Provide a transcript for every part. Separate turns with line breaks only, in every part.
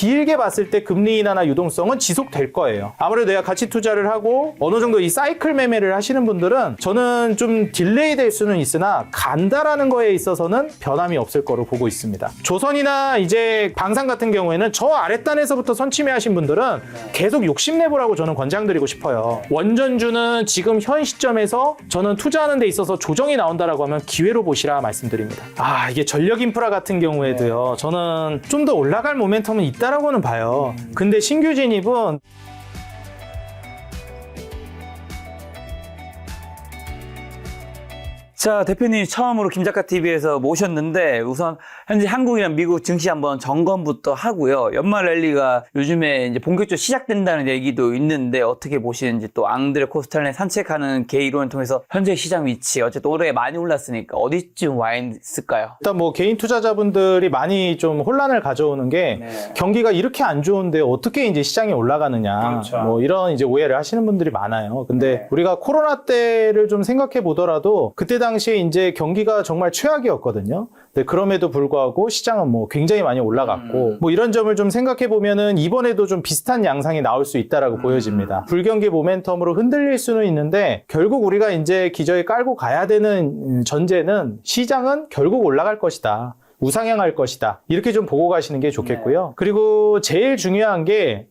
길게 봤을 때 금리 인하나 유동성은 지속될 거예요. 아무래도 내가 가치 투자를 하고 어느 정도 이 사이클 매매를 하시는 분들은 저는 좀 딜레이 될 수는 있으나 간다라는 거에 있어서는 변함이 없을 거로 보고 있습니다. 조선이나 이제 방산 같은 경우에는 저 아랫단에서부터 선취매 하신 분들은 계속 욕심내보라고 저는 권장드리고 싶어요. 원전주는 지금 현 시점에서 저는 투자하는 데 있어서 조정이 나온다라고 하면 기회로 보시라 말씀드립니다. 이게 전력 인프라 같은 경우에도요. 저는 좀 더 올라갈 모멘텀은 있다라고는 봐요. 근데 신규 진입은
자, 대표님 처음으로 김작가TV에서 모셨는데 우선 현재 한국이랑 미국 증시 한번 점검부터 하고요. 연말 랠리가 요즘에 이제 본격적으로 시작된다는 얘기도 있는데 어떻게 보시는지 또 앙드레 코스탈린의 산책하는 개 이론을 통해서 현재 시장 위치 어쨌든 올해 많이 올랐으니까 어디쯤 와 있을까요?
일단 뭐 개인 투자자분들이 많이 좀 혼란을 가져오는 게 경기가 이렇게 안 좋은데 어떻게 이제 시장이 올라가느냐
그렇죠.
뭐 이런 이제 오해를 하시는 분들이 많아요. 근데 우리가 코로나 때를 좀 생각해 보더라도 그때 당시에 이제 경기가 정말 최악이었거든요. 근데 그럼에도 불구하고 시장은 뭐 굉장히 많이 올라갔고 뭐 이런 점을 좀 생각해 보면은 이번에도 좀 비슷한 양상이 나올 수 있다라고 보여집니다. 불경기 모멘텀으로 흔들릴 수는 있는데 결국 우리가 이제 기저에 깔고 가야 되는 전제는 시장은 결국 올라갈 것이다. 우상향할 것이다. 이렇게 좀 보고 가시는 게 좋겠고요. 그리고 제일 중요한 게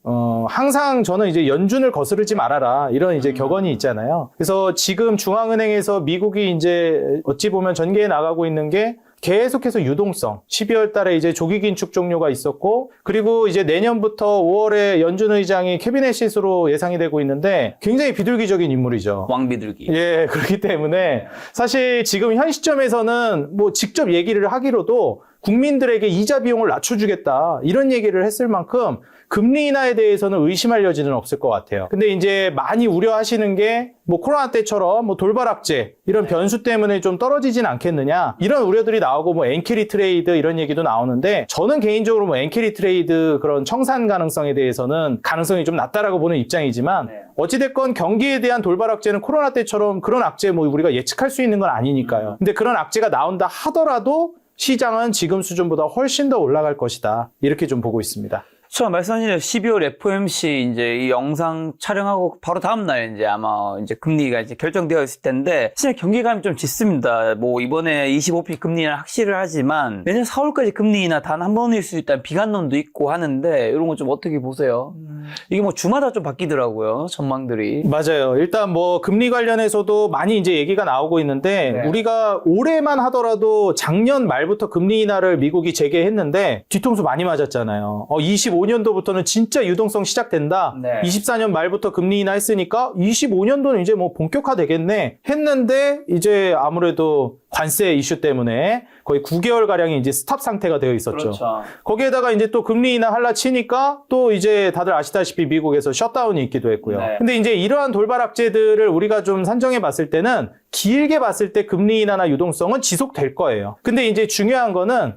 항상 저는 이제 연준을 거스르지 말아라 이런 이제 격언이 있잖아요. 그래서 지금 중앙은행에서 미국이 이제 어찌 보면 전개해 나가고 있는 게 계속해서 유동성, 12월 달에 이제 조기 긴축 종료가 있었고, 그리고 이제 내년부터 5월에 연준 의장이 캐비넷 시스로 예상이 되고 있는데 굉장히 비둘기적인 인물이죠.
왕비둘기.
예, 그렇기 때문에 사실 지금 현 시점에서는 뭐 직접 얘기를 하기로도 국민들에게 이자 비용을 낮춰주겠다 이런 얘기를 했을 만큼 금리 인하에 대해서는 의심할 여지는 없을 것 같아요. 근데 이제 많이 우려하시는 게 뭐 코로나 때처럼 뭐 돌발 악재 이런 변수 때문에 좀 떨어지진 않겠느냐 이런 우려들이 나오고 뭐 엔캐리 트레이드 이런 얘기도 나오는데 저는 개인적으로 뭐 엔캐리 트레이드 그런 청산 가능성에 대해서는 가능성이 좀 낮다라고 보는 입장이지만 어찌됐건 경기에 대한 돌발 악재는 코로나 때처럼 그런 악재 뭐 우리가 예측할 수 있는 건 아니니까요. 근데 그런 악재가 나온다 하더라도 시장은 지금 수준보다 훨씬 더 올라갈 것이다. 이렇게 좀 보고 있습니다.
처음 말씀하신 12월 FOMC 이제 이 영상 촬영하고 바로 다음날 이제 아마 이제 금리가 이제 결정되어 있을 텐데 진짜 경기감이 좀 짙습니다. 뭐 이번에 25p 금리는 확실을 하지만 내년 4월까지 금리 인하 단 한 번일 수 있다는 비관론도 있고 하는데 이런 거 좀 어떻게 보세요? 이게 뭐 주마다 좀 바뀌더라고요. 전망들이.
맞아요. 일단 뭐 금리 관련해서도 많이 이제 얘기가 나오고 있는데 우리가 올해만 하더라도 작년 말부터 금리 인하를 미국이 재개했는데 뒤통수 많이 맞았잖아요. 25년도부터는 진짜 유동성 시작된다. 24년 말부터 금리 인하 했으니까 25년도는 이제 뭐 본격화되겠네 했는데 이제 아무래도 관세 이슈 때문에 거의 9개월가량이 이제 스탑 상태가 되어 있었죠.
그렇죠.
거기에다가 이제 또 금리 인하 할라 치니까 또 이제 다들 아시다시피 미국에서 셧다운이 있기도 했고요. 근데 이제 이러한 돌발 악재들을 우리가 좀 산정해 봤을 때는 길게 봤을 때 금리 인하나 유동성은 지속될 거예요. 근데 이제 중요한 거는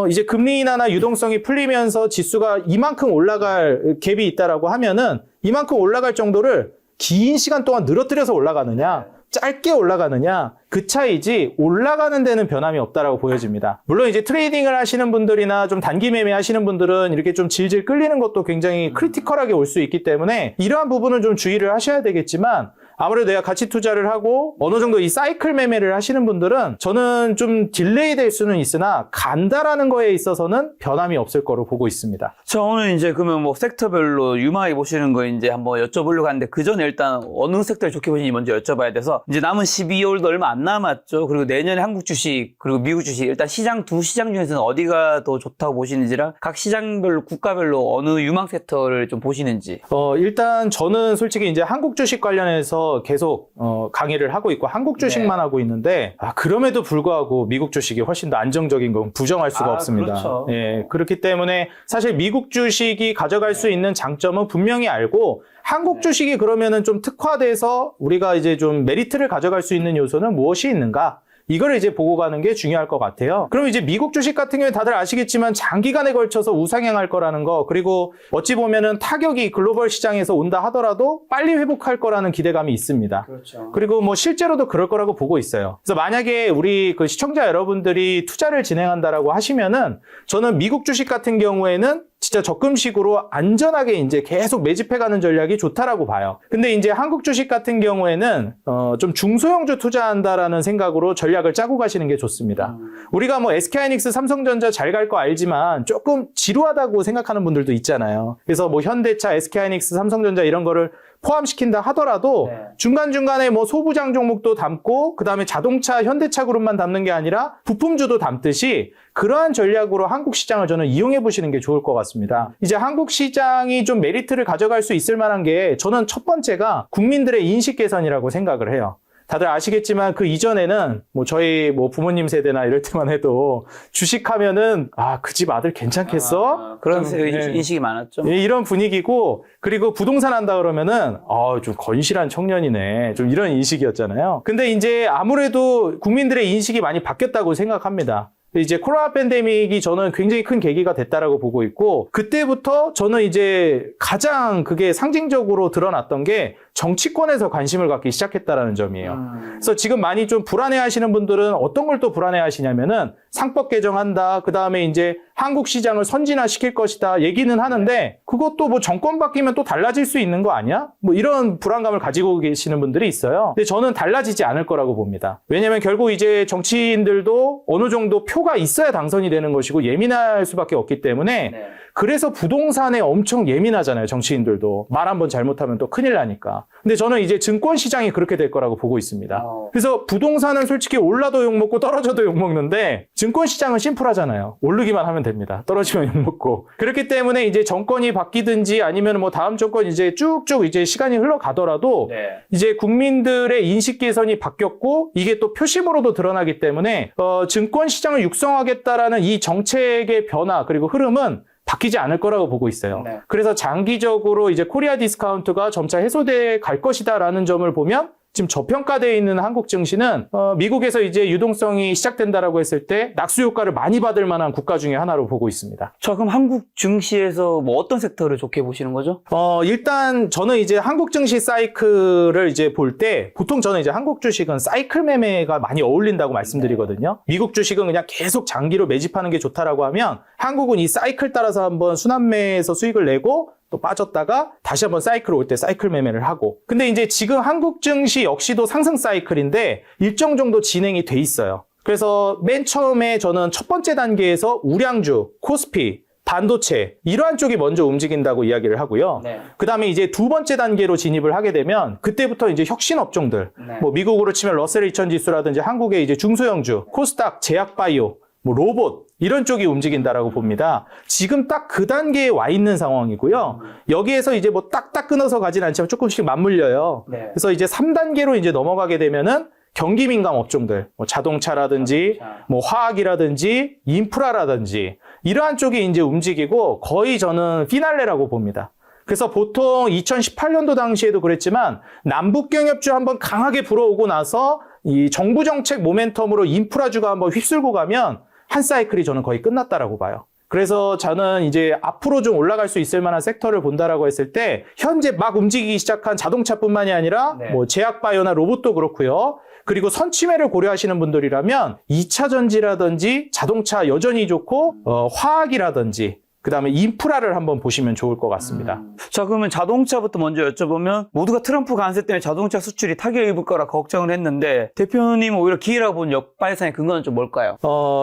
이제 금리 인하나 유동성이 풀리면서 지수가 이만큼 올라갈 갭이 있다라고 하면은 이만큼 올라갈 정도를 긴 시간 동안 늘어뜨려서 올라가느냐 짧게 올라가느냐 그 차이지 올라가는 데는 변함이 없다라고 보여집니다. 물론 이제 트레이딩을 하시는 분들이나 좀 단기 매매 하시는 분들은 이렇게 좀 질질 끌리는 것도 굉장히 크리티컬하게 올 수 있기 때문에 이러한 부분은 좀 주의를 하셔야 되겠지만 아무래도 내가 가치 투자를 하고 어느 정도 이 사이클 매매를 하시는 분들은 저는 좀 딜레이 될 수는 있으나 간다라는 거에 있어서는 변함이 없을 거로 보고 있습니다.
자, 오늘 이제 그러면 뭐 섹터별로 유망하게 보시는 거 이제 한번 여쭤보려고 하는데 그 전에 일단 어느 섹터를 좋게 보시는지 먼저 여쭤봐야 돼서 이제 남은 12월도 얼마 안 남았죠. 그리고 내년에 한국 주식 그리고 미국 주식 일단 두 시장 중에서는 어디가 더 좋다고 보시는지랑 각 시장별로 국가별로 어느 유망 섹터를 좀 보시는지.
일단 저는 솔직히 이제 한국 주식 관련해서 계속 강의를 하고 있고 한국 주식만 하고 있는데 그럼에도 불구하고 미국 주식이 훨씬 더 안정적인 건 부정할 수가 없습니다.
그렇죠.
예, 그렇기 때문에 사실 미국 주식이 가져갈 수 있는 장점은 분명히 알고 한국 주식이 그러면은 좀 특화돼서 우리가 이제 좀 메리트를 가져갈 수 있는 요소는 무엇이 있는가? 이걸 이제 보고 가는 게 중요할 것 같아요. 그럼 이제 미국 주식 같은 경우에 다들 아시겠지만 장기간에 걸쳐서 우상향할 거라는 거, 그리고 어찌 보면은 타격이 글로벌 시장에서 온다 하더라도 빨리 회복할 거라는 기대감이 있습니다.
그렇죠.
그리고 뭐 실제로도 그럴 거라고 보고 있어요. 그래서 만약에 우리 그 시청자 여러분들이 투자를 진행한다라고 하시면은 저는 미국 주식 같은 경우에는 진짜 적금식으로 안전하게 이제 계속 매집해가는 전략이 좋다라고 봐요. 근데 이제 한국 주식 같은 경우에는 좀 중소형주 투자한다라는 생각으로 전략을 짜고 가시는 게 좋습니다. 우리가 뭐 SK하이닉스, 삼성전자 잘 갈 거 알지만 조금 지루하다고 생각하는 분들도 있잖아요. 그래서 뭐 현대차, SK하이닉스, 삼성전자 이런 거를 포함시킨다 하더라도
네.
중간중간에 뭐 소부장 종목도 담고 그다음에 자동차, 현대차 그룹만 담는 게 아니라 부품주도 담듯이 그러한 전략으로 한국 시장을 저는 이용해 보시는 게 좋을 것 같습니다. 이제 한국 시장이 좀 메리트를 가져갈 수 있을 만한 게 저는 첫 번째가 국민들의 인식 개선이라고 생각을 해요. 다들 아시겠지만 그 이전에는 뭐 저희 뭐 부모님 세대나 이럴 때만 해도 주식하면은 그 집 아들 괜찮겠어?
그런
좀,
인식이 많았죠.
예, 이런 분위기고 그리고 부동산 한다 그러면은 좀 건실한 청년이네. 좀 이런 인식이었잖아요. 근데 이제 아무래도 국민들의 인식이 많이 바뀌었다고 생각합니다. 이제 코로나 팬데믹이 저는 굉장히 큰 계기가 됐다라고 보고 있고 그때부터 저는 이제 가장 그게 상징적으로 드러났던 게 정치권에서 관심을 갖기 시작했다라는 점이에요. 그래서 지금 많이 좀 불안해하시는 분들은 어떤 걸 또 불안해하시냐면은 상법 개정한다. 그 다음에 이제 한국 시장을 선진화시킬 것이다. 얘기는 하는데 그것도 뭐 정권 바뀌면 또 달라질 수 있는 거 아니야? 뭐 이런 불안감을 가지고 계시는 분들이 있어요. 근데 저는 달라지지 않을 거라고 봅니다. 왜냐면 결국 이제 정치인들도 어느 정도 표가 있어야 당선이 되는 것이고 예민할 수밖에 없기 때문에 그래서 부동산에 엄청 예민하잖아요. 정치인들도. 말 한번 잘못하면 또 큰일 나니까. 근데 저는 이제 증권시장이 그렇게 될 거라고 보고 있습니다. 그래서 부동산은 솔직히 올라도 욕먹고 떨어져도 욕먹는데 증권시장은 심플하잖아요. 오르기만 하면 됩니다. 떨어지면 욕먹고. 그렇기 때문에 이제 정권이 바뀌든지 아니면 뭐 다음 정권 이제 쭉쭉 이제 시간이 흘러가더라도 이제 국민들의 인식 개선이 바뀌었고 이게 또 표심으로도 드러나기 때문에 증권시장을 육성하겠다라는 이 정책의 변화 그리고 흐름은 바뀌지 않을 거라고 보고 있어요. 그래서 장기적으로 이제 코리아 디스카운트가 점차 해소돼 갈 것이다라는 점을 보면 지금 저평가되어 있는 한국 증시는 미국에서 이제 유동성이 시작된다라고 했을 때 낙수 효과를 많이 받을 만한 국가 중에 하나로 보고 있습니다.
자, 그럼 한국 증시에서 뭐 어떤 섹터를 좋게 보시는 거죠?
일단 저는 이제 한국 증시 사이클을 이제 볼 때 보통 저는 이제 한국 주식은 사이클 매매가 많이 어울린다고 말씀드리거든요. 미국 주식은 그냥 계속 장기로 매집하는 게 좋다라고 하면 한국은 이 사이클 따라서 한번 순환매에서 수익을 내고 또 빠졌다가 다시 한번 사이클 올 때 사이클 매매를 하고. 근데 이제 지금 한국 증시 역시도 상승 사이클인데 일정 정도 진행이 돼 있어요. 그래서 맨 처음에 저는 첫 번째 단계에서 우량주, 코스피, 반도체 이러한 쪽이 먼저 움직인다고 이야기를 하고요. 그 다음에 이제 두 번째 단계로 진입을 하게 되면 그때부터 이제 혁신 업종들, 뭐 미국으로 치면 러셀 2000 지수라든지 한국의 이제 중소형주, 코스닥, 제약바이오, 뭐 로봇 이런 쪽이 움직인다라고 봅니다. 지금 딱 그 단계에 와 있는 상황이고요. 여기에서 이제 뭐 딱딱 끊어서 가진 않지만 조금씩 맞물려요. 그래서 이제 3단계로 이제 넘어가게 되면은 경기 민감 업종들, 뭐 자동차라든지 뭐 화학이라든지 인프라라든지 이러한 쪽이 이제 움직이고 거의 저는 피날레라고 봅니다. 그래서 보통 2018년도 당시에도 그랬지만 남북 경협주 한번 강하게 불어오고 나서 이 정부 정책 모멘텀으로 인프라주가 한번 휩쓸고 가면 한 사이클이 저는 거의 끝났다라고 봐요. 그래서 저는 이제 앞으로 좀 올라갈 수 있을 만한 섹터를 본다라고 했을 때 현재 막 움직이기 시작한 자동차뿐만이 아니라 뭐 제약바이오나 로봇도 그렇고요. 그리고 선취매를 고려하시는 분들이라면 2차 전지라든지 자동차 여전히 좋고 화학이라든지 그 다음에 인프라를 한번 보시면 좋을 것 같습니다.
자, 그러면 자동차부터 먼저 여쭤보면 모두가 트럼프 관세 때문에 자동차 수출이 타격을 입을 거라 걱정을 했는데 대표님 오히려 기회라고 본 역발상의 근거는 좀 뭘까요?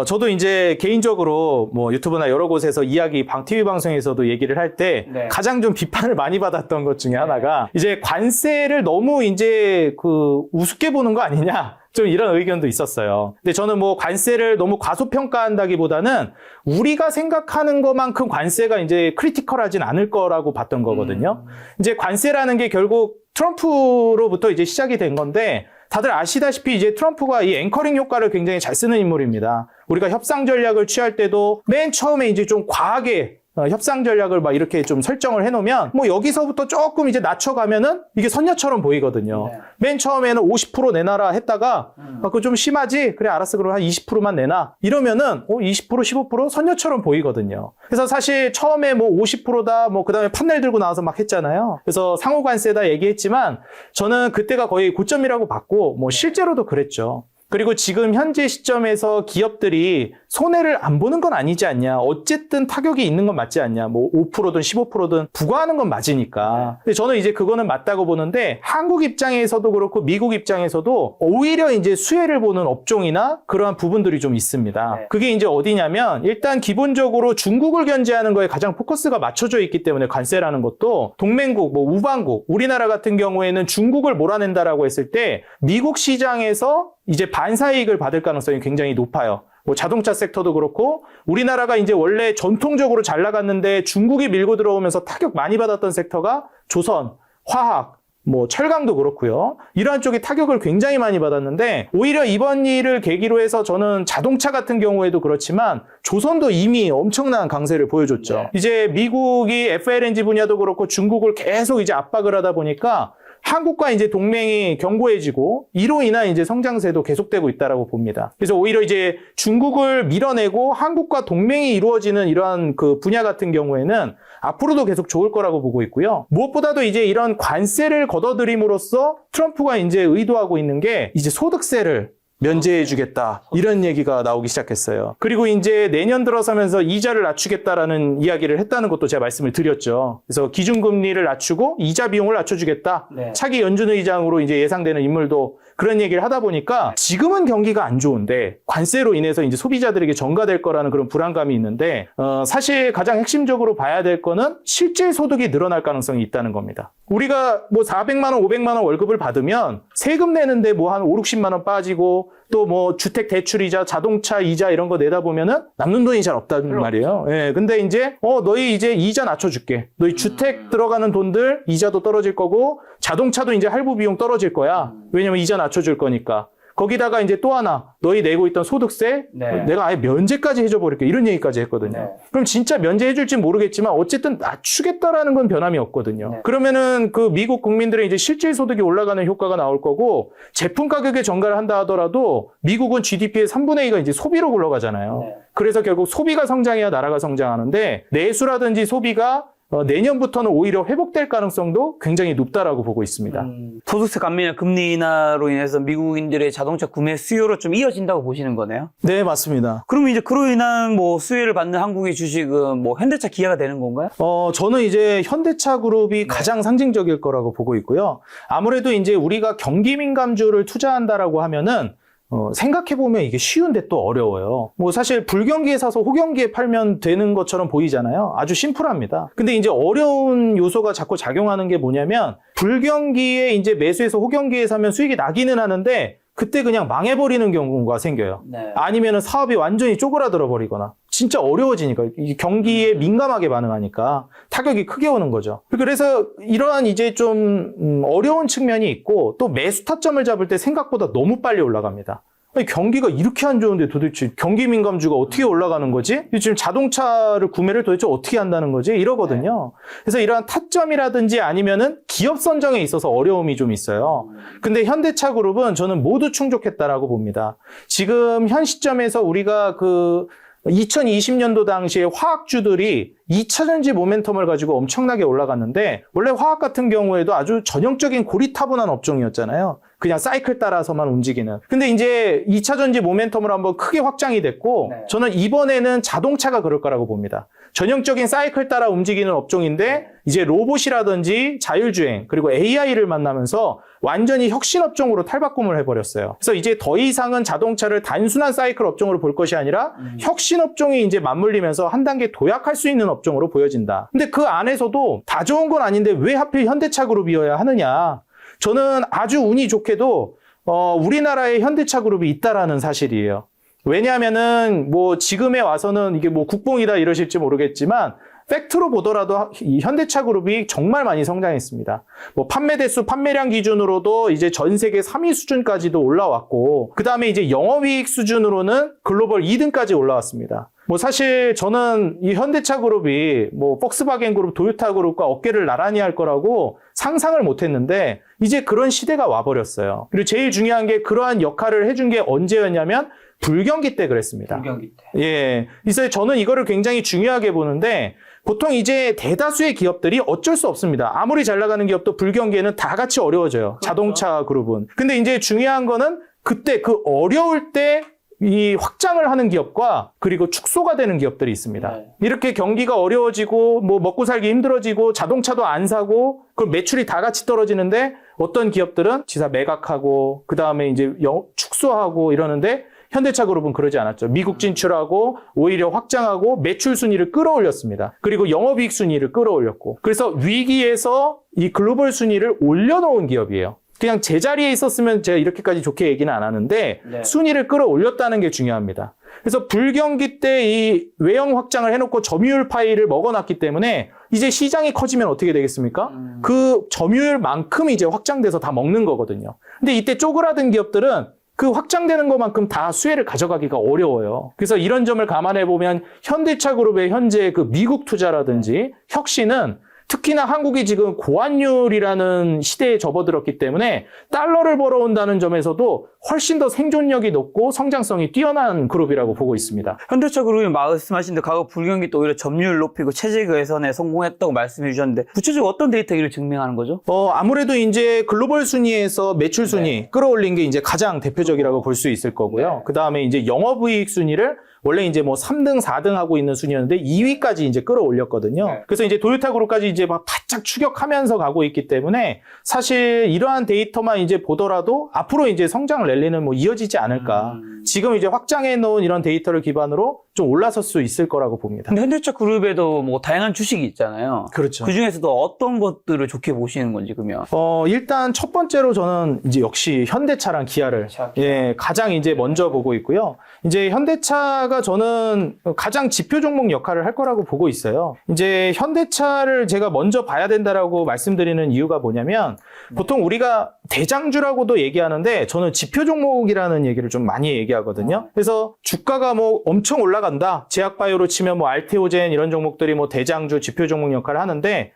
저도 이제 개인적으로 뭐 유튜브나 여러 곳에서 이야기 TV 방송에서도 얘기를 할 때 가장 좀 비판을 많이 받았던 것 중에 하나가 이제 관세를 너무 이제 그 우습게 보는 거 아니냐. 좀 이런 의견도 있었어요. 근데 저는 뭐 관세를 너무 과소평가한다기보다는 우리가 생각하는 것만큼 관세가 이제 크리티컬하진 않을 거라고 봤던 거거든요. 이제 관세라는 게 결국 트럼프로부터 이제 시작이 된 건데 다들 아시다시피 이제 트럼프가 이 앵커링 효과를 굉장히 잘 쓰는 인물입니다. 우리가 협상 전략을 취할 때도 맨 처음에 이제 좀 과하게 협상 전략을 막 이렇게 좀 설정을 해놓으면 뭐 여기서부터 조금 이제 낮춰가면은 이게 선녀처럼 보이거든요. 맨 처음에는 50% 내놔라 했다가 그거 좀 심하지? 그래 알았어 그럼 한 20%만 내놔 이러면은 20% 15% 선녀처럼 보이거든요. 그래서 사실 처음에 뭐 50%다 뭐 그다음에 판넬 들고 나와서 막 했잖아요. 그래서 상호관세다 얘기했지만 저는 그때가 거의 고점이라고 봤고 뭐 실제로도 그랬죠. 그리고 지금 현재 시점에서 기업들이 손해를 안 보는 건 아니지 않냐. 어쨌든 타격이 있는 건 맞지 않냐. 뭐 5%든 15%든 부과하는 건 맞으니까. 근데 저는 이제 그거는 맞다고 보는데 한국 입장에서도 그렇고 미국 입장에서도 오히려 이제 수혜를 보는 업종이나 그러한 부분들이 좀 있습니다. 그게 이제 어디냐면 일단 기본적으로 중국을 견제하는 거에 가장 포커스가 맞춰져 있기 때문에 관세라는 것도 동맹국, 뭐 우방국, 우리나라 같은 경우에는 중국을 몰아낸다라고 했을 때 미국 시장에서 이제 반사이익을 받을 가능성이 굉장히 높아요. 뭐 자동차 섹터도 그렇고 우리나라가 이제 원래 전통적으로 잘 나갔는데 중국이 밀고 들어오면서 타격 많이 받았던 섹터가 조선, 화학, 뭐 철강도 그렇고요. 이러한 쪽이 타격을 굉장히 많이 받았는데 오히려 이번 일을 계기로 해서 저는 자동차 같은 경우에도 그렇지만 조선도 이미 엄청난 강세를 보여줬죠.
네.
이제 미국이 FLNG 분야도 그렇고 중국을 계속 이제 압박을 하다 보니까 한국과 이제 동맹이 견고해지고 이로 인한 이제 성장세도 계속되고 있다라고 봅니다. 그래서 오히려 이제 중국을 밀어내고 한국과 동맹이 이루어지는 이러한 그 분야 같은 경우에는 앞으로도 계속 좋을 거라고 보고 있고요. 무엇보다도 이제 이런 관세를 걷어들임으로써 트럼프가 이제 의도하고 있는 게 이제 소득세를 면제해주겠다 이런 얘기가 나오기 시작했어요. 그리고 이제 내년 들어서면서 이자를 낮추겠다라는 이야기를 했다는 것도 제가 말씀을 드렸죠. 그래서 기준금리를 낮추고 이자 비용을 낮춰주겠다.
네.
차기 연준 의장으로 이제 예상되는 인물도 그런 얘기를 하다 보니까 지금은 경기가 안 좋은데 관세로 인해서 이제 소비자들에게 전가될 거라는 그런 불안감이 있는데 사실 가장 핵심적으로 봐야 될 거는 실제 소득이 늘어날 가능성이 있다는 겁니다. 우리가 뭐 400만 원, 500만 원 월급을 받으면 세금 내는데 뭐 한 5, 60만 원 빠지고 또 뭐 주택 대출이자 자동차 이자 이런 거 내다 보면은 남는 돈이 잘 없다는 말이에요. 예. 근데 이제 너희 이제 이자 낮춰줄게. 너희 주택 들어가는 돈들 이자도 떨어질 거고 자동차도 이제 할부 비용 떨어질 거야. 왜냐면 이자 낮춰줄 거니까. 거기다가 이제 또 하나 너희 내고 있던 소득세
네.
내가 아예 면제까지 해줘 버릴게 이런 얘기까지 했거든요.
네.
그럼 진짜 면제해줄지 모르겠지만 어쨌든 낮추겠다라는 건 변함이 없거든요.
네.
그러면은 그 미국 국민들의 이제 실질 소득이 올라가는 효과가 나올 거고 제품 가격에 전가를 한다 하더라도 미국은 GDP의 3분의 2가 이제 소비로 굴러가잖아요.
네.
그래서 결국 소비가 성장해야 나라가 성장하는데 내수라든지 소비가 내년부터는 오히려 회복될 가능성도 굉장히 높다라고 보고 있습니다.
소득세 감면이나 금리 인하로 인해서 미국인들의 자동차 구매 수요로 좀 이어진다고 보시는 거네요?
네, 맞습니다.
그러면 이제 그로 인한 뭐 수혜를 받는 한국의 주식은 뭐 현대차, 기아가 되는 건가요?
저는 이제 현대차 그룹이 가장 상징적일 거라고 보고 있고요. 아무래도 이제 우리가 경기 민감주를 투자한다라고 하면은 생각해보면 이게 쉬운데 또 어려워요. 뭐 사실 불경기에 사서 호경기에 팔면 되는 것처럼 보이잖아요. 아주 심플합니다. 근데 이제 어려운 요소가 자꾸 작용하는 게 뭐냐면 불경기에 이제 매수해서 호경기에 사면 수익이 나기는 하는데 그때 그냥 망해버리는 경우가 생겨요.
네.
아니면은 사업이 완전히 쪼그라들어 버리거나 진짜 어려워지니까 이 경기에 민감하게 반응하니까 타격이 크게 오는 거죠. 그래서 이러한 이제 좀 어려운 측면이 있고 또 매수 타점을 잡을 때 생각보다 너무 빨리 올라갑니다. 아니, 경기가 이렇게 안 좋은데 도대체 경기 민감주가 어떻게 올라가는 거지? 지금 자동차를 구매를 도대체 어떻게 한다는 거지? 이러거든요. 그래서 이러한 타점이라든지 아니면은 기업 선정에 있어서 어려움이 좀 있어요. 근데 현대차 그룹은 저는 모두 충족했다라고 봅니다. 지금 현 시점에서 우리가 2020년도 당시에 화학주들이 2차전지 모멘텀을 가지고 엄청나게 올라갔는데 원래 화학 같은 경우에도 아주 전형적인 고리타분한 업종이었잖아요. 그냥 사이클 따라서만 움직이는. 근데 이제 2차전지 모멘텀으로 한번 크게 확장이 됐고
네.
저는 이번에는 자동차가 그럴 거라고 봅니다. 전형적인 사이클 따라 움직이는 업종인데 이제 로봇이라든지 자율주행 그리고 AI를 만나면서 완전히 혁신 업종으로 탈바꿈을 해버렸어요. 그래서 이제 더 이상은 자동차를 단순한 사이클 업종으로 볼 것이 아니라 혁신 업종이 이제 맞물리면서 한 단계 도약할 수 있는 업종으로 보여진다. 근데 그 안에서도 다 좋은 건 아닌데 왜 하필 현대차 그룹이어야 하느냐. 저는 아주 운이 좋게도 우리나라에 현대차 그룹이 있다라는 사실이에요. 왜냐하면은 뭐 지금에 와서는 이게 뭐 국뽕이다 이러실지 모르겠지만 팩트로 보더라도 이 현대차 그룹이 정말 많이 성장했습니다. 뭐 판매 대수, 판매량 기준으로도 이제 전 세계 3위 수준까지도 올라왔고 그 다음에 이제 영업이익 수준으로는 글로벌 2등까지 올라왔습니다. 뭐 사실 저는 이 현대차 그룹이 뭐 폭스바겐 그룹, 도요타 그룹과 어깨를 나란히 할 거라고 상상을 못 했는데 이제 그런 시대가 와버렸어요. 그리고 제일 중요한 게 그러한 역할을 해준 게 언제였냐면 불경기 때 그랬습니다.
불경기 때.
예. 그래서 저는 이거를 굉장히 중요하게 보는데 보통 이제 대다수의 기업들이 어쩔 수 없습니다. 아무리 잘 나가는 기업도 불경기에는 다 같이 어려워져요.
그렇죠.
자동차 그룹은. 근데 이제 중요한 거는 그때 그 어려울 때 이 확장을 하는 기업과 그리고 축소가 되는 기업들이 있습니다.
네.
이렇게 경기가 어려워지고 뭐 먹고 살기 힘들어지고 자동차도 안 사고 그럼 매출이 다 같이 떨어지는데 어떤 기업들은 지사 매각하고 그다음에 이제 축소하고 이러는데 현대차 그룹은 그러지 않았죠. 미국 진출하고 오히려 확장하고 매출 순위를 끌어올렸습니다. 그리고 영업이익 순위를 끌어올렸고 그래서 위기에서 이 글로벌 순위를 올려놓은 기업이에요. 그냥 제자리에 있었으면 제가 이렇게까지 좋게 얘기는 안 하는데
네.
순위를 끌어올렸다는 게 중요합니다. 그래서 불경기 때 이 외형 확장을 해놓고 점유율 파이를 먹어놨기 때문에 이제 시장이 커지면 어떻게 되겠습니까? 그 점유율만큼 이제 확장돼서 다 먹는 거거든요. 근데 이때 쪼그라든 기업들은 그 확장되는 것만큼 다 수혜를 가져가기가 어려워요. 그래서 이런 점을 감안해 보면 현대차 그룹의 현재 그 미국 투자라든지 혁신은 특히나 한국이 지금 고환율이라는 시대에 접어들었기 때문에 달러를 벌어온다는 점에서도 훨씬 더 생존력이 높고 성장성이 뛰어난 그룹이라고 보고 있습니다.
현대차 그룹이 말씀하신 데 과거 불경기 때 오히려 점유율 높이고 체질 개선에 성공했다고 말씀해 주셨는데 구체적으로 어떤 데이터가 이를 증명하는 거죠?
아무래도 이제 글로벌 순위에서 매출 순위 끌어올린 게 이제 가장 대표적이라고 볼 수 있을 거고요. 그 다음에 이제 영업이익 순위를 원래 이제 뭐 3등, 4등 하고 있는 순위였는데 2위까지 이제 끌어올렸거든요. 그래서 이제 도요타 그룹까지 이제 막 바짝 추격하면서 가고 있기 때문에 사실 이러한 데이터만 이제 보더라도 앞으로 이제 성장 랠리는 뭐 이어지지 않을까. 지금 이제 확장해 놓은 이런 데이터를 기반으로 좀 올라설 수 있을 거라고 봅니다.
근데 현대차 그룹에도 뭐 다양한 주식이 있잖아요.
그렇죠.
그 중에서도 어떤 것들을 좋게 보시는 건지 그러면?
일단 첫 번째로 저는 이제 역시 현대차랑 기아를 가장 이제 먼저 보고 있고요. 이제 현대차가 저는 가장 지표 종목 역할을 할 거라고 보고 있어요. 이제 현대차를 제가 먼저 봐야 된다라고 말씀드리는 이유가 뭐냐면 보통 우리가 대장주라고도 얘기하는데 저는 지표 종목이라는 얘기를 좀 많이 얘기하거든요. 그래서 주가가 뭐 엄청 올라간다. 제약바이오로 치면 뭐 알테오젠 이런 종목들이 뭐 대장주 지표 종목 역할을 하는데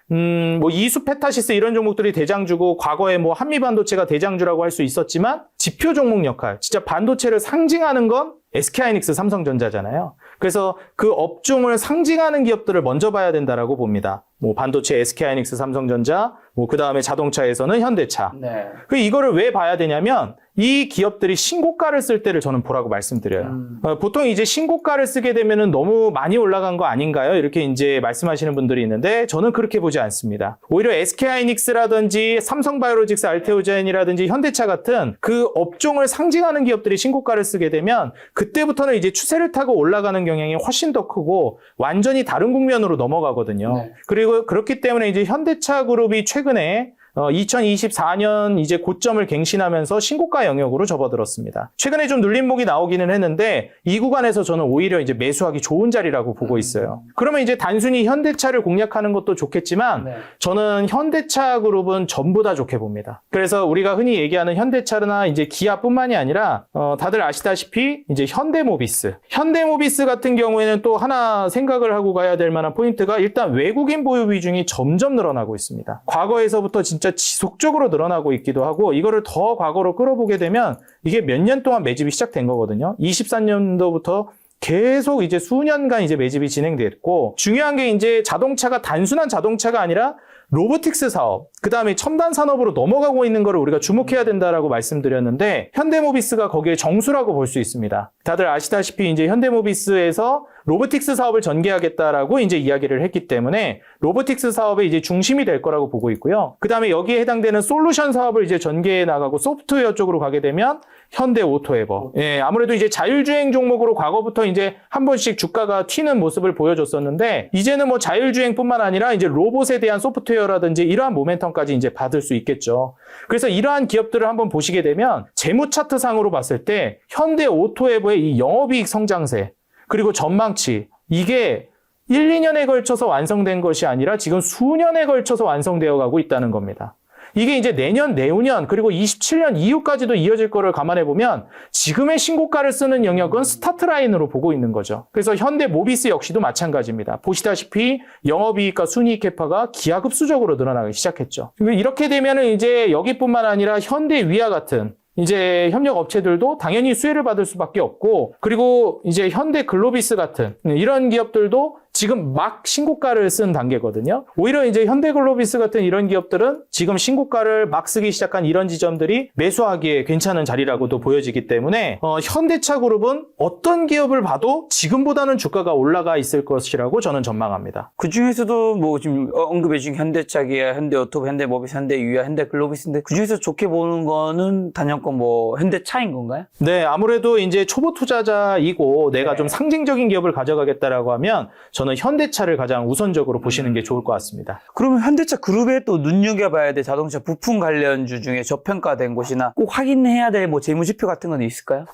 뭐 이수페타시스 이런 종목들이 대장주고 과거에 뭐 한미반도체가 대장주라고 할 수 있었지만 지표 종목 역할, 진짜 반도체를 상징하는 건 SK하이닉스, 삼성전자잖아요. 그래서 그 업종을 상징하는 기업들을 먼저 봐야 된다라고 봅니다. 뭐 반도체 SK하이닉스, 삼성전자, 뭐 그다음에 자동차에서는 현대차.
네.
그 이거를 왜 봐야 되냐면 이 기업들이 신고가를 쓸 때를 저는 보라고 말씀드려요. 보통 이제 신고가를 쓰게 되면은 너무 많이 올라간 거 아닌가요? 이렇게 이제 말씀하시는 분들이 있는데 저는 그렇게 보지 않습니다. 오히려 SK하이닉스라든지 삼성바이오로직스, 알테오젠이라든지 현대차 같은 그 업종을 상징하는 기업들이 신고가를 쓰게 되면 그때부터는 이제 추세를 타고 올라가는 경향이 훨씬 더 크고 완전히 다른 국면으로 넘어가거든요.
네.
그리고 그렇기 때문에 이제 현대차 그룹이 최근에 2024년 이제 고점을 갱신하면서 신고가 영역으로 접어들었습니다. 최근에 좀 눌림목이 나오기는 했는데 이 구간에서 저는 오히려 이제 매수하기 좋은 자리라고 보고 있어요. 그러면 이제 단순히 현대차를 공략하는 것도 좋겠지만 저는 현대차 그룹은 전부 다 좋게 봅니다. 그래서 우리가 흔히 얘기하는 현대차나 이제 기아뿐만이 아니라 다들 아시다시피 이제 현대모비스 같은 경우에는 또 하나 생각을 하고 가야 될 만한 포인트가 일단 외국인 보유 비중이 점점 늘어나고 있습니다. 과거에서부터 진짜 지속적으로 늘어나고 있기도 하고 이거를 더 과거로 끌어보게 되면 이게 몇 년 동안 매집이 시작된 거거든요. 23년도부터 계속 이제 수년간 이제 매집이 진행됐고 중요한 게 이제 자동차가 단순한 자동차가 아니라 로보틱스 사업, 그 다음에 첨단 산업으로 넘어가고 있는 거를 우리가 주목해야 된다라고 말씀드렸는데 현대모비스가 거기에 정수라고 볼 수 있습니다. 다들 아시다시피 이제 현대모비스에서 로보틱스 사업을 전개하겠다라고 이제 이야기를 했기 때문에 로보틱스 사업의 이제 중심이 될 거라고 보고 있고요. 그 다음에 여기에 해당되는 솔루션 사업을 이제 전개해 나가고 소프트웨어 쪽으로 가게 되면 현대 오토에버. 아무래도 이제 자율주행 종목으로 과거부터 이제 한 번씩 주가가 튀는 모습을 보여줬었는데 이제는 뭐 자율주행뿐만 아니라 이제 로봇에 대한 소프트웨어라든지 이러한 모멘텀까지 이제 받을 수 있겠죠. 그래서 이러한 기업들을 한번 보시게 되면 재무 차트상으로 봤을 때 현대 오토에버의 이 영업이익 성장세 그리고 전망치 이게 1, 2년에 걸쳐서 완성된 것이 아니라 지금 수년에 걸쳐서 완성되어 가고 있다는 겁니다. 이게 이제 내년, 내후년 그리고 27년 이후까지도 이어질 거를 감안해 보면 지금의 신고가를 쓰는 영역은 스타트 라인으로 보고 있는 거죠. 그래서 현대 모비스 역시도 마찬가지입니다. 보시다시피 영업이익과 순이익 캐파가 기하급수적으로 늘어나기 시작했죠. 이렇게 되면은 이제 여기뿐만 아니라 현대 위아 같은 이제 협력 업체들도 당연히 수혜를 받을 수밖에 없고 그리고 이제 현대 글로비스 같은 이런 기업들도 지금 막 신고가를 쓴 단계거든요. 오히려 이제 현대글로비스 같은 이런 기업들은 지금 신고가를 막 쓰기 시작한 이런 지점들이 매수하기에 괜찮은 자리라고도 보여지기 때문에 현대차그룹은 어떤 기업을 봐도 지금보다는 주가가 올라가 있을 것이라고 저는 전망합니다.
그 중에서도 뭐 지금 언급해 준 현대차기아, 현대오토, 현대모비스, 현대유야, 현대글로비스인데 그 중에서 좋게 보는 거는 단연권 뭐 현대차인 건가요?
네, 아무래도 이제 초보 투자자이고 내가
네.
좀 상징적인 기업을 가져가겠다라고 하면 저는 현대차를 가장 우선적으로 보시는 게 좋을 것 같습니다.
그러면 현대차 그룹에 또 눈여겨봐야 될 자동차 부품 관련주 중에 저평가된 곳이나 꼭 확인해야 될 뭐 재무지표 같은 건 있을까요?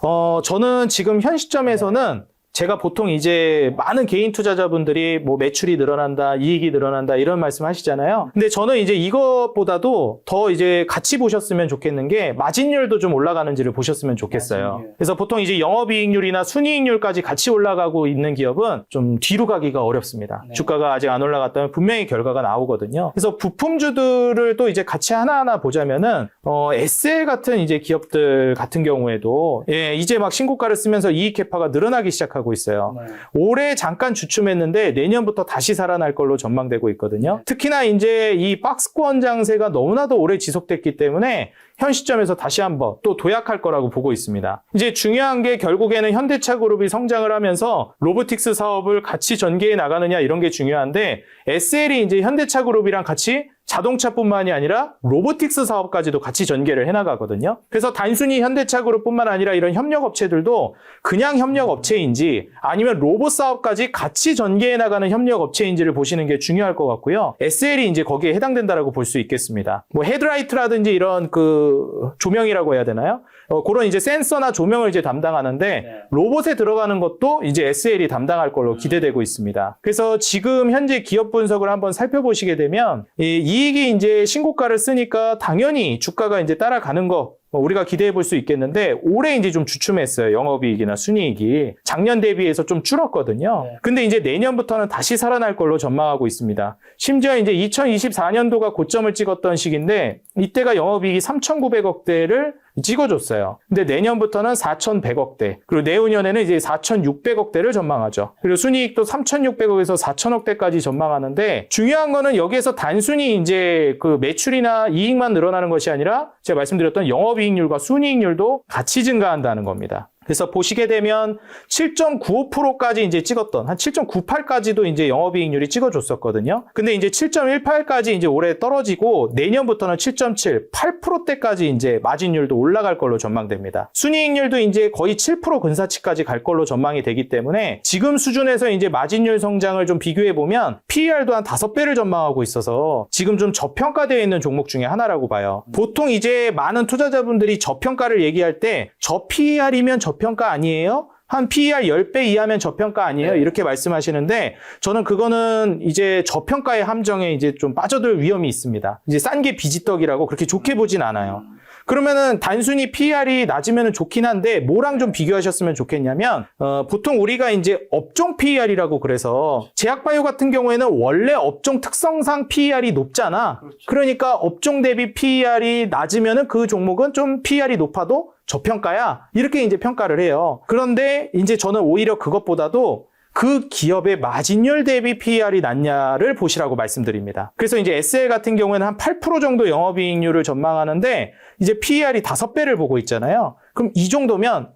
저는 지금 현 시점에서는 제가 보통 이제 많은 개인 투자자분들이 뭐 매출이 늘어난다, 이익이 늘어난다 이런 말씀 하시잖아요. 근데 저는 이제 이것보다도 더 이제 같이 보셨으면 좋겠는 게 마진율도 좀 올라가는지를 보셨으면 좋겠어요.
마진율.
그래서 보통 이제 영업이익률이나 순이익률까지 같이 올라가고 있는 기업은 좀 뒤로 가기가 어렵습니다.
네.
주가가 아직 안 올라갔다면 분명히 결과가 나오거든요. 그래서 부품주들을 또 이제 같이 하나하나 보자면은 SL 같은 이제 기업들 같은 경우에도 이제 막 신고가를 쓰면서 이익 캐파가 늘어나기 시작하고 있어요.
네.
올해 잠깐 주춤했는데 내년부터 다시 살아날 걸로 전망되고 있거든요. 특히나 이제 이 박스권 장세가 너무나도 오래 지속됐기 때문에 현 시점에서 다시 한번 또 도약할 거라고 보고 있습니다. 이제 중요한 게 결국에는 현대차그룹이 성장을 하면서 로보틱스 사업을 같이 전개해 나가느냐 이런 게 중요한데 SL이 이제 현대차그룹이랑 같이 자동차뿐만이 아니라 로보틱스 사업까지도 같이 전개를 해나가거든요. 그래서 단순히 현대차그룹뿐만 아니라 이런 협력업체들도 그냥 협력업체인지 아니면 로봇 사업까지 같이 전개해 나가는 협력업체인지를 보시는 게 중요할 것 같고요. SL이 이제 거기에 해당된다라고 볼 수 있겠습니다. 뭐 헤드라이트라든지 이런 그 조명이라고 해야 되나요? 그런 이제 센서나 조명을 이제 담당하는데 로봇에 들어가는 것도 이제 SL이 담당할 걸로 기대되고 있습니다. 그래서 지금 현재 기업 분석을 한번 살펴보시게 되면 이익이 이제 신고가를 쓰니까 당연히 주가가 이제 따라가는 거 우리가 기대해 볼 수 있겠는데 올해 이제 좀 주춤했어요. 영업이익이나 순이익이 작년 대비해서 좀 줄었거든요. 근데 이제 내년부터는 다시 살아날 걸로 전망하고 있습니다. 심지어 이제 2024년도가 고점을 찍었던 시기인데 이때가 영업이익이 3,900억대를 찍어줬어요. 근데 내년부터는 4,100억대, 그리고 내후년에는 이제 4,600억대를 전망하죠. 그리고 순이익도 3,600억에서 4,000억대까지 전망하는데 중요한 거는 여기에서 단순히 이제 그 매출이나 이익만 늘어나는 것이 아니라 제가 말씀드렸던 영업이익률과 순이익률도 같이 증가한다는 겁니다. 그래서 보시게 되면 7.95%까지 이제 찍었던 한 7.98까지도 이제 영업이익률이 찍어줬었거든요. 근데 이제 7.18까지 이제 올해 떨어지고 내년부터는 7.7, 8%대까지 이제 마진율도 올라갈 걸로 전망됩니다. 순이익률도 이제 거의 7% 근사치까지 갈 걸로 전망이 되기 때문에 지금 수준에서 이제 마진율 성장을 좀 비교해 보면 PER도 한 5배를 전망하고 있어서 지금 좀 저평가되어 있는 종목 중에 하나라고 봐요. 보통 이제 많은 투자자분들이 저평가를 얘기할 때 저 PER이면 저평가 아니에요? 한 PER 10배 이하면 저평가 아니에요? 이렇게 말씀하시는데 저는 그거는 이제 저평가의 함정에 이제 좀 빠져들 위험이 있습니다. 이제 싼 게 비지떡이라고 그렇게 좋게 보진 않아요. 그러면은 단순히 PER이 낮으면 좋긴 한데 뭐랑 좀 비교하셨으면 좋겠냐면 보통 우리가 이제 업종 PER이라고 그래서 제약바이오 같은 경우에는 원래 업종 특성상 PER이 높잖아. 그러니까 업종 대비 PER이 낮으면은 그 종목은 좀 PER이 높아도 저평가야. 이렇게 이제 평가를 해요. 그런데 이제 저는 오히려 그것보다도 그 기업의 마진율 대비 PER이 낮냐를 보시라고 말씀드립니다. 그래서 이제 SL 같은 경우에는 한 8% 정도 영업이익률을 전망하는데 이제 PER이 5배를 보고 있잖아요. 그럼 이 정도면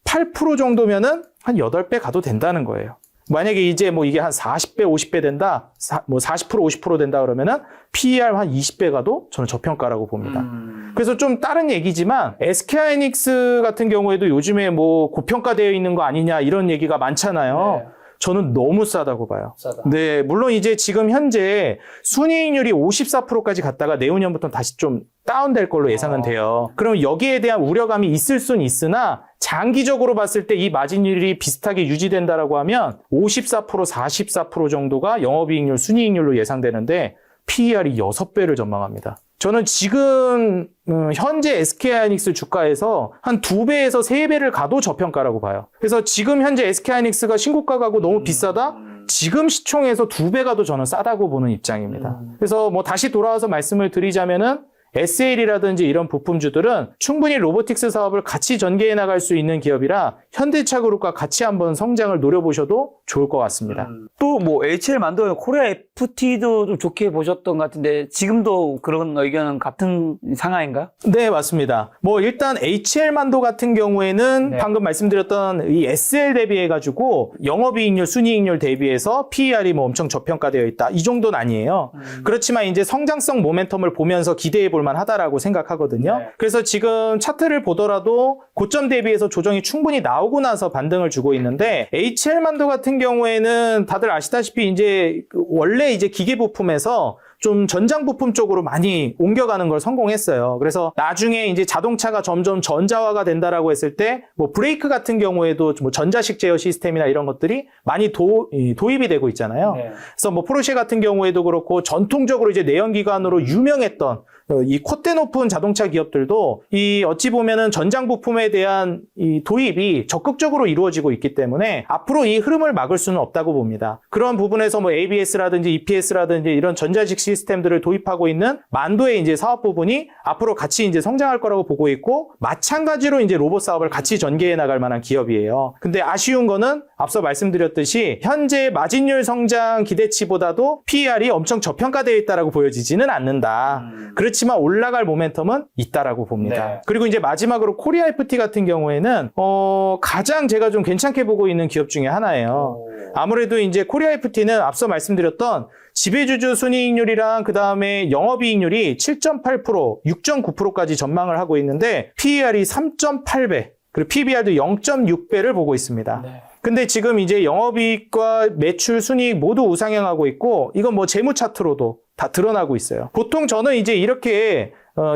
8% 정도면은 한 8배 가도 된다는 거예요. 만약에 이제 뭐 이게 한 40배, 50배 된다, 뭐 40%, 50% 된다 그러면은 PER 한 20배 가도 저는 저평가라고 봅니다. 그래서 좀 다른 얘기지만 SK하이닉스 같은 경우에도 요즘에 뭐 고평가되어 있는 거 아니냐 이런 얘기가 많잖아요. 저는 너무 싸다고 봐요.
싸다.
네, 물론 이제 지금 현재 순이익률이 54%까지 갔다가 내후년부터 다시 좀 다운될 걸로 예상은 돼요. 그럼 여기에 대한 우려감이 있을 순 있으나 장기적으로 봤을 때 이 마진율이 비슷하게 유지된다라고 하면 54%, 44% 정도가 영업이익률, 순이익률로 예상되는데 PER이 6배를 전망합니다. 저는 지금 현재 SK하이닉스 주가에서 한 2배에서 3배를 가도 저평가라고 봐요. 그래서 지금 현재 SK하이닉스가 신고가 가고 너무 비싸다? 지금 시총에서 2배 가도 저는 싸다고 보는 입장입니다. 그래서 뭐 다시 돌아와서 말씀을 드리자면은 SL이라든지 이런 부품주들은 충분히 로보틱스 사업을 같이 전개해 나갈 수 있는 기업이라 현대차그룹과 같이 한번 성장을 노려보셔도 좋을 것 같습니다.
또 뭐 HL 만도 코리아 FT도 좀 좋게 보셨던 것 같은데 지금도 그런 의견은 같은 상황인가요?
네, 맞습니다. 뭐 일단 HL만도 같은 경우에는
네.
방금 말씀드렸던 이 SL 대비해가지고 영업이익률, 순이익률 대비해서 PER이 뭐 엄청 저평가되어 있다. 이 정도는 아니에요. 그렇지만 이제 성장성 모멘텀을 보면서 기대해 볼 만하다라고 생각하거든요.
네.
그래서 지금 차트를 보더라도 고점 대비해서 조정이 충분히 나오고 나서 반등을 주고 있는데 HL만도 같은 경우에는 다들 아시다시피 이제 원래 이제 기계 부품에서 좀 전장 부품 쪽으로 많이 옮겨가는 걸 성공했어요. 그래서 나중에 이제 자동차가 점점 전자화가 된다라고 했을 때 뭐 브레이크 같은 경우에도 뭐 전자식 제어 시스템이나 이런 것들이 많이 도입이 되고 있잖아요.
네.
그래서 뭐 포르쉐 같은 경우에도 그렇고 전통적으로 이제 내연기관으로 유명했던 이 콧대 높은 자동차 기업들도 이 어찌 보면은 전장 부품에 대한 이 도입이 적극적으로 이루어지고 있기 때문에 앞으로 이 흐름을 막을 수는 없다고 봅니다. 그런 부분에서 뭐 ABS라든지 EPS라든지 이런 전자식 시스템들을 도입하고 있는 만도의 이제 사업 부분이 앞으로 같이 이제 성장할 거라고 보고 있고 마찬가지로 이제 로봇 사업을 같이 전개해 나갈 만한 기업이에요. 근데 아쉬운 거는 앞서 말씀드렸듯이 현재 마진율 성장 기대치보다도 PER이 엄청 저평가되어 있다라고 보여지지는 않는다. 그렇지만 올라갈 모멘텀은 있다라고 봅니다.
네.
그리고 이제 마지막으로 코리아 FT 같은 경우에는 가장 제가 좀 괜찮게 보고 있는 기업 중에 하나예요. 아무래도 이제 코리아 FT는 앞서 말씀드렸던 지배주주 순이익률이랑 그 다음에 영업이익률이 7.8%, 6.9%까지 전망을 하고 있는데 PER이 3.8배, 그리고 PBR도 0.6배를 보고 있습니다.
네.
근데 지금 이제 영업이익과 매출, 순이익 모두 우상향하고 있고 이건 뭐 재무 차트로도 다 드러나고 있어요. 보통 저는 이제 이렇게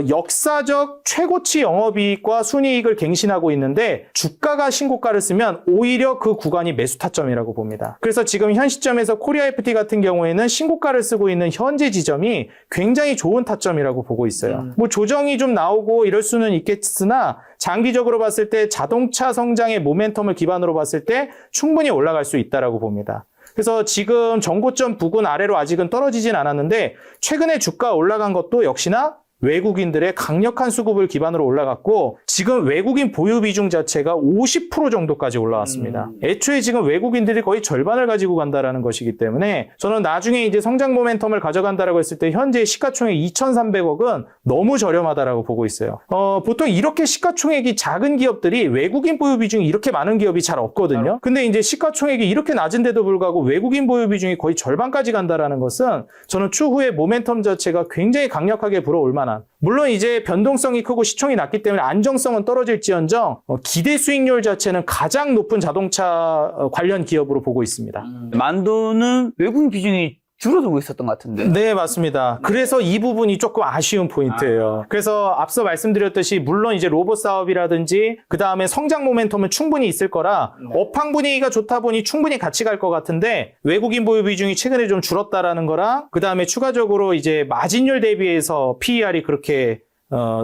역사적 최고치 영업이익과 순이익을 갱신하고 있는데 주가가 신고가를 쓰면 오히려 그 구간이 매수 타점이라고 봅니다. 그래서 지금 현 시점에서 코리아 FT 같은 경우에는 신고가를 쓰고 있는 현재 지점이 굉장히 좋은 타점이라고 보고 있어요. 뭐 조정이 좀 나오고 이럴 수는 있겠으나 장기적으로 봤을 때 자동차 성장의 모멘텀을 기반으로 봤을 때 충분히 올라갈 수 있다라고 봅니다. 그래서 지금 전고점 부근 아래로 아직은 떨어지진 않았는데 최근에 주가 올라간 것도 역시나 외국인들의 강력한 수급을 기반으로 올라갔고 지금 외국인 보유 비중 자체가 50% 정도까지 올라왔습니다. 애초에 지금 외국인들이 거의 절반을 가지고 간다라는 것이기 때문에 저는 나중에 이제 성장 모멘텀을 가져간다라고 했을 때 현재 시가총액 2,300억은 너무 저렴하다라고 보고 있어요. 보통 이렇게 시가총액이 작은 기업들이 외국인 보유 비중이 이렇게 많은 기업이 잘 없거든요. 근데 이제 시가총액이 이렇게 낮은데도 불구하고 외국인 보유 비중이 거의 절반까지 간다라는 것은 저는 추후에 모멘텀 자체가 굉장히 강력하게 불어올 만한, 물론 이제 변동성이 크고 시총이 낮기 때문에 안정성은 떨어질지언정 기대 수익률 자체는 가장 높은 자동차 관련 기업으로 보고 있습니다.
만도는 외국인 비중이 줄어들고 있었던 것 같은데.
네, 맞습니다. 그래서 이 부분이 조금 아쉬운 포인트예요. 그래서 앞서 말씀드렸듯이 물론 이제 로봇 사업이라든지 그 다음에 성장 모멘텀은 충분히 있을 거라 업황 분위기가 좋다 보니 충분히 같이 갈 것 같은데 외국인 보유 비중이 최근에 좀 줄었다라는 거랑 그 다음에 추가적으로 이제 마진율 대비해서 PER이 그렇게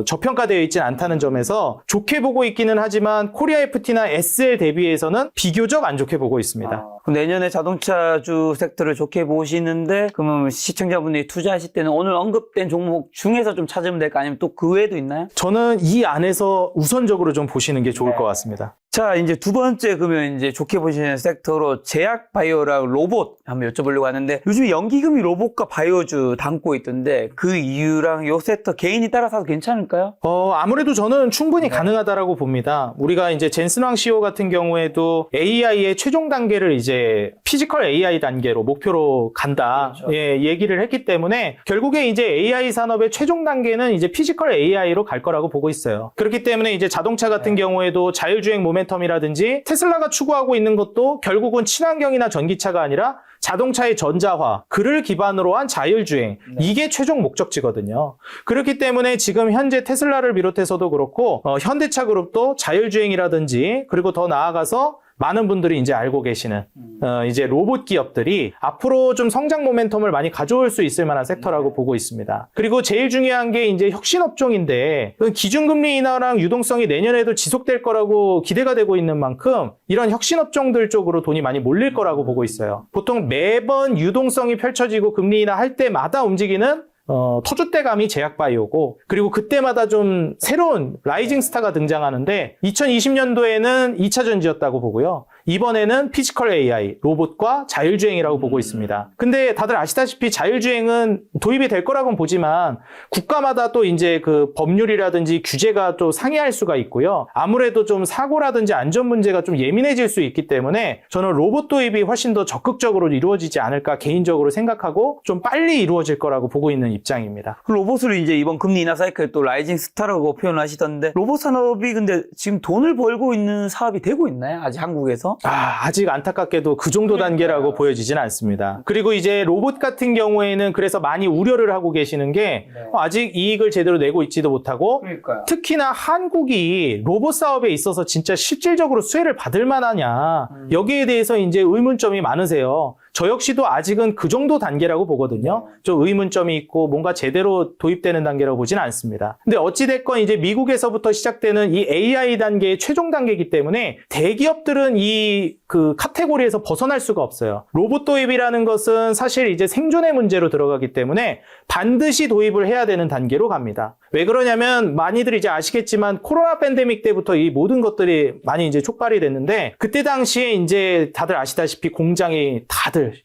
저평가되어 있지는 않다는 점에서 좋게 보고 있기는 하지만 코리아 FT나 SL 대비해서는 비교적 안 좋게 보고 있습니다.
그럼 내년에 자동차주 섹터를 좋게 보시는데 그러면 시청자분들이 투자하실 때는 오늘 언급된 종목 중에서 좀 찾으면 될까 아니면 또 그 외에도 있나요?
저는 이 안에서 우선적으로 좀 보시는 게 좋을 것 같습니다.
자, 이제 두 번째 그러면 이제 좋게 보시는 섹터로 제약 바이오랑 로봇 한번 여쭤보려고 하는데 요즘 연기금이 로봇과 바이오주 담고 있던데 그 이유랑 요 섹터 개인이 따라서 괜찮을까요?
아무래도 저는 충분히 가능하다라고 봅니다. 우리가 이제 젠슨왕 CEO 같은 경우에도 AI의 최종 단계를 이제 피지컬 AI 단계로 목표로 간다.
그렇죠.
예, 얘기를 했기 때문에 결국에 이제 AI 산업의 최종 단계는 이제 피지컬 AI로 갈 거라고 보고 있어요. 그렇기 때문에 이제 자동차 같은 경우에도 자율주행 모멘텀이라든지 테슬라가 추구하고 있는 것도 결국은 친환경이나 전기차가 아니라 자동차의 전자화, 그를 기반으로 한 자율주행, 이게 최종 목적지거든요. 그렇기 때문에 지금 현재 테슬라를 비롯해서도 그렇고 현대차 그룹도 자율주행이라든지 그리고 더 나아가서 많은 분들이 이제 알고 계시는 이제 로봇 기업들이 앞으로 좀 성장 모멘텀을 많이 가져올 수 있을 만한 섹터라고 보고 있습니다. 그리고 제일 중요한 게 이제 혁신업종인데 기준금리 인하랑 유동성이 내년에도 지속될 거라고 기대가 되고 있는 만큼 이런 혁신업종들 쪽으로 돈이 많이 몰릴 거라고 보고 있어요. 보통 매번 유동성이 펼쳐지고 금리 인하 할 때마다 움직이는 터줏대감이 제약바이오고 그리고 그때마다 좀 새로운 라이징 스타가 등장하는데 2020년도에는 2차 전지였다고 보고요. 이번에는 피지컬 AI, 로봇과 자율주행이라고 보고 있습니다. 근데 다들 아시다시피 자율주행은 도입이 될 거라고는 보지만 국가마다 또 이제 그 법률이라든지 규제가 또 상이할 수가 있고요. 아무래도 좀 사고라든지 안전 문제가 좀 예민해질 수 있기 때문에 저는 로봇 도입이 훨씬 더 적극적으로 이루어지지 않을까 개인적으로 생각하고 좀 빨리 이루어질 거라고 보고 있는 입장입니다.
그 로봇을 이제 이번 금리 인하 사이클 또 라이징 스타라고 표현하시던데 로봇 산업이 근데 지금 돈을 벌고 있는 사업이 되고 있나요? 아직 한국에서?
아직 안타깝게도 그 정도 단계라고 보여지진 않습니다. 그리고 이제 로봇 같은 경우에는 그래서 많이 우려를 하고 계시는 게 아직 이익을 제대로 내고 있지도 못하고
그러니까요.
특히나 한국이 로봇 사업에 있어서 진짜 실질적으로 수혜를 받을 만하냐 여기에 대해서 이제 의문점이 많으세요. 저 역시도 아직은 그 정도 단계라고 보거든요. 좀 의문점이 있고 뭔가 제대로 도입되는 단계라고 보지는 않습니다. 근데 어찌됐건 이제 미국에서부터 시작되는 이 AI 단계의 최종 단계이기 때문에 대기업들은 이 그 카테고리에서 벗어날 수가 없어요. 로봇 도입이라는 것은 사실 이제 생존의 문제로 들어가기 때문에 반드시 도입을 해야 되는 단계로 갑니다. 왜 그러냐면 많이들 이제 아시겠지만 코로나 팬데믹 때부터 이 모든 것들이 많이 이제 촉발이 됐는데 그때 당시에 이제 다들 아시다시피 공장이 다들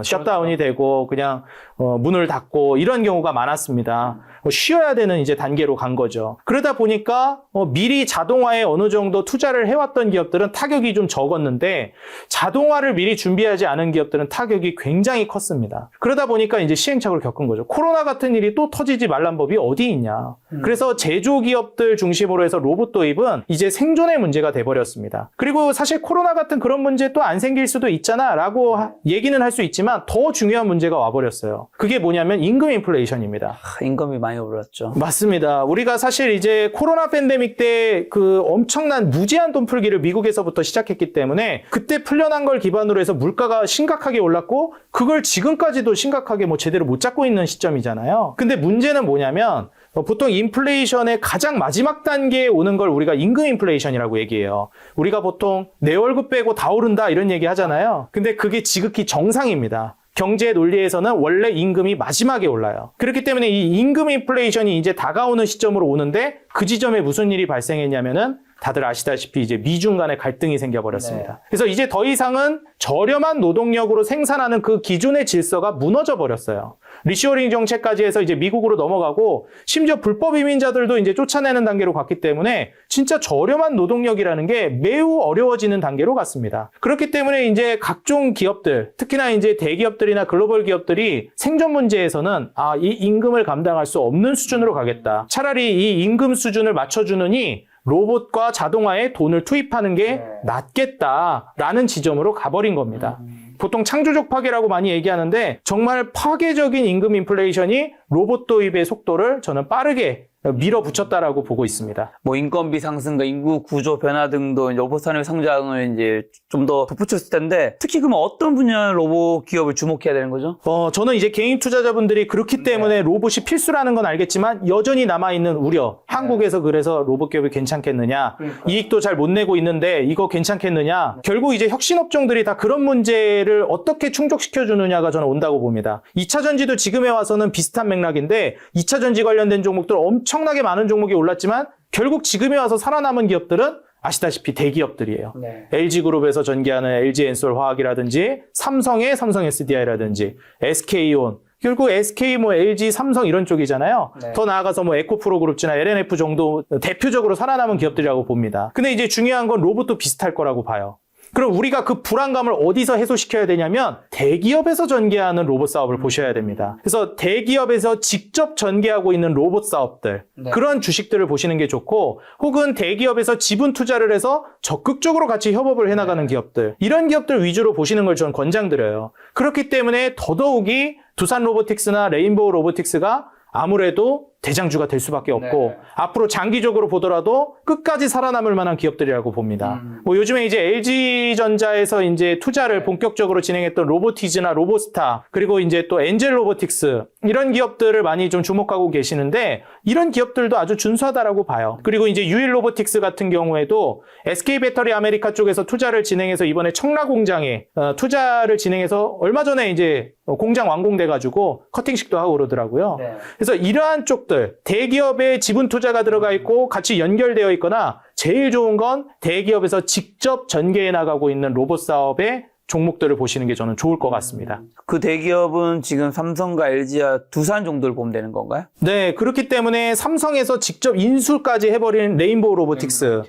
셧다운이 되고 그냥 문을 닫고 이런 경우가 많았습니다. 쉬어야 되는 이제 단계로 간 거죠. 그러다 보니까 미리 자동화에 어느 정도 투자를 해왔던 기업들은 타격이 좀 적었는데 자동화를 미리 준비하지 않은 기업들은 타격이 굉장히 컸습니다. 그러다 보니까 이제 시행착오를 겪은 거죠. 코로나 같은 일이 또 터지지 말란 법이 어디 있냐. 그래서 제조기업들 중심으로 해서 로봇 도입은 이제 생존의 문제가 돼버렸습니다. 그리고 사실 코로나 같은 그런 문제 또 안 생길 수도 있잖아 라고 얘기는 할 수 있지만 더 중요한 문제가 와버렸어요. 그게 뭐냐면 임금 인플레이션입니다.
임금이 많이 올랐죠.
맞습니다. 우리가 사실 이제 코로나 팬데믹 때 그 엄청난 무제한 돈 풀기를 미국에서부터 시작했기 때문에 그때 풀려난 걸 기반으로 해서 물가가 심각하게 올랐고 그걸 지금까지도 심각하게 뭐 제대로 못 잡고 있는 시점이잖아요. 근데 문제는 뭐냐면 보통 인플레이션의 가장 마지막 단계에 오는 걸 우리가 임금 인플레이션이라고 얘기해요. 우리가 보통 내 월급 빼고 다 오른다 이런 얘기 하잖아요. 근데 그게 지극히 정상입니다. 경제 논리에서는 원래 임금이 마지막에 올라요. 그렇기 때문에 이 임금 인플레이션이 이제 다가오는 시점으로 오는데 그 지점에 무슨 일이 발생했냐면은 다들 아시다시피 이제 미중 간의 갈등이 생겨버렸습니다. 네. 그래서 이제 더 이상은 저렴한 노동력으로 생산하는 그 기존의 질서가 무너져 버렸어요. 리쇼어링 정책까지 해서 이제 미국으로 넘어가고 심지어 불법 이민자들도 이제 쫓아내는 단계로 갔기 때문에 진짜 저렴한 노동력이라는 게 매우 어려워지는 단계로 갔습니다. 그렇기 때문에 이제 각종 기업들, 특히나 이제 대기업들이나 글로벌 기업들이 생존 문제에서는 이 임금을 감당할 수 없는 수준으로 가겠다. 차라리 이 임금 수준을 맞춰주느니 로봇과 자동화에 돈을 투입하는 게 낫겠다라는 지점으로 가버린 겁니다. 보통 창조적 파괴라고 많이 얘기하는데 정말 파괴적인 임금 인플레이션이 로봇 도입의 속도를 저는 빠르게 밀어붙였다라고 보고 있습니다.
뭐 인건비 상승과 인구 구조 변화 등도 로봇 산업의 성장을 이제 좀 더 덧붙였을 텐데 특히 그러면 어떤 분야 로봇 기업을 주목해야 되는 거죠?
저는 이제 개인 투자자분들이 그렇기 때문에 로봇이 필수라는 건 알겠지만 여전히 남아있는 우려. 한국에서 그래서 로봇 기업이 괜찮겠느냐. 이익도 잘 못 내고 있는데 이거 괜찮겠느냐. 결국 이제 혁신업종들이 다 그런 문제를 어떻게 충족시켜주느냐가 저는 온다고 봅니다. 2차 전지도 지금에 와서는 비슷한 맥락인데 2차 전지 관련된 종목들 엄청나게 많은 종목이 올랐지만 결국 지금에 와서 살아남은 기업들은 아시다시피 대기업들이에요. 네. LG그룹에서 전개하는 LG엔솔 화학이라든지 삼성의 삼성 SDI라든지 SK온 결국 SK, LG, 삼성 이런 쪽이잖아요. 네. 더 나아가서 에코프로 그룹지나 LNF 정도 대표적으로 살아남은 기업들이라고 봅니다. 근데 이제 중요한 건 로봇도 비슷할 거라고 봐요. 그럼 우리가 그 불안감을 어디서 해소시켜야 되냐면 대기업에서 전개하는 로봇 사업을 보셔야 됩니다. 그래서 대기업에서 직접 전개하고 있는 로봇 사업들 그런 주식들을 보시는 게 좋고 혹은 대기업에서 지분 투자를 해서 적극적으로 같이 협업을 해나가는 기업들 이런 기업들 위주로 보시는 걸 저는 권장드려요. 그렇기 때문에 더더욱이 두산 로보틱스나 레인보우 로보틱스가 아무래도 대장주가 될 수밖에 없고 앞으로 장기적으로 보더라도 끝까지 살아남을 만한 기업들이라고 봅니다. 뭐 요즘에 이제 LG전자에서 이제 투자를 본격적으로 진행했던 로보티즈나 로보스타 그리고 이제 또 엔젤 로보틱스 이런 기업들을 많이 좀 주목하고 계시는데 이런 기업들도 아주 준수하다라고 봐요. 그리고 이제 유일 로보틱스 같은 경우에도 SK 배터리 아메리카 쪽에서 투자를 진행해서 이번에 청라 공장에 투자를 진행해서 얼마 전에 이제 공장 완공돼가지고 커팅식도 하고 그러더라고요. 그래서 이러한 쪽들 대기업의 지분 투자가 들어가 있고 같이 연결되어 있거나 제일 좋은 건 대기업에서 직접 전개해 나가고 있는 로봇 사업의 종목들을 보시는 게 저는 좋을 것 같습니다.
그 대기업은 지금 삼성과 LG와 두산 정도를 보면 되는 건가요?
네, 그렇기 때문에 삼성에서 직접 인수까지 해버린 레인보우 로보틱스,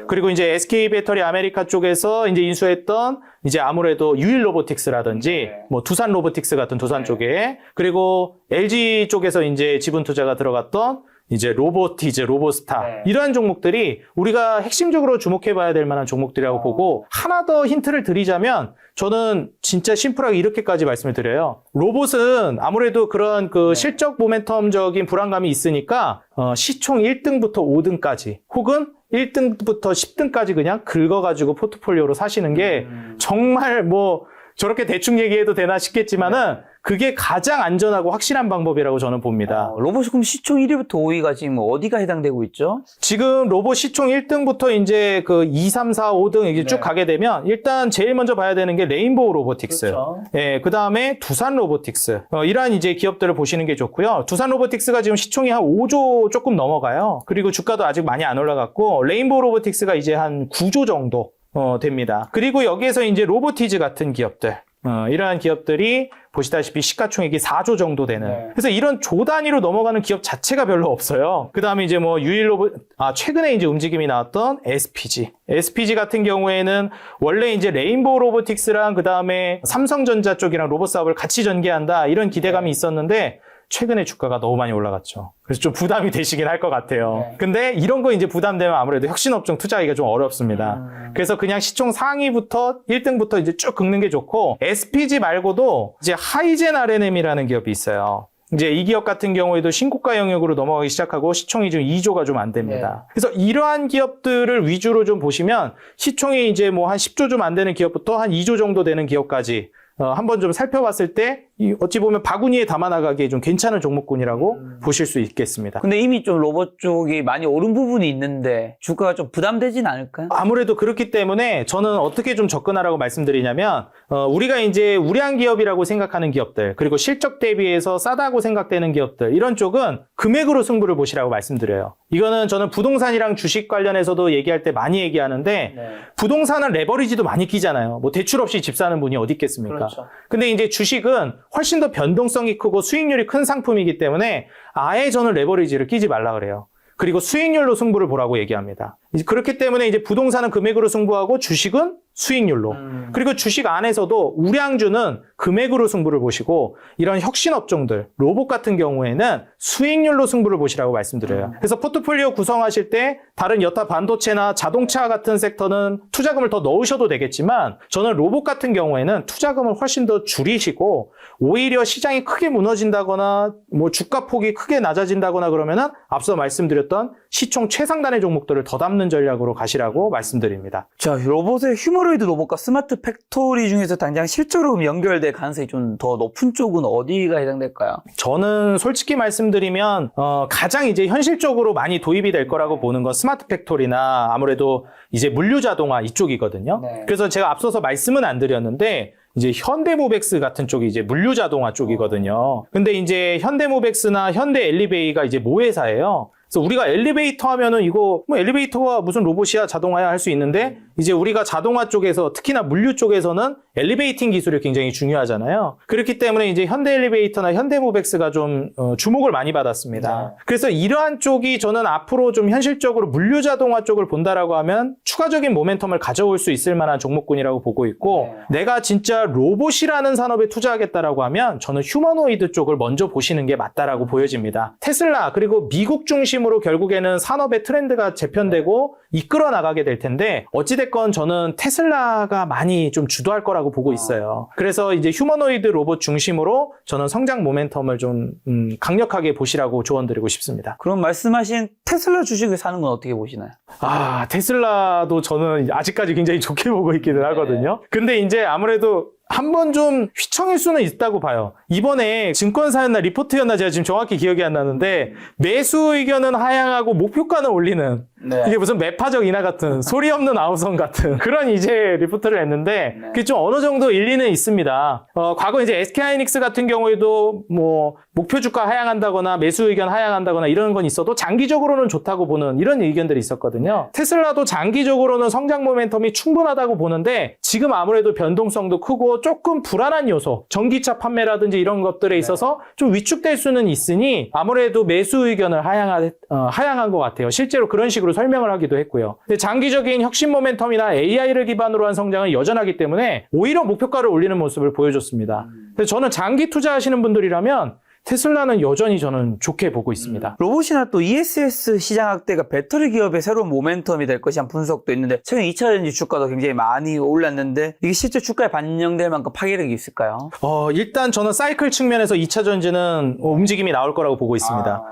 그리고 이제 SK 배터리 아메리카 쪽에서 이제 인수했던 이제 아무래도 유일 로보틱스라든지 뭐 두산 로보틱스 같은 두산 쪽에, 그리고 LG 쪽에서 이제 지분 투자가 들어갔던 이제 로보티즈, 로보스타 이러한 종목들이 우리가 핵심적으로 주목해봐야 될 만한 종목들이라고 보고, 하나 더 힌트를 드리자면 저는 진짜 심플하게 이렇게까지 말씀을 드려요. 로봇은 아무래도 그런 그 실적 모멘텀적인 불안감이 있으니까 시총 1등부터 5등까지 혹은 1등부터 10등까지 그냥 긁어가지고 포트폴리오로 사시는 게 정말 뭐 저렇게 대충 얘기해도 되나 싶겠지만은 그게 가장 안전하고 확실한 방법이라고 저는 봅니다.
로봇이 그럼 시총 1위부터 5위가 지금 어디가 해당되고 있죠?
지금 로봇 시총 1등부터 이제 그 2, 3, 4, 5등 이렇게 쭉 가게 되면 일단 제일 먼저 봐야 되는 게 레인보우 로보틱스.
그렇죠.
예, 그 다음에 두산 로보틱스. 이러한 이제 기업들을 보시는 게 좋고요. 두산 로보틱스가 지금 시총이 한 5조 조금 넘어가요. 그리고 주가도 아직 많이 안 올라갔고, 레인보우 로보틱스가 이제 한 9조 정도 됩니다. 그리고 여기에서 이제 로보티즈 같은 기업들. 이러한 기업들이 보시다시피 시가총액이 4조 정도 되는. 그래서 이런 조 단위로 넘어가는 기업 자체가 별로 없어요. 그 다음에 이제 뭐 최근에 이제 움직임이 나왔던 SPG. SPG 같은 경우에는 원래 이제 레인보우 로보틱스랑 그 다음에 삼성전자 쪽이랑 로봇 사업을 같이 전개한다 이런 기대감이 있었는데 최근에 주가가 너무 많이 올라갔죠. 그래서 좀 부담이 되시긴 할 것 같아요. 근데 이런 거 이제 부담되면 아무래도 혁신업종 투자하기가 좀 어렵습니다. 그래서 그냥 시총 상위부터 1등부터 이제 쭉 긁는 게 좋고, SPG 말고도 이제 하이젠 R&M이라는 기업이 있어요. 이제 이 기업 같은 경우에도 신고가 영역으로 넘어가기 시작하고 시총이 지금 2조가 좀 안 됩니다. 그래서 이러한 기업들을 위주로 좀 보시면 시총이 이제 뭐 한 10조 좀 안 되는 기업부터 한 2조 정도 되는 기업까지 한번 좀 살펴봤을 때 어찌 보면 바구니에 담아나가기에 좀 괜찮은 종목군이라고 보실 수 있겠습니다.
근데 이미 좀 로봇 쪽이 많이 오른 부분이 있는데 주가가 좀 부담되진 않을까요?
아무래도 그렇기 때문에 저는 어떻게 좀 접근하라고 말씀드리냐면, 우리가 이제 우량 기업이라고 생각하는 기업들, 그리고 실적 대비해서 싸다고 생각되는 기업들, 이런 쪽은 금액으로 승부를 보시라고 말씀드려요. 이거는 저는 부동산이랑 주식 관련해서도 얘기할 때 많이 얘기하는데, 부동산은 레버리지도 많이 끼잖아요. 뭐 대출 없이 집 사는 분이 어디 있겠습니까?
그렇죠.
근데 이제 주식은 훨씬 더 변동성이 크고 수익률이 큰 상품이기 때문에 아예 저는 레버리지를 끼지 말라 그래요. 그리고 수익률로 승부를 보라고 얘기합니다. 그렇기 때문에 이제 부동산은 금액으로 승부하고 주식은 수익률로. 그리고 주식 안에서도 우량주는 금액으로 승부를 보시고, 이런 혁신업종들, 로봇 같은 경우에는 수익률로 승부를 보시라고 말씀드려요. 그래서 포트폴리오 구성하실 때 다른 여타 반도체나 자동차 같은 섹터는 투자금을 더 넣으셔도 되겠지만, 저는 로봇 같은 경우에는 투자금을 훨씬 더 줄이시고, 오히려 시장이 크게 무너진다거나 뭐 주가 폭이 크게 낮아진다거나 그러면은 앞서 말씀드렸던 시총 최상단의 종목들을 더 담는 전략으로 가시라고 말씀드립니다.
자, 로봇의 휴머노이드 로봇과 스마트 팩토리 중에서 당장 실제로 연결될 가능성이 좀 더 높은 쪽은 어디가 해당될까요?
저는 솔직히 말씀드리면 가장 이제 현실적으로 많이 도입이 될 거라고 보는 건 스마트 팩토리나 아무래도 이제 물류 자동화 이쪽이거든요. 그래서 제가 앞서서 말씀은 안 드렸는데, 이제 현대모백스 같은 쪽이 이제 물류 자동화 쪽이거든요. 근데 이제 현대모백스나 현대엘리베이가 이제 모회사예요. 그래서 우리가 엘리베이터 하면은 이거 뭐 엘리베이터가 무슨 로봇이야 자동화야 할 수 있는데, 이제 우리가 자동화 쪽에서 특히나 물류 쪽에서는 엘리베이팅 기술이 굉장히 중요하잖아요. 그렇기 때문에 이제 현대 엘리베이터나 현대모백스가 좀 주목을 많이 받았습니다. 그래서 이러한 쪽이 저는 앞으로 좀 현실적으로 물류 자동화 쪽을 본다라고 하면 추가적인 모멘텀을 가져올 수 있을 만한 종목군이라고 보고 있고, 내가 진짜 로봇이라는 산업에 투자하겠다라고 하면 저는 휴머노이드 쪽을 먼저 보시는 게 맞다라고 보여집니다. 테슬라 그리고 미국 중심으로 결국에는 산업의 트렌드가 재편되고 이끌어 나가게 될 텐데, 어찌됐건 어찌됐건 저는 테슬라가 많이 좀 주도할 거라고 보고 있어요. 그래서 이제 휴머노이드 로봇 중심으로 저는 성장 모멘텀을 좀 강력하게 보시라고 조언드리고 싶습니다.
그럼 말씀하신 테슬라 주식을 사는 건 어떻게 보시나요?
아, 테슬라도 저는 아직까지 굉장히 좋게 보고 있기는 하거든요. 근데 이제 아무래도 한번 좀 휘청일 수는 있다고 봐요. 이번에 증권사였나 리포트였나 제가 지금 정확히 기억이 안 나는데 매수 의견은 하향하고 목표가는 올리는
네.
이게 무슨 매파적 인하 같은 소리 없는 아우성 같은 그런 이제 리포트를 했는데 그게 좀 어느 정도 일리는 있습니다. 과거 이제 SK하이닉스 같은 경우에도 뭐 목표 주가 하향한다거나 매수 의견 하향한다거나 이런 건 있어도 장기적으로는 좋다고 보는 이런 의견들이 있었거든요. 테슬라도 장기적으로는 성장 모멘텀이 충분하다고 보는데 지금 아무래도 변동성도 크고 조금 불안한 요소, 전기차 판매라든지 이런 것들에 있어서 좀 위축될 수는 있으니 아무래도 매수 의견을 하향한 것 같아요. 실제로 그런 식으로 설명을 하기도 했고요. 근데 장기적인 혁신 모멘텀이나 AI를 기반으로 한 성장은 여전하기 때문에 오히려 목표가를 올리는 모습을 보여줬습니다. 그래서 저는 장기 투자하시는 분들이라면 테슬라는 여전히 저는 좋게 보고 있습니다.
로봇이나 또 ESS 시장 확대가 배터리 기업의 새로운 모멘텀이 될 것이란 분석도 있는데 최근 2차전지 주가도 굉장히 많이 올랐는데 이게 실제 주가에 반영될 만큼 파괴력이 있을까요?
일단 저는 사이클 측면에서 2차 전지는 움직임이 나올 거라고 보고 있습니다.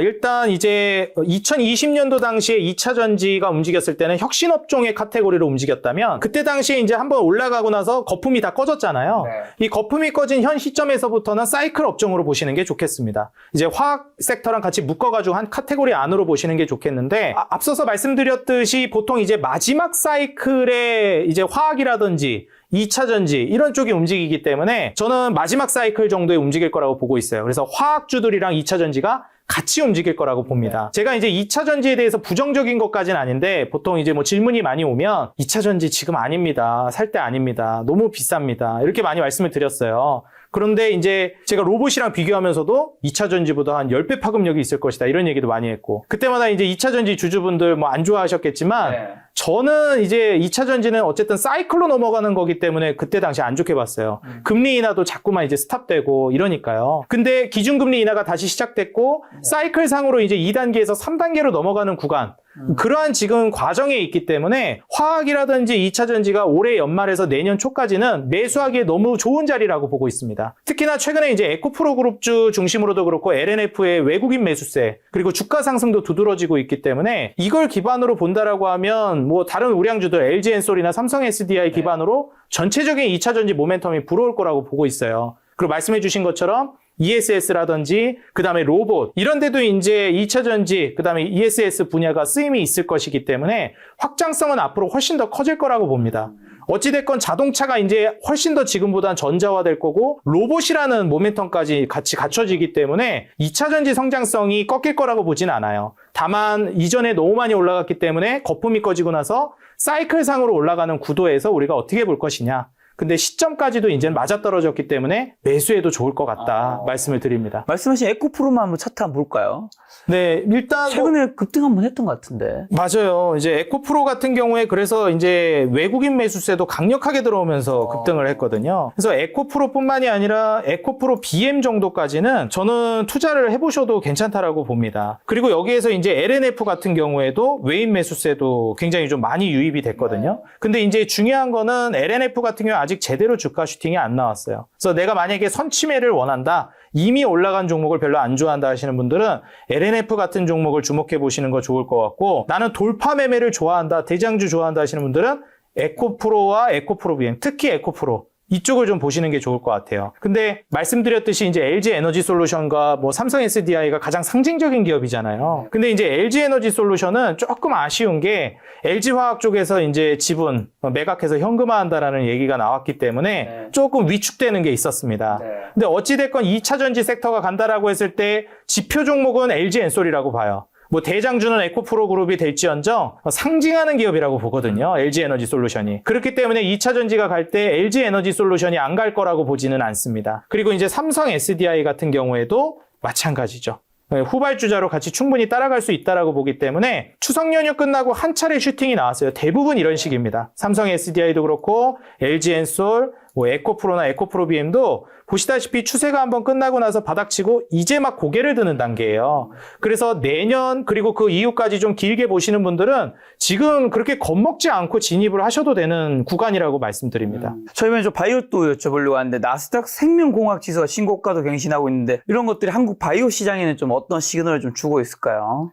일단 이제 2020년도 당시에 2차 전지가 움직였을 때는 혁신업종의 카테고리로 움직였다면 그때 당시에 이제 한번 올라가고 나서 거품이 다 꺼졌잖아요. 이 거품이 꺼진 현 시점에서부터는 사이클 업종으로 보시는 게 좋겠습니다. 이제 화학 섹터랑 같이 묶어가지고 한 카테고리 안으로 보시는 게 좋겠는데 앞서서 말씀드렸듯이 보통 이제 마지막 사이클에 이제 화학이라든지 2차 전지 이런 쪽이 움직이기 때문에 저는 마지막 사이클 정도에 움직일 거라고 보고 있어요. 그래서 화학주들이랑 2차 전지가 같이 움직일 거라고 봅니다. 제가 이제 2차 전지에 대해서 부정적인 것까지는 아닌데 보통 이제 뭐 질문이 많이 오면 2차 전지 지금 아닙니다. 살 때 아닙니다. 너무 비쌉니다. 이렇게 많이 말씀을 드렸어요. 그런데 이제 제가 로봇이랑 비교하면서도 2차 전지보다 한 10배 파급력이 있을 것이다. 이런 얘기도 많이 했고 그때마다 이제 2차 전지 주주분들 뭐 안 좋아하셨겠지만 저는 이제 2차 전지는 어쨌든 사이클로 넘어가는 거기 때문에 그때 당시 안 좋게 봤어요. 금리 인하도 자꾸만 이제 스탑되고 이러니까요. 근데 기준금리 인하가 다시 시작됐고 사이클 상으로 이제 2단계에서 3단계로 넘어가는 구간 그러한 지금 과정에 있기 때문에 화학이라든지 2차 전지가 올해 연말에서 내년 초까지는 매수하기에 너무 좋은 자리라고 보고 있습니다. 특히나 최근에 이제 에코프로 그룹주 중심으로도 그렇고 LNF의 외국인 매수세 그리고 주가 상승도 두드러지고 있기 때문에 이걸 기반으로 본다라고 하면 뭐 다른 우량주들 LG엔솔이나 삼성 SDI 기반으로 전체적인 2차 전지 모멘텀이 불어올 거라고 보고 있어요. 그리고 말씀해 주신 것처럼 ESS라든지 그다음에 로봇 이런 데도 이제 2차 전지 그다음에 ESS 분야가 쓰임이 있을 것이기 때문에 확장성은 앞으로 훨씬 더 커질 거라고 봅니다. 어찌됐건 자동차가 이제 훨씬 더 지금보다는 전자화될 거고 로봇이라는 모멘텀까지 같이 갖춰지기 때문에 2차 전지 성장성이 꺾일 거라고 보진 않아요. 다만 이전에 너무 많이 올라갔기 때문에 거품이 꺼지고 나서 사이클상으로 올라가는 구도에서 우리가 어떻게 볼 것이냐. 근데 시점까지도 이제는 맞아떨어졌기 때문에 매수해도 좋을 것 같다 말씀을 드립니다.
말씀하신 에코프로만 한번 차트 한번 볼까요?
네, 일단
최근에 급등 한번 했던 것 같은데.
맞아요. 이제 에코프로 같은 경우에 그래서 이제 외국인 매수세도 강력하게 들어오면서 급등을 했거든요. 그래서 에코프로뿐만이 아니라 에코프로 BM 정도까지는 저는 투자를 해보셔도 괜찮다라고 봅니다. 그리고 여기에서 이제 LNF 같은 경우에도 외인 매수세도 굉장히 좀 많이 유입이 됐거든요. 근데 이제 중요한 거는 LNF 같은 경우 아직 제대로 주가 슈팅이 안 나왔어요. 그래서 내가 만약에 선취매를 원한다. 이미 올라간 종목을 별로 안 좋아한다 하시는 분들은 LNF 같은 종목을 주목해 보시는 거 좋을 것 같고 나는 돌파 매매를 좋아한다. 대장주 좋아한다 하시는 분들은 에코프로와 에코프로 BM, 특히 에코프로 이쪽을 좀 보시는 게 좋을 것 같아요. 근데 말씀드렸듯이 이제 LG 에너지 솔루션과 뭐 삼성 SDI가 가장 상징적인 기업이잖아요. 근데 이제 LG 에너지 솔루션은 조금 아쉬운 게 LG 화학 쪽에서 이제 지분 매각해서 현금화한다라는 얘기가 나왔기 때문에 조금 위축되는 게 있었습니다. 근데 어찌됐건 2차 전지 섹터가 간다라고 했을 때 지표 종목은 LG 엔솔이라고 봐요. 뭐 대장주는 에코프로 그룹이 될지언정 상징하는 기업이라고 보거든요. LG 에너지 솔루션이. 그렇기 때문에 2차 전지가 갈 때 LG 에너지 솔루션이 안 갈 거라고 보지는 않습니다. 그리고 이제 삼성 SDI 같은 경우에도 마찬가지죠. 후발주자로 같이 충분히 따라갈 수 있다라고 보기 때문에 추석 연휴 끝나고 한 차례 슈팅이 나왔어요. 대부분 이런 식입니다. 삼성 SDI도 그렇고 LG 엔솔, 뭐 에코프로나 에코프로 BM도 보시다시피 추세가 한번 끝나고 나서 바닥치고 이제 막 고개를 드는 단계예요. 그래서 내년 그리고 그 이후까지 좀 길게 보시는 분들은 지금 그렇게 겁먹지 않고 진입을 하셔도 되는 구간이라고 말씀드립니다.
저희는 좀 바이오 또 여쭤보려고 하는데 나스닥 생명공학 지수가 신고가도 갱신하고 있는데 이런 것들이 한국 바이오 시장에는 좀 어떤 시그널을 좀 주고 있을까요?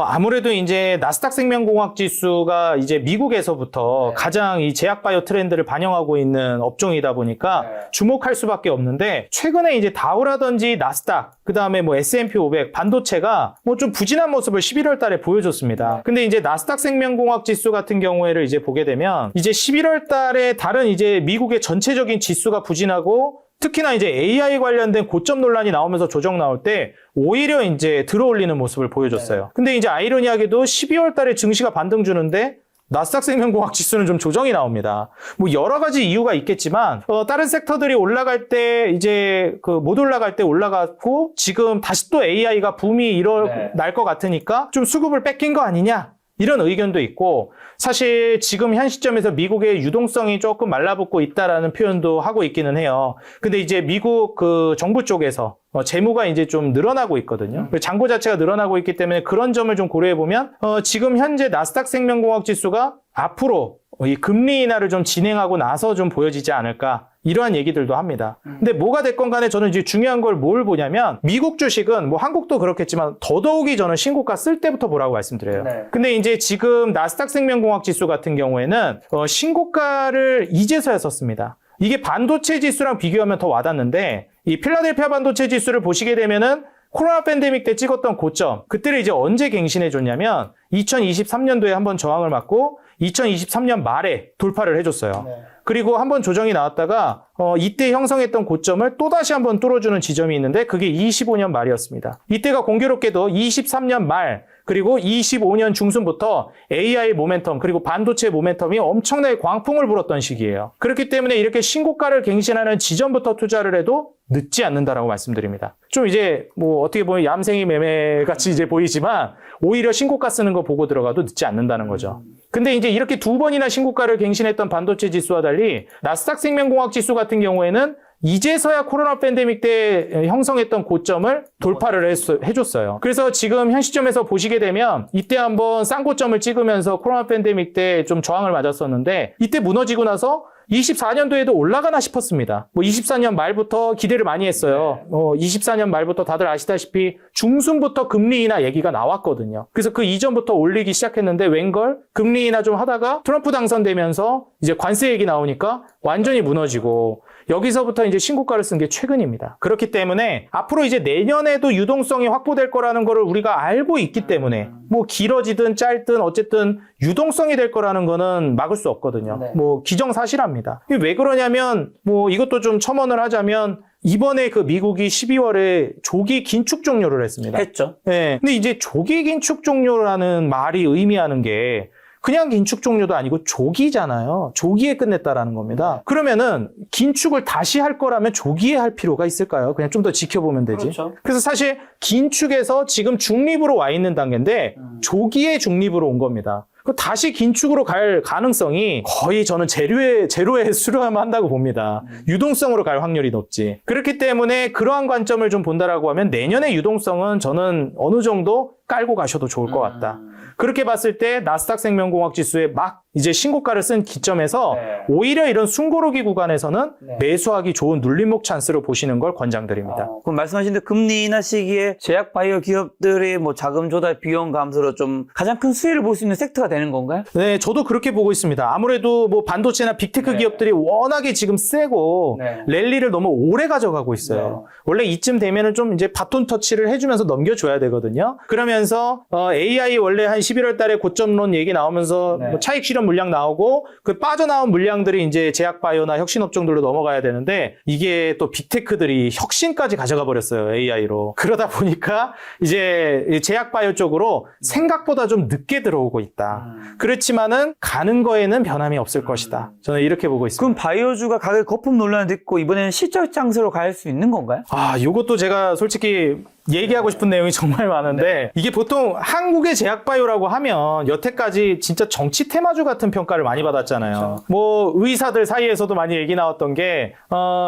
아무래도 이제 나스닥 생명공학 지수가 이제 미국에서부터
네.
가장 이 제약 바이오 트렌드를 반영하고 있는 업종이다 보니까
네.
주목할 수밖에 없는데 최근에 이제 다우라든지 나스닥 그다음에 뭐 S&P 500 반도체가 뭐 좀 부진한 모습을 11월 달에 보여줬습니다.
네.
근데 이제 나스닥 생명공학 지수 같은 경우에를 이제 보게 되면 이제 11월 달에 다른 이제 미국의 전체적인 지수가 부진하고 특히나 이제 AI 관련된 고점 논란이 나오면서 조정 나올 때 오히려 이제 들어올리는 모습을 보여줬어요. 근데 이제 아이러니하게도 12월 달에 증시가 반등 주는데 나스닥 생명공학 지수는 좀 조정이 나옵니다. 뭐 여러 가지 이유가 있겠지만 다른 섹터들이 올라갈 때 이제 그 못 올라갈 때 올라갔고 지금 다시 또 AI가 붐이 일어날 것 같으니까 좀 수급을 뺏긴 거 아니냐? 이런 의견도 있고 사실 지금 현 시점에서 미국의 유동성이 조금 말라붙고 있다라는 표현도 하고 있기는 해요. 근데 이제 미국 그 정부 쪽에서 재무가 이제 좀 늘어나고 있거든요. 잔고 자체가 늘어나고 있기 때문에 그런 점을 좀 고려해 보면 지금 현재 나스닥 생명공학 지수가 앞으로 이 금리 인하를 좀 진행하고 나서 좀 보여지지 않을까. 이러한 얘기들도 합니다. 근데 뭐가 됐건 간에 저는 이제 중요한 걸 뭘 보냐면 미국 주식은 뭐 한국도 그렇겠지만 더더욱이 저는 신고가 쓸 때부터 보라고 말씀드려요.
네.
근데 이제 지금 나스닥 생명공학 지수 같은 경우에는 신고가를 이제서야 썼습니다. 이게 반도체 지수랑 비교하면 더 와닿는데 이 필라델피아 반도체 지수를 보시게 되면은 코로나 팬데믹 때 찍었던 고점 그때를 이제 언제 갱신해 줬냐면 2023년도에 한번 저항을 맞고 2023년 말에 돌파를 해줬어요.
네.
그리고 한번 조정이 나왔다가 이때 형성했던 고점을 또다시 한번 뚫어주는 지점이 있는데 그게 25년 말이었습니다. 이때가 공교롭게도 23년 말 그리고 25년 중순부터 AI 모멘텀 그리고 반도체 모멘텀이 엄청나게 광풍을 불었던 시기예요. 그렇기 때문에 이렇게 신고가를 갱신하는 지점부터 투자를 해도 늦지 않는다라고 말씀드립니다. 좀 이제 뭐 어떻게 보면 얌생이 매매 같이 이제 보이지만 오히려 신고가 쓰는 거 보고 들어가도 늦지 않는다는 거죠. 근데 이제 이렇게 두 번이나 신고가를 갱신했던 반도체 지수와 달리 나스닥 생명공학 지수 같은 경우에는 이제서야 코로나 팬데믹 때 형성했던 고점을 돌파를 해줬어요. 그래서 지금 현 시점에서 보시게 되면 이때 한번 싼 고점을 찍으면서 코로나 팬데믹 때 좀 저항을 맞았었는데 이때 무너지고 나서 24년도에도 올라가나 싶었습니다. 뭐 24년 말부터 기대를 많이 했어요. 24년 말부터 다들 아시다시피 중순부터 금리 인하 얘기가 나왔거든요. 그래서 그 이전부터 올리기 시작했는데 웬걸 금리 인하 좀 하다가 트럼프 당선되면서 이제 관세 얘기 나오니까 완전히 무너지고 여기서부터 이제 신고가를 쓴 게 최근입니다. 그렇기 때문에 앞으로 이제 내년에도 유동성이 확보될 거라는 거를 우리가 알고 있기 때문에 뭐 길어지든 짧든 어쨌든 유동성이 될 거라는 거는 막을 수 없거든요.
네.
뭐 기정사실합니다. 이게 왜 그러냐면 뭐 이것도 좀 첨언을 하자면 이번에 그 미국이 12월에 조기 긴축 종료를 했습니다.
했죠.
네. 근데 이제 조기 긴축 종료라는 말이 의미하는 게 그냥 긴축 종료도 아니고 조기잖아요. 조기에 끝냈다라는 겁니다. 그러면은 긴축을 다시 할 거라면 조기에 할 필요가 있을까요? 그냥 좀 더 지켜보면 되지.
그렇죠.
그래서 사실 긴축에서 지금 중립으로 와 있는 단계인데 조기에 중립으로 온 겁니다. 다시 긴축으로 갈 가능성이 거의 저는 제로에 수렴 한다고 봅니다. 유동성으로 갈 확률이 높지. 그렇기 때문에 그러한 관점을 좀 본다라고 하면 내년의 유동성은 저는 어느 정도 깔고 가셔도 좋을 것 같다. 그렇게 봤을 때 나스닥 생명공학 지수에 막 이제 신고가를 쓴 기점에서 오히려 이런 숨고르기 구간에서는 매수하기 좋은 눌림목 찬스로 보시는 걸 권장드립니다.
그럼 말씀하신 대로 금리 인하 시기에 제약 바이오 기업들이 뭐 자금 조달 비용 감소로 좀 가장 큰 수혜를 볼 수 있는 섹터가 되는 건가요?
네, 저도 그렇게 보고 있습니다. 아무래도 뭐 반도체나 빅테크 기업들이 워낙에 지금 세고 랠리를 너무 오래 가져가고 있어요. 원래 이쯤 되면은 좀 이제 바톤 터치를 해주면서 넘겨줘야 되거든요. 그러면서 AI 원래 한 11월 달에 고점론 얘기 나오면서 뭐 차익 실현 물량 나오고 그 빠져나온 물량들이 이제 제약 바이오나 혁신 업종들로 넘어가야 되는데 이게 또 빅테크들이 혁신까지 가져가 버렸어요. AI로. 그러다 보니까 이제 제약 바이오 쪽으로 생각보다 좀 늦게 들어오고 있다. 그렇지만은 가는 거에는 변함이 없을 것이다. 저는 이렇게 보고 있습니다.
그럼 바이오주가 가격 거품 논란도 있고 이번에는 실적 장세로 갈 수 있는 건가요?
요것도 제가 솔직히 얘기하고 싶은 내용이 정말 많은데 이게 보통 한국의 제약바이오라고 하면 여태까지 진짜 정치 테마주 같은 평가를 많이 받았잖아요.
그렇죠.
뭐 의사들 사이에서도 많이 얘기 나왔던 게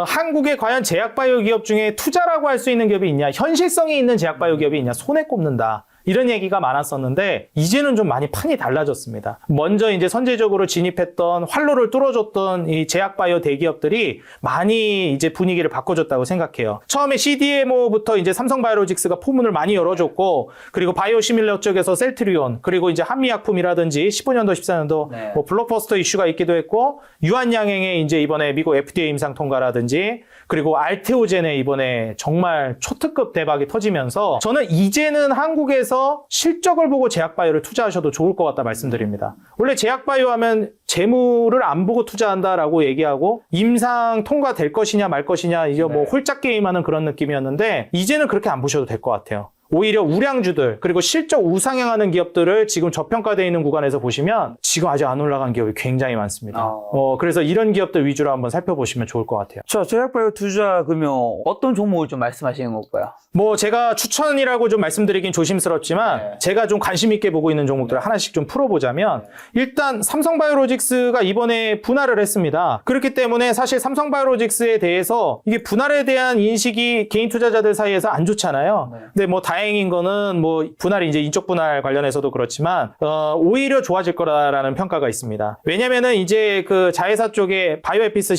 한국에 과연 제약바이오 기업 중에 투자라고 할 수 있는 기업이 있냐, 현실성이 있는 제약바이오 기업이 있냐, 손에 꼽는다. 이런 얘기가 많았었는데 이제는 좀 많이 판이 달라졌습니다. 먼저 이제 선제적으로 진입했던 활로를 뚫어줬던 이 제약바이오 대기업들이 많이 이제 분위기를 바꿔줬다고 생각해요. 처음에 CDMO부터 이제 삼성바이오로직스가 포문을 많이 열어줬고, 그리고 바이오시밀러 쪽에서 셀트리온, 그리고 이제 한미약품이라든지 15년도, 14년도
네.
뭐 블록버스터 이슈가 있기도 했고, 유한양행의 이제 이번에 미국 FDA 임상 통과라든지, 그리고 알테오젠의 이번에 정말 초특급 대박이 터지면서 저는 이제는 한국에서 실적을 보고 제약바이오를 투자하셔도 좋을 것 같다 말씀드립니다. 원래 제약바이오 하면 재무를 안 보고 투자한다라고 얘기하고 임상 통과될 것이냐 말 것이냐 이제 뭐 홀짝 게임하는 그런 느낌이었는데 이제는 그렇게 안 보셔도 될 것 같아요. 오히려 우량주들 그리고 실적 우상향하는 기업들을 지금 저평가되어 있는 구간에서 보시면 지금 아직 안 올라간 기업이 굉장히 많습니다. 그래서 이런 기업들 위주로 한번 살펴보시면 좋을 것 같아요.
자, 제약바이오 투자 그러면 어떤 종목을 좀 말씀하시는 걸까요?
뭐 제가 추천이라고 좀 말씀드리긴 조심스럽지만 제가 좀 관심 있게 보고 있는 종목들을 하나씩 좀 풀어보자면 일단 삼성바이오로직스가 이번에 분할을 했습니다. 그렇기 때문에 사실 삼성바이오로직스에 대해서 이게 분할에 대한 인식이 개인 투자자들 사이에서 안 좋잖아요. 근데 뭐 다행인 거는 뭐 분할이 이제 인적 분할 관련해서도 그렇지만 오히려 좋아질 거라는 평가가 있습니다. 왜냐면은 이제 그 자회사 쪽에 바이오에피스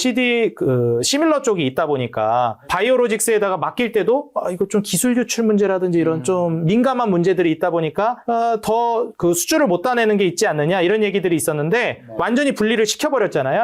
시밀러 쪽이 있다 보니까 바이오로직스에다가 맡길 때도 이거 좀 기술 유출 문제라든지 이런 좀 민감한 문제들이 있다 보니까 더 그 수주를 못 따내는 게 있지 않느냐 이런 얘기들이 있었는데 완전히 분리를 시켜버렸잖아요.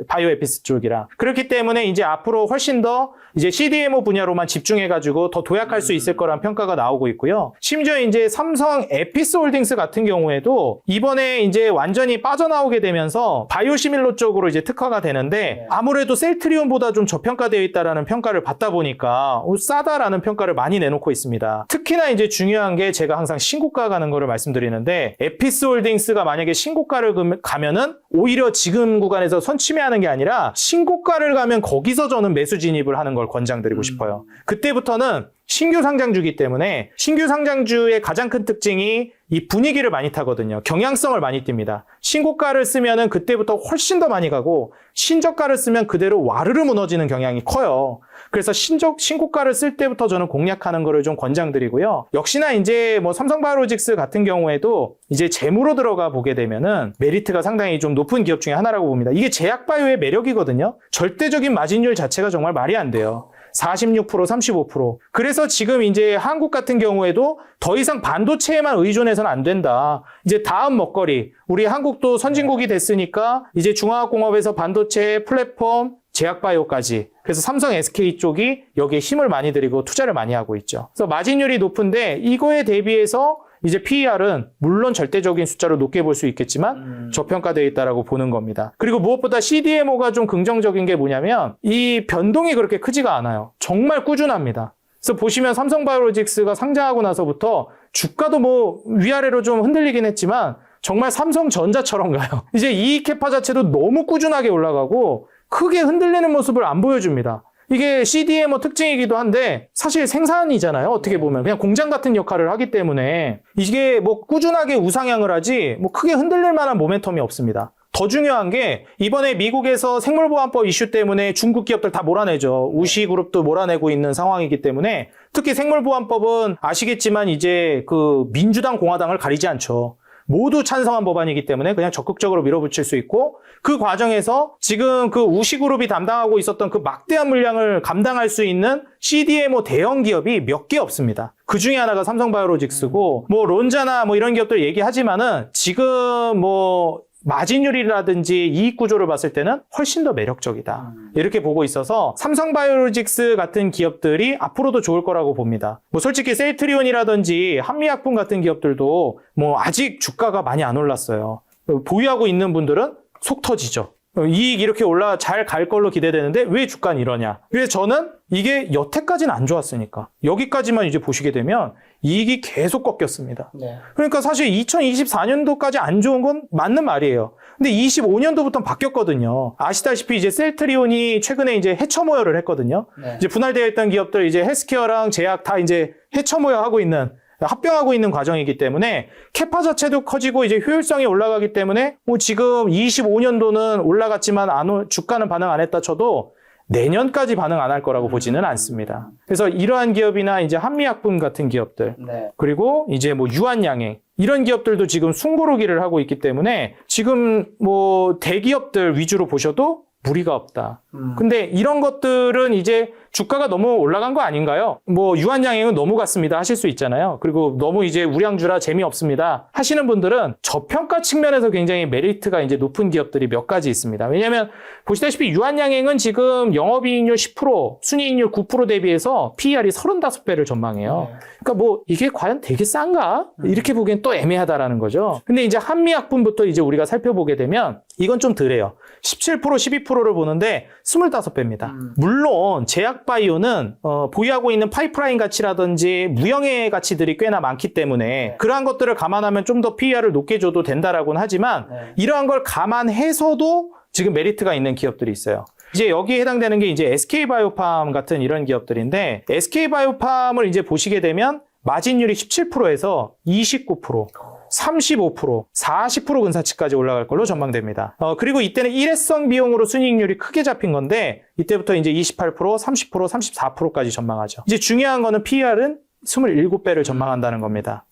바이오에피스 쪽이랑. 그렇기 때문에 이제 앞으로 훨씬 더 이제 CDMO 분야로만 집중해가지고 더 도약할 수 있을 거란 평가가 나오고 있고요. 심지어 이제 삼성 에피스홀딩스 같은 경우에도 이번에 이제 완전히 빠져나오게 되면서 바이오시밀러 쪽으로 이제 특화가 되는데 아무래도 셀트리온보다 좀 저평가되어 있다라는 평가를 받다 보니까 싸다라는 평가를 많이 내놓고 있습니다. 특히나 이제 중요한 게 제가 항상 신고가 가는 거를 말씀드리는데 에피스홀딩스가 만약에 신고가를 가면은 오히려 지금 구간에서 선취매하는 게 아니라 신고가를 가면 거기서 저는 매수 진입을 하는 걸 권장드리고 싶어요. 그때부터는 신규 상장주기 때문에 신규 상장주의 가장 큰 특징이 이 분위기를 많이 타거든요. 경향성을 많이 띱니다. 신고가를 쓰면은 그때부터 훨씬 더 많이 가고 신저가를 쓰면 그대로 와르르 무너지는 경향이 커요. 그래서 신고가를 쓸 때부터 저는 공략하는 거를 좀 권장드리고요. 역시나 이제 뭐 삼성바이오로직스 같은 경우에도 이제 재무로 들어가 보게 되면은 메리트가 상당히 좀 높은 기업 중에 하나라고 봅니다. 이게 제약바이오의 매력이거든요. 절대적인 마진율 자체가 정말 말이 안 돼요. 46%, 35%. 그래서 지금 이제 한국 같은 경우에도 더 이상 반도체에만 의존해서는 안 된다. 이제 다음 먹거리. 우리 한국도 선진국이 됐으니까 이제 중화학공업에서 반도체, 플랫폼, 제약바이오까지. 그래서 삼성 SK 쪽이 여기에 힘을 많이 들이고 투자를 많이 하고 있죠. 그래서 마진율이 높은데 이거에 대비해서 이제 PER은 물론 절대적인 숫자로 높게 볼 수 있겠지만 저평가되어 있다라고 보는 겁니다. 그리고 무엇보다 CDMO가 좀 긍정적인 게 뭐냐면 이 변동이 그렇게 크지가 않아요. 정말 꾸준합니다. 그래서 보시면 삼성바이오로직스가 상장하고 나서부터 주가도 뭐 위아래로 좀 흔들리긴 했지만 정말 삼성전자처럼 가요. 이제 이익 캐파 자체도 너무 꾸준하게 올라가고 크게 흔들리는 모습을 안 보여줍니다. 이게 CDMO 특징이기도 한데 사실 생산이잖아요. 어떻게 보면 그냥 공장 같은 역할을 하기 때문에 이게 뭐 꾸준하게 우상향을 하지 뭐 크게 흔들릴 만한 모멘텀이 없습니다. 더 중요한 게 이번에 미국에서 생물보안법 이슈 때문에 중국 기업들 다 몰아내죠. 우시그룹도 몰아내고 있는 상황이기 때문에 특히 생물보안법은 아시겠지만 이제 그 민주당 공화당을 가리지 않죠. 모두 찬성한 법안이기 때문에 그냥 적극적으로 밀어붙일 수 있고 그 과정에서 지금 그 우시그룹이 담당하고 있었던 그 막대한 물량을 감당할 수 있는 CDMO 대형 기업이 몇 개 없습니다. 그 중에 하나가 삼성바이오로직스고 뭐 론자나 뭐 이런 기업들 얘기하지만은 지금 뭐 마진율이라든지 이익 구조를 봤을 때는 훨씬 더 매력적이다. 이렇게 보고 있어서 삼성바이오로직스 같은 기업들이 앞으로도 좋을 거라고 봅니다. 뭐 솔직히 셀트리온이라든지 한미약품 같은 기업들도 뭐 아직 주가가 많이 안 올랐어요. 보유하고 있는 분들은 속 터지죠. 이익 이렇게 잘 갈 걸로 기대되는데 왜 주가는 이러냐. 그래서 저는 이게 여태까지는 안 좋았으니까 여기까지만 이제 보시게 되면 이익이 계속 꺾였습니다.
네.
그러니까 사실 2024년도까지 안 좋은 건 맞는 말이에요. 근데 25년도부터는 바뀌었거든요. 아시다시피 이제 셀트리온이 최근에 이제 해처모여를 했거든요.
네.
이제 분할되어 있던 기업들 이제 헬스케어랑 제약 다 이제 해처모여 하고 있는 합병하고 있는 과정이기 때문에 캐파 자체도 커지고 이제 효율성이 올라가기 때문에 뭐 지금 25년도는 올라갔지만 주가는 반응 안 했다 쳐도 내년까지 반응 안 할 거라고 보지는 않습니다. 그래서 이러한 기업이나 이제 한미약품 같은 기업들,
네.
그리고 이제 뭐 유한양행 이런 기업들도 지금 숨고르기를 하고 있기 때문에 지금 뭐 대기업들 위주로 보셔도 무리가 없다. 근데 이런 것들은 이제 주가가 너무 올라간 거 아닌가요? 뭐 유한양행은 너무 갔습니다 하실 수 있잖아요. 그리고 너무 이제 우량주라 재미없습니다 하시는 분들은 저평가 측면에서 굉장히 메리트가 이제 높은 기업들이 몇 가지 있습니다. 왜냐하면 보시다시피 유한양행은 지금 영업이익률 10%, 순이익률 9% 대비해서 PER이 35배를 전망해요. 그러니까 뭐 이게 과연 되게 싼가? 이렇게 보기엔 또 애매하다라는 거죠. 근데 이제 한미약품부터 이제 우리가 살펴보게 되면 이건 좀 덜해요. 17%, 12%를 보는데 25배입니다. 물론 제약바이오는 보유하고 있는 파이프라인 가치라든지 무형의 가치들이 꽤나 많기 때문에 그러한 것들을 감안하면 좀 더 PER을 높게 줘도 된다라고는 하지만 이러한 걸 감안해서도 지금 메리트가 있는 기업들이 있어요. 이제 여기에 해당되는 게 이제 SK바이오팜 같은 이런 기업들인데 SK바이오팜을 이제 보시게 되면 마진율이 17%에서 29%, 35%, 40% 근사치까지 올라갈 걸로 전망됩니다. 그리고 이때는 일회성 비용으로 순이익률이 크게 잡힌 건데 이때부터 이제 28%, 30%, 34%까지 전망하죠. 이제 중요한 거는 PER은 27배를 전망한다는 겁니다.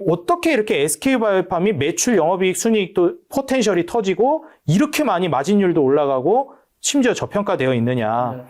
어떻게 이렇게 SK바이오팜이 매출, 영업이익, 순이익도 포텐셜이 터지고 이렇게 많이 마진율도 올라가고 심지어 저평가되어 있느냐.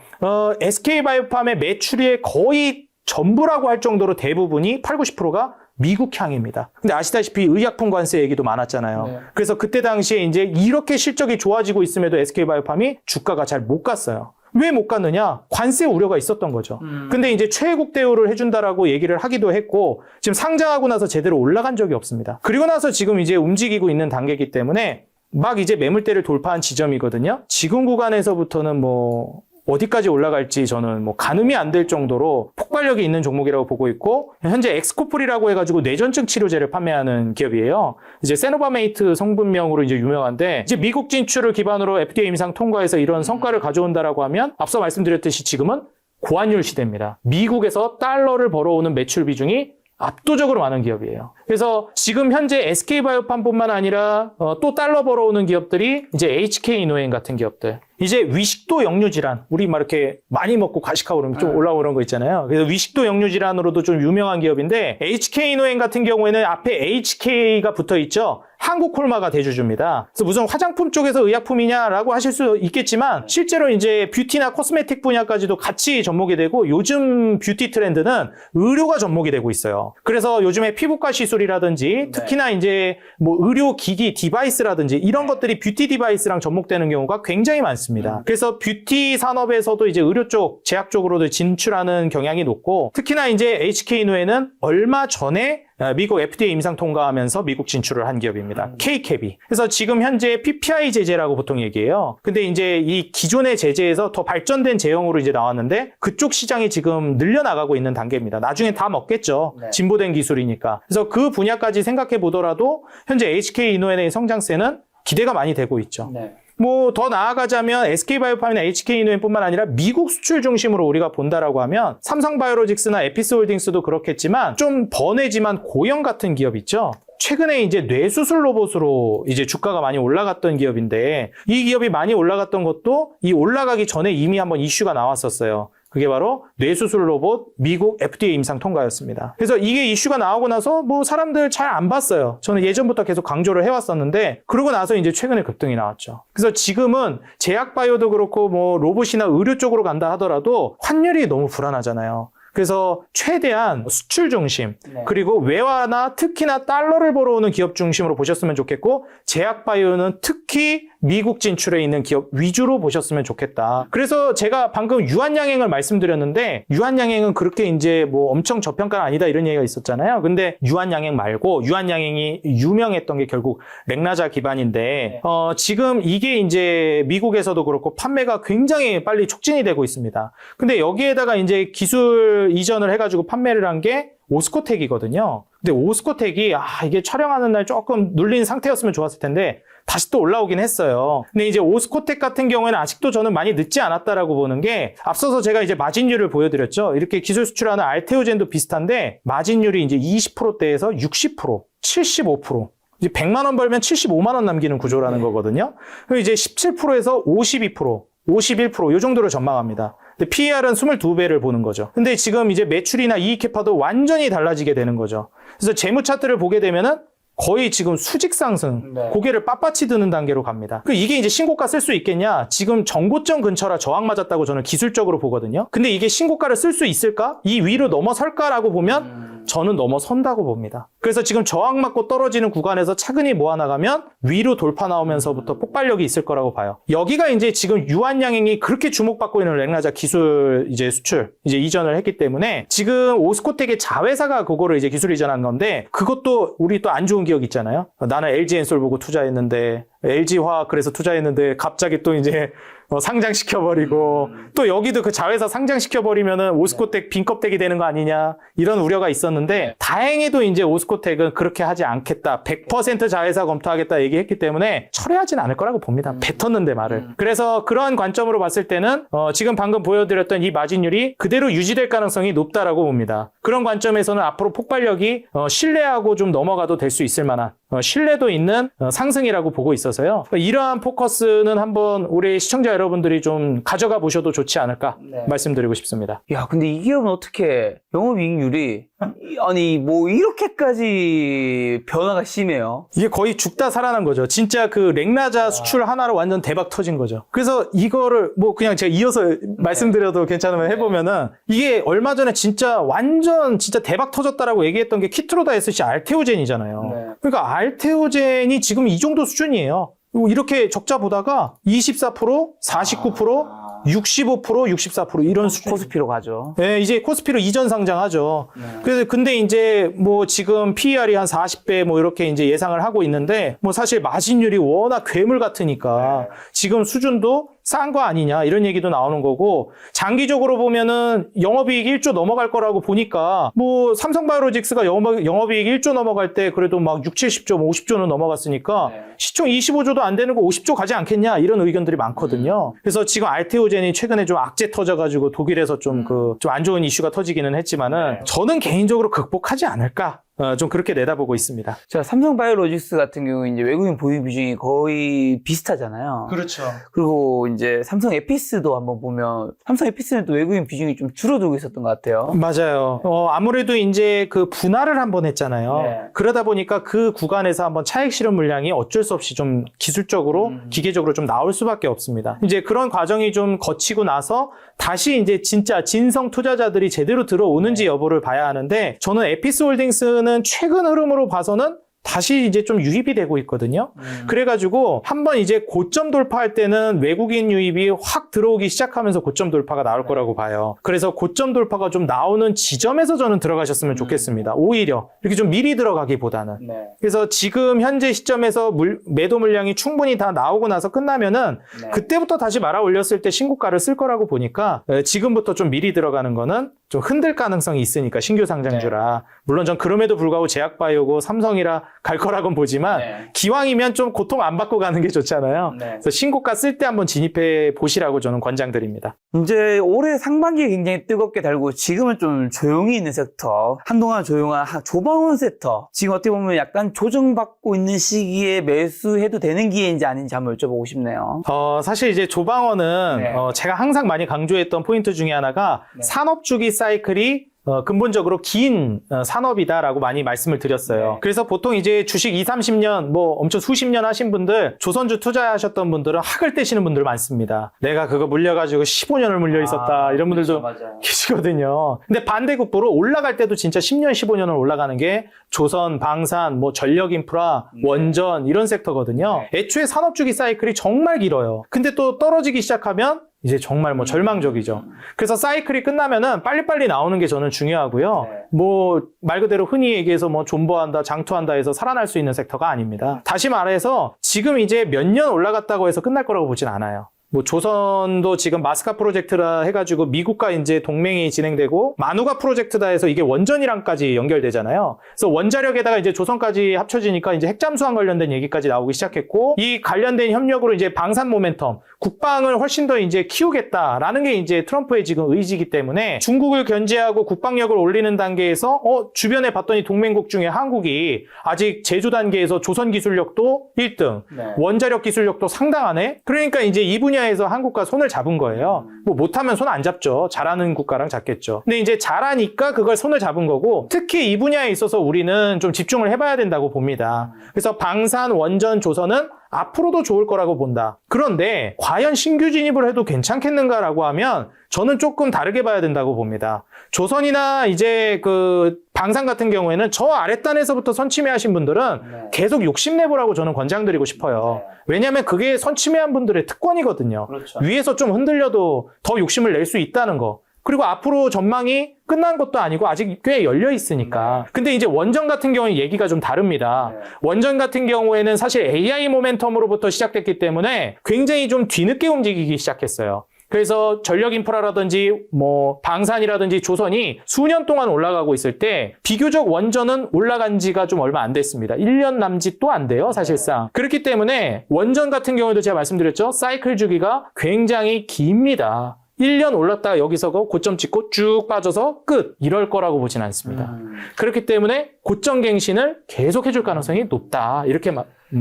SK바이오팜의 매출의 거의 전부라고 할 정도로 대부분이 80, 90%가 미국향입니다. 근데 아시다시피 의약품 관세 얘기도 많았잖아요.
네.
그래서 그때 당시에 이제 이렇게 실적이 좋아지고 있음에도 SK바이오팜이 주가가 잘 못 갔어요. 왜 못 갔느냐? 관세 우려가 있었던 거죠. 근데 이제 최애국 대우를 해준다라고 얘기를 하기도 했고 지금 상장하고 나서 제대로 올라간 적이 없습니다. 그리고 나서 지금 이제 움직이고 있는 단계이기 때문에 막 이제 매물대를 돌파한 지점이거든요. 지금 구간에서부터는 뭐 어디까지 올라갈지 저는 뭐 가늠이 안 될 정도로 폭발력이 있는 종목이라고 보고 있고 현재 엑스코플이라고 해가지고 뇌전증 치료제를 판매하는 기업이에요. 이제 세노바메이트 성분명으로 이제 유명한데 이제 미국 진출을 기반으로 FDA 임상 통과해서 이런 성과를 가져온다라고 하면 앞서 말씀드렸듯이 지금은 고환율 시대입니다. 미국에서 달러를 벌어오는 매출 비중이 압도적으로 많은 기업이에요. 그래서 지금 현재 SK바이오팜뿐만 아니라 또 달러 벌어오는 기업들이 이제 HK이노엔 같은 기업들. 이제 위식도 역류 질환, 우리 막 이렇게 많이 먹고 과식하고 그러면 좀 올라오는 거 있잖아요. 그래서 위식도 역류 질환으로도 좀 유명한 기업인데 HK이노엔 같은 경우에는 앞에 HK가 붙어 있죠. 한국콜마가 대주주입니다. 그래서 무슨 화장품 쪽에서 의약품이냐라고 하실 수 있겠지만 실제로 이제 뷰티나 코스메틱 분야까지도 같이 접목이 되고 요즘 뷰티 트렌드는 의료가 접목이 되고 있어요. 그래서 요즘에 피부과 시술이라든지 특히나 이제 뭐 의료 기기 디바이스라든지 이런 것들이 뷰티 디바이스랑 접목되는 경우가 굉장히 많습니다. 그래서 뷰티 산업에서도 이제 의료 쪽, 제약 쪽으로도 진출하는 경향이 높고 특히나 이제 HK이노엔은 얼마 전에 미국 FDA 임상 통과하면서 미국 진출을 한 기업입니다. K캡이. 그래서 지금 현재 PPI 제재라고 보통 얘기해요. 근데 이제 이 기존의 제재에서 더 발전된 제형으로 이제 나왔는데 그쪽 시장이 지금 늘려나가고 있는 단계입니다. 나중에 다 먹겠죠.
네.
진보된 기술이니까. 그래서 그 분야까지 생각해 보더라도 현재 HK이노엔의 성장세는 기대가 많이 되고 있죠.
네.
뭐 더 나아가자면 SK바이오팜이나 HK이노엔뿐만 아니라 미국 수출 중심으로 우리가 본다라고 하면 삼성바이오로직스나 에피스홀딩스도 그렇겠지만 좀 번외지만 고영 같은 기업 있죠. 최근에 이제 뇌수술 로봇으로 이제 주가가 많이 올라갔던 기업인데 이 기업이 많이 올라갔던 것도 이 올라가기 전에 이미 한번 이슈가 나왔었어요. 그게 바로 뇌수술 로봇 미국 FDA 임상 통과였습니다. 그래서 이게 이슈가 나오고 나서 뭐 사람들 잘 안 봤어요. 저는 예전부터 계속 강조를 해왔었는데 그러고 나서 이제 최근에 급등이 나왔죠. 그래서 지금은 제약바이오도 그렇고 뭐 로봇이나 의료 쪽으로 간다 하더라도 환율이 너무 불안하잖아요. 그래서 최대한 수출 중심,
네.
그리고 외화나 특히나 달러를 벌어오는 기업 중심으로 보셨으면 좋겠고, 제약바이오는 특히 미국 진출에 있는 기업 위주로 보셨으면 좋겠다. 그래서 제가 방금 유한양행을 말씀드렸는데, 유한양행은 그렇게 이제 뭐 엄청 저평가는 아니다 이런 얘기가 있었잖아요. 근데 유한양행 말고, 유한양행이 유명했던 게 결국 렉나자 기반인데, 지금 이게 이제 미국에서도 그렇고 판매가 굉장히 빨리 촉진이 되고 있습니다. 근데 여기에다가 이제 기술 이전을 해가지고 판매를 한 게 오스코텍이거든요. 근데 오스코텍이 이게 촬영하는 날 조금 눌린 상태였으면 좋았을 텐데 다시 또 올라오긴 했어요. 근데 이제 오스코텍 같은 경우에는 아직도 저는 많이 늦지 않았다라고 보는 게, 앞서서 제가 이제 마진율을 보여드렸죠. 이렇게 기술 수출하는 알테오젠도 비슷한데 마진율이 이제 20%대에서 60%, 75%. 이제 100만 원 벌면 75만 원 남기는 구조라는 거거든요. 그리고 이제 17%에서 52%, 51% 이 정도로 전망합니다. 근데 PER은 22배를 보는 거죠. 근데 지금 이제 매출이나 이익 캐파도 완전히 달라지게 되는 거죠. 그래서 재무 차트를 보게 되면은 거의 지금 수직 상승,
네.
고개를 빳빳이 드는 단계로 갑니다. 이게 이제 신고가 쓸 수 있겠냐? 지금 정고점 근처라 저항 맞았다고 저는 기술적으로 보거든요. 근데 이게 신고가를 쓸 수 있을까? 이 위로 넘어설까라고 보면 저는 넘어선다고 봅니다. 그래서 지금 저항 맞고 떨어지는 구간에서 차근히 모아나가면 위로 돌파 나오면서부터 폭발력이 있을 거라고 봐요. 여기가 이제 지금 유한양행이 그렇게 주목받고 있는 렉나자 기술 이제 수출 이제 이전을 했기 때문에, 지금 오스코텍의 자회사가 그거를 이제 기술 이전한 건데, 그것도 우리 또 안 좋은 기억 있잖아요. 나는 LG엔솔 보고 투자했는데, LG화학 그래서 투자했는데 갑자기 또 이제 상장시켜버리고, 또 여기도 그 자회사 상장시켜버리면은 오스코텍 빈껍데기 되는 거 아니냐, 이런 우려가 있었는데, 다행히도 이제 오스코텍은 그렇게 하지 않겠다, 100% 자회사 검토하겠다 얘기했기 때문에 철회하진 않을 거라고 봅니다. 뱉었는데 말을. 그래서 그런 관점으로 봤을 때는 지금 방금 보여드렸던 이 마진율이 그대로 유지될 가능성이 높다라고 봅니다. 그런 관점에서는 앞으로 폭발력이 신뢰하고 좀 넘어가도 될 수 있을 만한 신뢰도 있는 상승이라고 보고 있어서요. 이러한 포커스는 한번 우리 시청자 여러분들이 좀 가져가 보셔도 좋지 않을까 말씀드리고 싶습니다.
야, 근데 이 기업은 어떻게 영업이익률이 아니 뭐 이렇게까지 변화가 심해요?
이게 거의 죽다 살아난 거죠. 진짜 그 렉나자 수출 하나로 완전 대박 터진 거죠. 그래서 이거를 뭐 그냥 제가 이어서 말씀드려도 괜찮으면 해보면은, 이게 얼마 전에 진짜 완전 진짜 대박 터졌다라고 얘기했던 게 키트로다 SC 알테오젠이잖아요. 그러니까 알테오젠이 지금 이 정도 수준이에요. 이렇게 적자 보다가 24%, 49%, 65%, 64% 이런 수준.
코스피로 가죠.
네, 이제 코스피로 이전 상장하죠. 그래서 근데 이제 뭐 지금 PER이 한 40배 뭐 이렇게 이제 예상을 하고 있는데, 뭐 사실 마진율이 워낙 괴물 같으니까 지금 수준도 싼 거 아니냐 이런 얘기도 나오는 거고, 장기적으로 보면은 영업이익 1조 넘어갈 거라고 보니까, 뭐 삼성바이오로직스가 영업이익 1조 넘어갈 때 그래도 막 6, 70조, 50조는 넘어갔으니까 시총 25조도 안 되는 거 50조 가지 않겠냐 이런 의견들이 많거든요. 그래서 지금 알테오젠이 최근에 좀 악재 터져가지고 독일에서 좀 좀 안 좋은 이슈가 터지기는 했지만은 저는 개인적으로 극복하지 않을까. 좀 그렇게 내다보고 있습니다.
자, 삼성바이오로직스 같은 경우 이제 외국인 보유 비중이 거의 비슷하잖아요.
그렇죠.
그리고 이제 삼성 에피스도 한번 보면, 삼성 에피스는 또 외국인 비중이 좀 줄어들고 있었던 것 같아요.
맞아요. 아무래도 이제 그 분할을 한번 했잖아요. 그러다 보니까 그 구간에서 한번 차익 실현 물량이 어쩔 수 없이 좀 기술적으로, 기계적으로 좀 나올 수밖에 없습니다. 이제 그런 과정이 좀 거치고 나서 다시 이제 진짜 진성 투자자들이 제대로 들어오는지 여부를 봐야 하는데, 저는 에피스홀딩스는 최근 흐름으로 봐서는 다시 이제 좀 유입이 되고 있거든요. 그래가지고 한번 이제 고점 돌파할 때는 외국인 유입이 확 들어오기 시작하면서 고점 돌파가 나올 거라고 봐요. 그래서 고점 돌파가 좀 나오는 지점에서 저는 들어가셨으면 좋겠습니다. 오히려 이렇게 좀 미리 들어가기보다는. 그래서 지금 현재 시점에서 매도 물량이 충분히 다 나오고 나서 끝나면은 그때부터 다시 말아 올렸을 때 신고가를 쓸 거라고 보니까, 지금부터 좀 미리 들어가는 거는 좀 흔들 가능성이 있으니까, 신규 상장주라. 물론 전 그럼에도 불구하고 제약바이오고 삼성이라 갈 거라고는 보지만, 기왕이면 좀 고통 안 받고 가는 게 좋잖아요. 그래서 신고가 쓸 때 한번 진입해 보시라고 저는 권장드립니다.
이제 올해 상반기에 굉장히 뜨겁게 달고 지금은 좀 조용히 있는 섹터, 한동안 조용한 조방원 섹터, 지금 어떻게 보면 약간 조정받고 있는 시기에 매수해도 되는 기회인지 아닌지 한번 여쭤보고 싶네요.
사실 이제 조방원은 제가 항상 많이 강조했던 포인트 중에 하나가 산업주기 사이클이 근본적으로 긴 산업이다라고 많이 말씀을 드렸어요.
네.
그래서 보통 이제 주식 20, 30년 뭐 엄청 수십 년 하신 분들, 조선주 투자하셨던 분들은 학을 떼시는 분들 많습니다. 내가 그거 물려가지고 15년을 물려 있었다. 이런 분들도
맞아요.
계시거든요. 근데 반대급부로 올라갈 때도 진짜 10년, 15년을 올라가는 게 조선, 방산, 뭐 전력 인프라, 원전 이런 섹터거든요. 애초에 산업주기 사이클이 정말 길어요. 근데 또 떨어지기 시작하면 이제 정말 뭐 절망적이죠. 그래서 사이클이 끝나면은 빨리빨리 나오는 게 저는 중요하고요.
네.
뭐 말 그대로 흔히 얘기해서 뭐 존버한다, 장투한다 해서 살아날 수 있는 섹터가 아닙니다. 다시 말해서 지금 이제 몇 년 올라갔다고 해서 끝날 거라고 보진 않아요. 뭐 조선도 지금 마스카 프로젝트라 해가지고 미국과 이제 동맹이 진행되고 마누가 프로젝트다 해서 이게 원전이랑까지 연결되잖아요. 그래서 원자력에다가 이제 조선까지 합쳐지니까 이제 핵잠수함 관련된 얘기까지 나오기 시작했고 이 관련된 협력으로 이제 방산 모멘텀, 국방을 훨씬 더 이제 키우겠다라는 게 이제 트럼프의 지금 의지이기 때문에 중국을 견제하고 국방력을 올리는 단계에서 주변에 봤더니 동맹국 중에 한국이 아직 제조 단계에서 조선 기술력도 1등,
네.
원자력 기술력도 상당하네. 그러니까 이제 이 분야에서 한국과 손을 잡은 거예요. 뭐 못하면 손 안 잡죠. 잘하는 국가랑 잡겠죠. 근데 이제 잘하니까 그걸 손을 잡은 거고 특히 이 분야에 있어서 우리는 좀 집중을 해봐야 된다고 봅니다. 그래서 방산, 원전, 조선은 앞으로도 좋을 거라고 본다. 그런데 과연 신규 진입을 해도 괜찮겠는가라고 하면 저는 조금 다르게 봐야 된다고 봅니다. 조선이나 이제 그 방산 같은 경우에는 저 아랫단에서부터 선침해하신 분들은 계속 욕심내보라고 저는 권장드리고 싶어요. 왜냐하면 그게 선침해한 분들의 특권이거든요.
그렇죠.
위에서 좀 흔들려도 더 욕심을 낼 수 있다는 거. 그리고 앞으로 전망이 끝난 것도 아니고 아직 꽤 열려 있으니까. 근데 이제 원전 같은 경우는 얘기가 좀 다릅니다. 원전 같은 경우에는 사실 AI 모멘텀으로부터 시작됐기 때문에 굉장히 좀 뒤늦게 움직이기 시작했어요. 그래서 전력 인프라라든지 뭐 방산이라든지 조선이 수년 동안 올라가고 있을 때 비교적 원전은 올라간 지가 좀 얼마 안 됐습니다. 1년 남짓도 안 돼요, 사실상. 그렇기 때문에 원전 같은 경우에도 제가 말씀드렸죠. 사이클 주기가 굉장히 깁니다. 1년 올랐다가 여기서 고점 찍고 쭉 빠져서 끝! 이럴 거라고 보진 않습니다. 그렇기 때문에 고점 갱신을 계속 해줄 가능성이 높다. 이렇게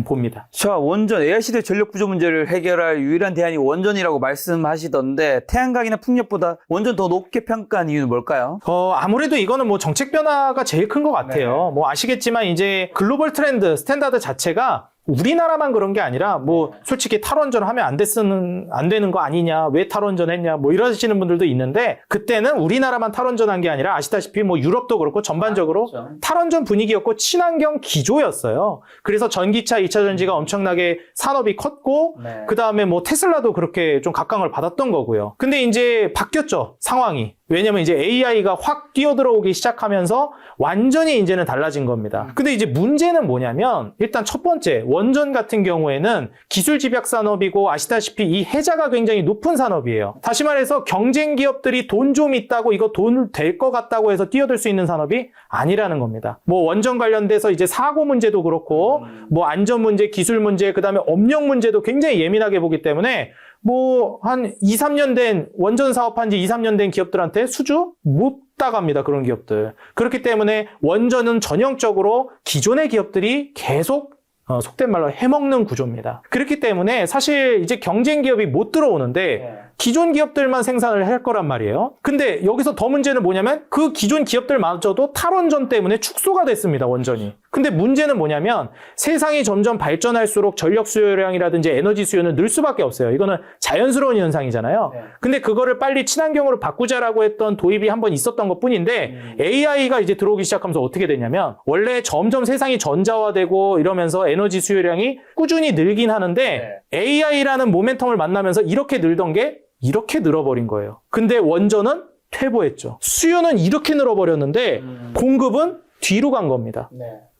봅니다.
자, 원전, AI시대 전력 부족 문제를 해결할 유일한 대안이 원전이라고 말씀하시던데 태양광이나 풍력보다 원전 더 높게 평가한 이유는 뭘까요?
아무래도 이거는 뭐 정책 변화가 제일 큰 것 같아요. 뭐 아시겠지만 이제 글로벌 트렌드, 스탠다드 자체가 우리나라만 그런 게 아니라 뭐 솔직히 탈원전 하면 안 되는 거 아니냐, 왜 탈원전 했냐 뭐 이러시는 분들도 있는데 그때는 우리나라만 탈원전한 게 아니라 아시다시피 뭐 유럽도 그렇고 전반적으로
그렇죠.
탈원전 분위기였고 친환경 기조였어요. 그래서 전기차, 2차 전지가 엄청나게 산업이 컸고 그 다음에 뭐 테슬라도 그렇게 좀 각광을 받았던 거고요. 근데 이제 바뀌었죠, 상황이. 왜냐면 이제 AI가 확 뛰어들어오기 시작하면서 완전히 이제는 달라진 겁니다. 근데 이제 문제는 뭐냐면 일단 첫 번째 원전 같은 경우에는 기술 집약 산업이고 아시다시피 이 해자가 굉장히 높은 산업이에요. 다시 말해서 경쟁 기업들이 돈 좀 있다고 이거 돈 될 것 같다고 해서 뛰어들 수 있는 산업이 아니라는 겁니다. 뭐 원전 관련돼서 이제 사고 문제도 그렇고 뭐 안전 문제, 기술 문제, 그다음에 업력 문제도 굉장히 예민하게 보기 때문에 뭐 한 2, 3년 된 원전 사업한 지 2, 3년 된 기업들한테 수주 못 따갑니다. 그런 기업들. 그렇기 때문에 원전은 전형적으로 기존의 기업들이 계속 속된 말로 해먹는 구조입니다. 그렇기 때문에 사실 이제 경쟁 기업이 못 들어오는데 기존 기업들만 생산을 할 거란 말이에요. 근데 여기서 더 문제는 뭐냐면 그 기존 기업들마저도 탈원전 때문에 축소가 됐습니다. 원전이. 근데 문제는 뭐냐면 세상이 점점 발전할수록 전력 수요량이라든지 에너지 수요는 늘 수밖에 없어요. 이거는 자연스러운 현상이잖아요. 근데 그거를 빨리 친환경으로 바꾸자라고 했던 도입이 한번 있었던 것뿐인데 AI가 이제 들어오기 시작하면서 어떻게 되냐면 원래 점점 세상이 전자화되고 이러면서 에너지 수요량이 꾸준히 늘긴 하는데 AI라는 모멘텀을 만나면서 이렇게 늘던 게 이렇게 늘어버린 거예요. 근데 원전은 퇴보했죠. 수요는 이렇게 늘어버렸는데 공급은 뒤로 간 겁니다.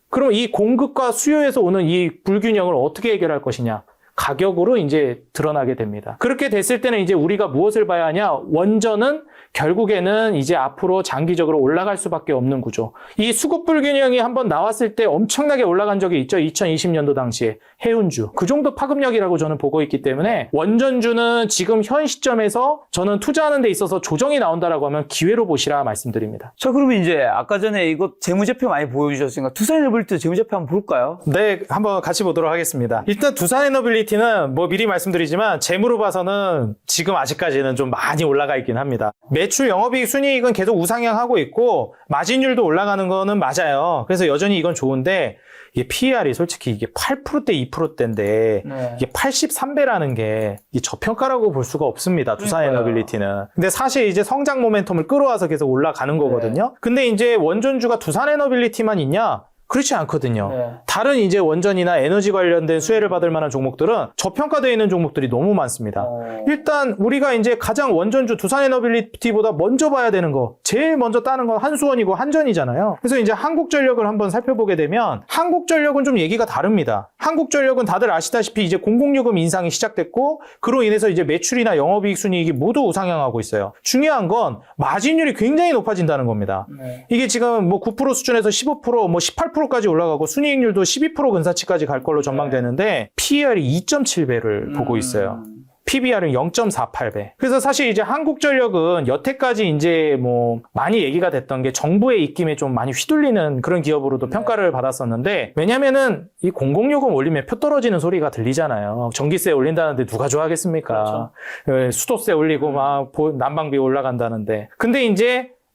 그럼 이 공급과 수요에서 오는 이 불균형을 어떻게 해결할 것이냐? 가격으로 이제 드러나게 됩니다. 그렇게 됐을 때는 이제 우리가 무엇을 봐야 하냐? 원전은 결국에는 이제 앞으로 장기적으로 올라갈 수밖에 없는 구조. 이 수급 불균형이 한번 나왔을 때 엄청나게 올라간 적이 있죠. 2020년도 당시에 해운주. 그 정도 파급력이라고 저는 보고 있기 때문에 원전주는 지금 현 시점에서 저는 투자하는 데 있어서 조정이 나온다라고 하면 기회로 보시라 말씀드립니다.
자, 그러면 이제 아까 전에 이거 재무제표 많이 보여주셨으니까 두산에너빌리티 재무제표 한번 볼까요?
네, 한번 같이 보도록 하겠습니다. 일단 두산에너빌리티 너빌리티는 뭐 미리 말씀드리지만 재무로 봐서는 지금 아직까지는 좀 많이 올라가 있긴 합니다. 매출 영업이익 순이익은 계속 우상향하고 있고 마진율도 올라가는 거는 맞아요. 그래서 여전히 이건 좋은데 이게 PER이 솔직히 이게 8%대 2%대인데
네.
이게 83배라는 게 저평가라고 볼 수가 없습니다. 두산
그러니까요.
에너빌리티는. 근데 사실 이제 성장 모멘텀을 끌어와서 계속 올라가는 거거든요. 근데 이제 원전주가 두산 에너빌리티만 있냐? 그렇지 않거든요.
네.
다른 이제 원전이나 에너지 관련된 수혜를 받을 만한 종목들은 저평가되어 있는 종목들이 너무 많습니다. 일단 우리가 이제 가장 원전주 두산 에너빌리티보다 먼저 봐야 되는 거, 제일 먼저 따는 건 한수원이고 한전이잖아요. 그래서 이제 한국전력을 한번 살펴보게 되면 한국전력은 좀 얘기가 다릅니다. 한국전력은 다들 아시다시피 이제 공공요금 인상이 시작됐고 그로 인해서 이제 매출이나 영업이익 순이익이 모두 우상향하고 있어요. 중요한 건 마진율이 굉장히 높아진다는 겁니다.
네.
이게 지금 뭐 9% 수준에서 15%, 뭐 18%까지 올라가고 순이익률도 12% 근사치까지 갈 걸로 전망되는데 PER이 2.7배를 보고 있어요. PBR은 0.48배. 그래서 사실 이제 한국전력은 여태까지 이제 뭐 많이 얘기가 됐던 게 정부의 입김에 좀 많이 휘둘리는 그런 기업으로도 평가를 받았었는데 왜냐면은 이 공공요금 올리면 표 떨어지는 소리가 들리잖아요. 전기세 올린다는데 누가 좋아하겠습니까? 그렇죠. 수도세 올리고 막 난방비 올라간다는데. 근데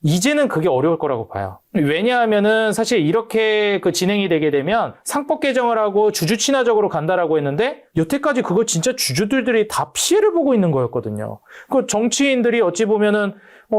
이제는 그게 어려울 거라고 봐요. 왜냐하면은 사실 이렇게 그 진행이 되게 되면 상법 개정을 하고 주주 친화적으로 간다라고 했는데 여태까지 그거 진짜 주주들이 다 피해를 보고 있는 거였거든요. 그 정치인들이 어찌 보면은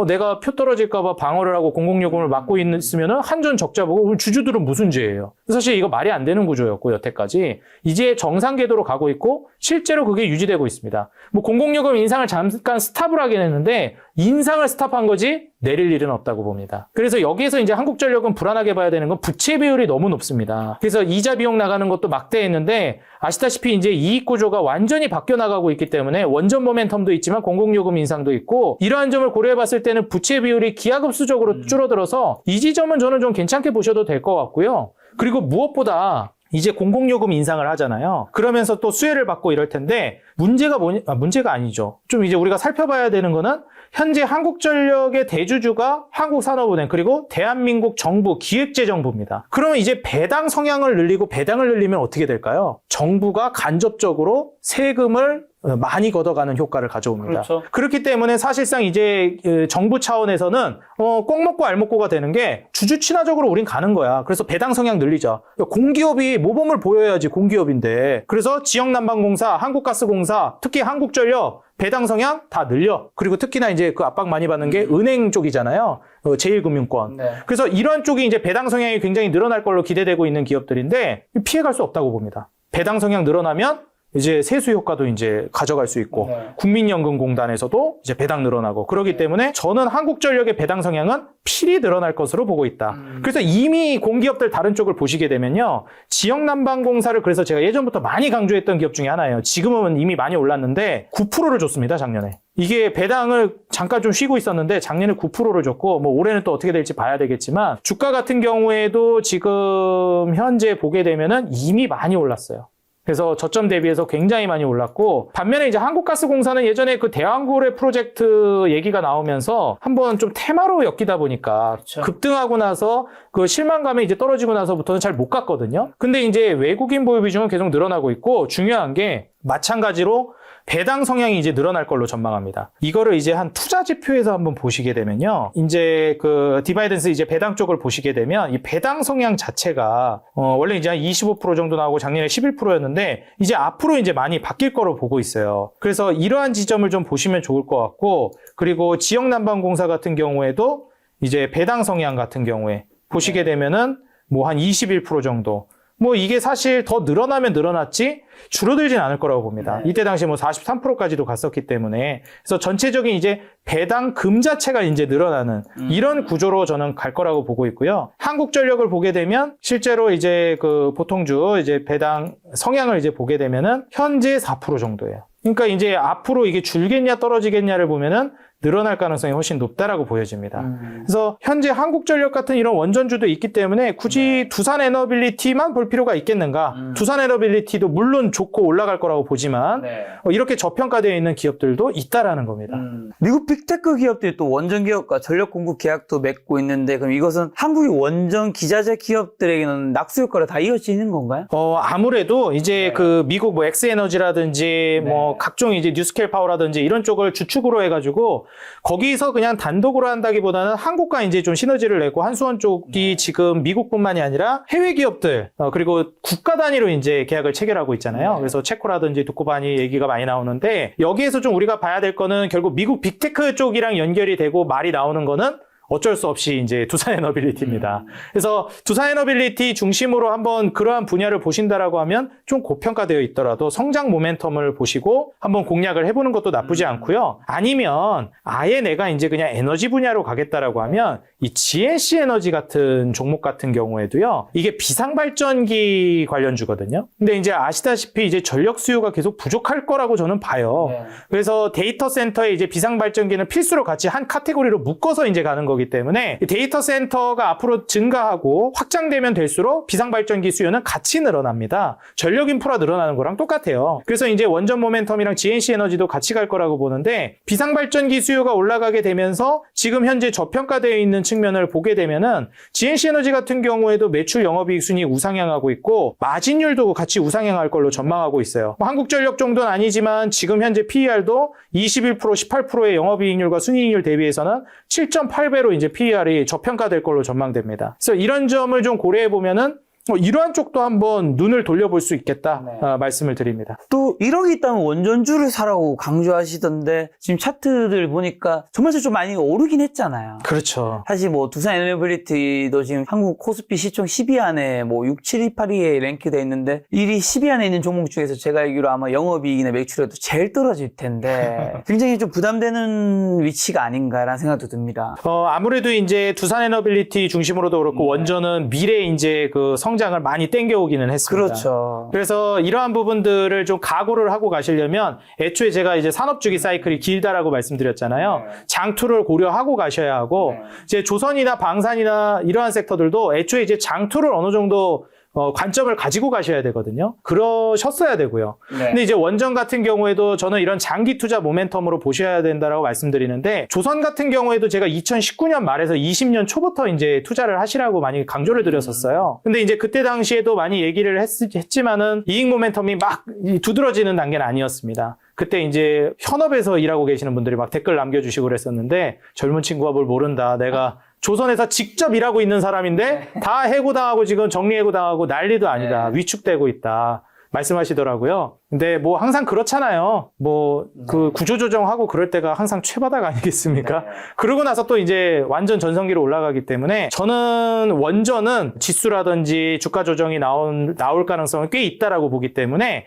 내가 표 떨어질까봐 방어를 하고 공공요금을 막고 있으면은 한전 적자 보고 그럼 주주들은 무슨 죄예요? 사실 이거 말이 안 되는 구조였고 여태까지 이제 정상 궤도로 가고 있고 실제로 그게 유지되고 있습니다. 뭐 공공요금 인상을 잠깐 스탑을 하긴 했는데 인상을 스탑한 거지 내릴 일은 없다고 봅니다. 그래서 여기에서 이제 한국전력은 불안하게 봐야 되는 건 부채 비율이 너무 높습니다. 그래서 이자 비용 나가는 것도 막대했는데 아시다시피 이제 이익 구조가 완전히 바뀌어 나가고 있기 때문에 원전 모멘텀도 있지만 공공요금 인상도 있고 이러한 점을 고려해 봤을 때는 부채 비율이 기하급수적으로 줄어들어서 이 지점은 저는 좀 괜찮게 보셔도 될 것 같고요. 그리고 무엇보다 이제 공공요금 인상을 하잖아요. 그러면서 또 수혜를 받고 이럴 텐데 문제가 문제가 아니죠. 좀 이제 우리가 살펴봐야 되는 거는 현재 한국전력의 대주주가 한국산업은행 그리고 대한민국 정부 기획재정부입니다. 그러면 이제 배당 성향을 늘리고 배당을 늘리면 어떻게 될까요? 정부가 간접적으로 세금을 많이 걷어가는 효과를 가져옵니다.
그렇죠.
그렇기 때문에 사실상 이제 정부 차원에서는 꼭 먹고 알 먹고가 되는 게 주주 친화적으로 우린 가는 거야. 그래서 배당 성향 늘리자. 공기업이 모범을 보여야지 공기업인데. 그래서 지역난방공사, 한국가스공사, 특히 한국전력 배당 성향 다 늘려. 그리고 특히나 이제 그 압박 많이 받는 게 은행 쪽이잖아요. 제1금융권.
네.
그래서 이런 쪽이 이제 배당 성향이 굉장히 늘어날 걸로 기대되고 있는 기업들인데 피해갈 수 없다고 봅니다. 배당 성향 늘어나면 이제 세수 효과도 이제 가져갈 수 있고
네.
국민연금공단에서도 이제 배당 늘어나고 그렇기 때문에 저는 한국전력의 배당 성향은 필히 늘어날 것으로 보고 있다. 그래서 이미 공기업들 다른 쪽을 보시게 되면요. 지역난방공사를 그래서 제가 예전부터 많이 강조했던 기업 중에 하나예요. 지금은 이미 많이 올랐는데 9%를 줬습니다. 작년에. 이게 배당을 잠깐 좀 쉬고 있었는데 작년에 9%를 줬고 뭐 올해는 또 어떻게 될지 봐야 되겠지만 주가 같은 경우에도 지금 현재 보게 되면은 이미 많이 올랐어요. 그래서 저점 대비해서 굉장히 많이 올랐고 반면에 이제 한국가스공사는 예전에 그 대왕고래 프로젝트 얘기가 나오면서 한번 좀 테마로 엮이다 보니까
그렇죠.
급등하고 나서 그 실망감이 이제 떨어지고 나서부터는 잘 못 갔거든요. 근데 이제 외국인 보유 비중은 계속 늘어나고 있고 중요한 게 마찬가지로 배당 성향이 이제 늘어날 걸로 전망합니다. 이거를 이제 한 투자 지표에서 한번 보시게 되면요. 이제 그 디바이던스 이제 배당 쪽을 보시게 되면 이 배당 성향 자체가 원래 이제 한 25% 정도 나오고 작년에 11%였는데 이제 앞으로 이제 많이 바뀔 거로 보고 있어요. 그래서 이러한 지점을 좀 보시면 좋을 것 같고 그리고 지역난방공사 같은 경우에도 이제 배당 성향 같은 경우에 보시게 되면은 뭐 한 21% 정도 뭐 이게 사실 더 늘어나면 늘어났지 줄어들진 않을 거라고 봅니다. 이때 당시 뭐 43%까지도 갔었기 때문에 그래서 전체적인 이제 배당금 자체가 이제 늘어나는 이런 구조로 저는 갈 거라고 보고 있고요. 한국전력을 보게 되면 실제로 이제 그 보통주 이제 배당 성향을 이제 보게 되면은 현재 4% 정도예요. 그러니까 이제 앞으로 이게 줄겠냐 떨어지겠냐를 보면은 늘어날 가능성이 훨씬 높다라고 보여집니다. 그래서 현재 한국전력 같은 이런 원전주도 있기 때문에 굳이 두산 에너빌리티만 볼 필요가 있겠는가? 두산 에너빌리티도 물론 좋고 올라갈 거라고 보지만 이렇게 저평가되어 있는 기업들도 있다라는 겁니다.
미국 빅테크 기업들이 또 원전 기업과 전력 공급 계약도 맺고 있는데 그럼 이것은 한국의 원전 기자재 기업들에게는 낙수 효과로 다 이어지는 건가요?
아무래도 이제 그 미국 뭐 엑스에너지라든지 뭐 각종 이제 뉴스케일 파워라든지 이런 쪽을 주축으로 해가지고 거기서 그냥 단독으로 한다기보다는 한국과 이제 좀 시너지를 내고 한수원 쪽이 지금 미국뿐만이 아니라 해외 기업들 그리고 국가 단위로 이제 계약을 체결하고 있잖아요. 그래서 체코라든지 두코바니 얘기가 많이 나오는데 여기에서 좀 우리가 봐야 될 거는 결국 미국 빅테크 쪽이랑 연결이 되고 말이 나오는 거는 어쩔 수 없이 이제 두산 에너빌리티입니다. 그래서 두산 에너빌리티 중심으로 한번 그러한 분야를 보신다라고 하면 좀 고평가되어 있더라도 성장 모멘텀을 보시고 한번 공략을 해보는 것도 나쁘지 않고요. 아니면 아예 내가 이제 그냥 에너지 분야로 가겠다라고 하면 이 GNC 에너지 같은 종목 같은 경우에도요. 이게 비상발전기 관련주거든요. 근데 이제 아시다시피 이제 전력 수요가 계속 부족할 거라고 저는 봐요. 그래서 데이터 센터에 이제 비상발전기는 필수로 같이 한 카테고리로 묶어서 이제 가는 거기 때문에 데이터 센터가 앞으로 증가하고 확장되면 될수록 비상발전기 수요는 같이 늘어납니다. 전력 인프라 늘어나는 거랑 똑같아요. 그래서 이제 원전 모멘텀이랑 GNC 에너지도 같이 갈 거라고 보는데 비상발전기 수요가 올라가게 되면서 지금 현재 저평가되어 있는 측면을 보게 되면은 GNC 에너지 같은 경우에도 매출 영업이익 순위 우상향하고 있고 마진율도 같이 우상향할 걸로 전망하고 있어요. 한국전력 정도는 아니지만 지금 현재 PER도 21%, 18%의 영업이익률과 순이익률 대비해서는 7.8배로 이제 PER이 저평가될 걸로 전망됩니다. 그래서 이런 점을 좀 고려해 보면은 이러한 쪽도 한번 눈을 돌려볼 수 있겠다 말씀을 드립니다.
또 1억이 있다면 원전주를 사라고 강조하시던데 지금 차트들 보니까 정말 좀 많이 오르긴 했잖아요.
그렇죠.
사실 뭐 두산 에너빌리티도 지금 한국 코스피 시총 10위 안에 뭐 6, 7, 2, 8위에 랭크되어 있는데 1위 10위 안에 있는 종목 중에서 제가 알기로 아마 영업이익이나 매출에도 제일 떨어질 텐데 굉장히 좀 부담되는 위치가 아닌가라는 생각도 듭니다.
아무래도 이제 두산 에너빌리티 중심으로도 그렇고 원전은 미래 이제 그 성장을 많이 땡겨오기는 했습니다.
그렇죠.
그래서 이러한 부분들을 좀 각오를 하고 가시려면 애초에 제가 이제 산업주기 사이클이 길다라고 말씀드렸잖아요. 장투를 고려하고 가셔야 하고 이제 조선이나 방산이나 이러한 섹터들도 애초에 이제 장투를 어느 정도 관점을 가지고 가셔야 되거든요. 그러셨어야 되고요. 근데 이제 원전 같은 경우에도 저는 이런 장기 투자 모멘텀으로 보셔야 된다라고 말씀드리는데 조선 같은 경우에도 제가 2019년 말에서 20년 초부터 이제 투자를 하시라고 많이 강조를 드렸었어요. 근데 이제 그때 당시에도 많이 얘기를 했지만은 이익 모멘텀이 막 두드러지는 단계는 아니었습니다. 그때 이제 현업에서 일하고 계시는 분들이 막 댓글 남겨주시고 그랬었는데 젊은 친구가 뭘 모른다. 내가 조선에서 직접 일하고 있는 사람인데 다 해고당하고 지금 정리해고당하고 난리도 아니다. 위축되고 있다. 말씀하시더라고요. 근데 뭐 항상 그렇잖아요. 뭐 그 구조조정하고 그럴 때가 항상 최바닥 아니겠습니까? 그러고 나서 또 이제 완전 전성기로 올라가기 때문에 저는 원전은 지수라든지 주가 조정이 나올 가능성은 꽤 있다라고 보기 때문에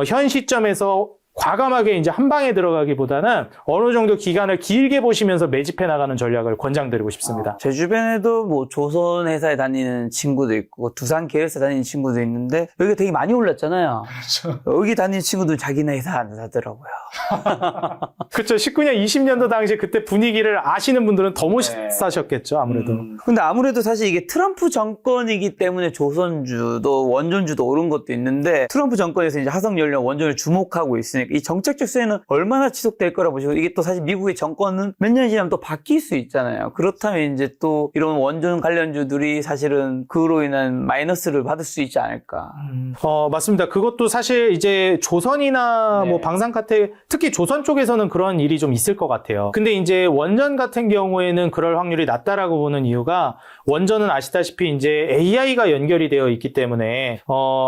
현 시점에서 과감하게 이제 한 방에 들어가기보다는 어느 정도 기간을 길게 보시면서 매집해 나가는 전략을 권장드리고 싶습니다.
제 주변에도 뭐 조선 회사에 다니는 친구도 있고 두산 계열사 다니는 친구도 있는데 여기가 되게 많이 올랐잖아요. 그렇죠. 여기 다니는 친구들 자기네 회사 안 사더라고요.
그렇죠. 19년, 20년도 당시에 그때 분위기를 아시는 분들은 더 못 사셨겠죠, 아무래도.
근데 아무래도 사실 이게 트럼프 정권이기 때문에 조선주도 원전주도 오른 것도 있는데 트럼프 정권에서 이제 화석연료 원전을 주목하고 있으니까 이 정책적 수혜는 얼마나 지속될 거라 보시고 이게 또 사실 미국의 정권은 몇 년이 지나면 또 바뀔 수 있잖아요. 그렇다면 이제 또 이런 원전 관련주들이 사실은 그로 인한 마이너스를 받을 수 있지 않을까.
맞습니다. 그것도 사실 이제 조선이나 뭐 방산 카테 특히 조선 쪽에서는 그런 일이 좀 있을 것 같아요. 근데 이제 원전 같은 경우에는 그럴 확률이 낮다라고 보는 이유가 원전은 아시다시피 이제 AI가 연결이 되어 있기 때문에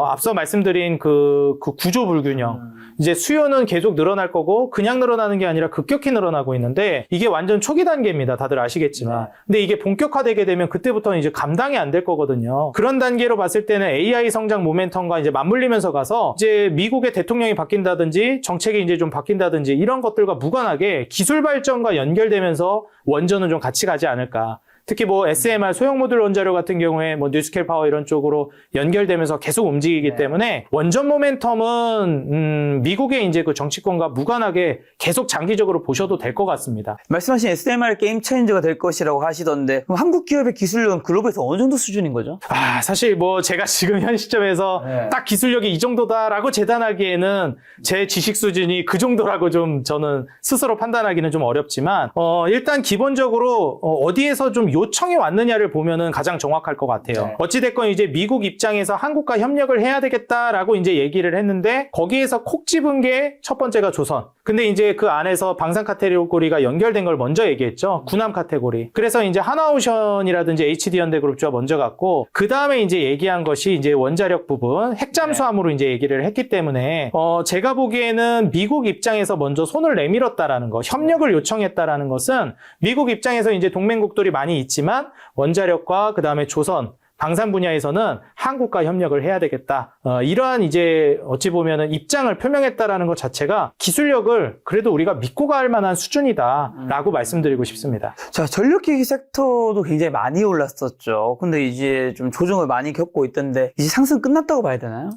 앞서 말씀드린 그 구조 불균형 이제 수요는 계속 늘어날 거고 그냥 늘어나는 게 아니라 급격히 늘어나고 있는데 이게 완전 초기 단계입니다. 다들 아시겠지만. 근데 이게 본격화되게 되면 그때부터는 이제 감당이 안 될 거거든요. 그런 단계로 봤을 때는 AI 성장 모멘텀과 이제 맞물리면서 가서 이제 미국의 대통령이 바뀐다든지 정책이 이제 좀 바뀐다든지 이런 것들과 무관하게 기술 발전과 연결되면서 원전은 좀 같이 가지 않을까. 특히 뭐 SMR 소형 모듈 원자료 같은 경우에 뭐 뉴스케일 파워 이런 쪽으로 연결되면서 계속 움직이기 때문에 원전 모멘텀은 미국의 이제 그 정치권과 무관하게 계속 장기적으로 보셔도 될 것 같습니다.
말씀하신 SMR 게임 체인저가 될 것이라고 하시던데 그럼 한국 기업의 기술력은 글로벌에서 어느 정도 수준인 거죠?
사실 뭐 제가 지금 현 시점에서 딱 기술력이 이 정도다라고 재단하기에는 제 지식 수준이 그 정도라고 좀 저는 스스로 판단하기는 좀 어렵지만 일단 기본적으로 어디에서 좀 요청이 왔느냐를 보면은 가장 정확할 것 같아요. 어찌됐건 이제 미국 입장에서 한국과 협력을 해야 되겠다라고 이제 얘기를 했는데 거기에서 콕 집은 게 첫 번째가 조선. 근데 이제 그 안에서 방산 카테고리가 연결된 걸 먼저 얘기했죠. 군함 카테고리. 그래서 이제 하나오션이라든지 HD현대그룹주가 먼저 갔고 그 다음에 이제 얘기한 것이 이제 원자력 부분 핵잠수함으로 이제 얘기를 했기 때문에 제가 보기에는 미국 입장에서 먼저 손을 내밀었다라는 거, 협력을 요청했다라는 것은 미국 입장에서 이제 동맹국들이 많이 있지만 원자력과 그 다음에 조선 방산 분야에서는 한국과 협력을 해야 되겠다. 이러한 이제 어찌 보면은 입장을 표명했다라는 것 자체가 기술력을 그래도 우리가 믿고 갈 만한 수준이다라고 말씀드리고 싶습니다.
자, 전력기기 섹터도 굉장히 많이 올랐었죠. 근데 이제 좀 조정을 많이 겪고 있던데 이제 상승 끝났다고 봐야 되나요?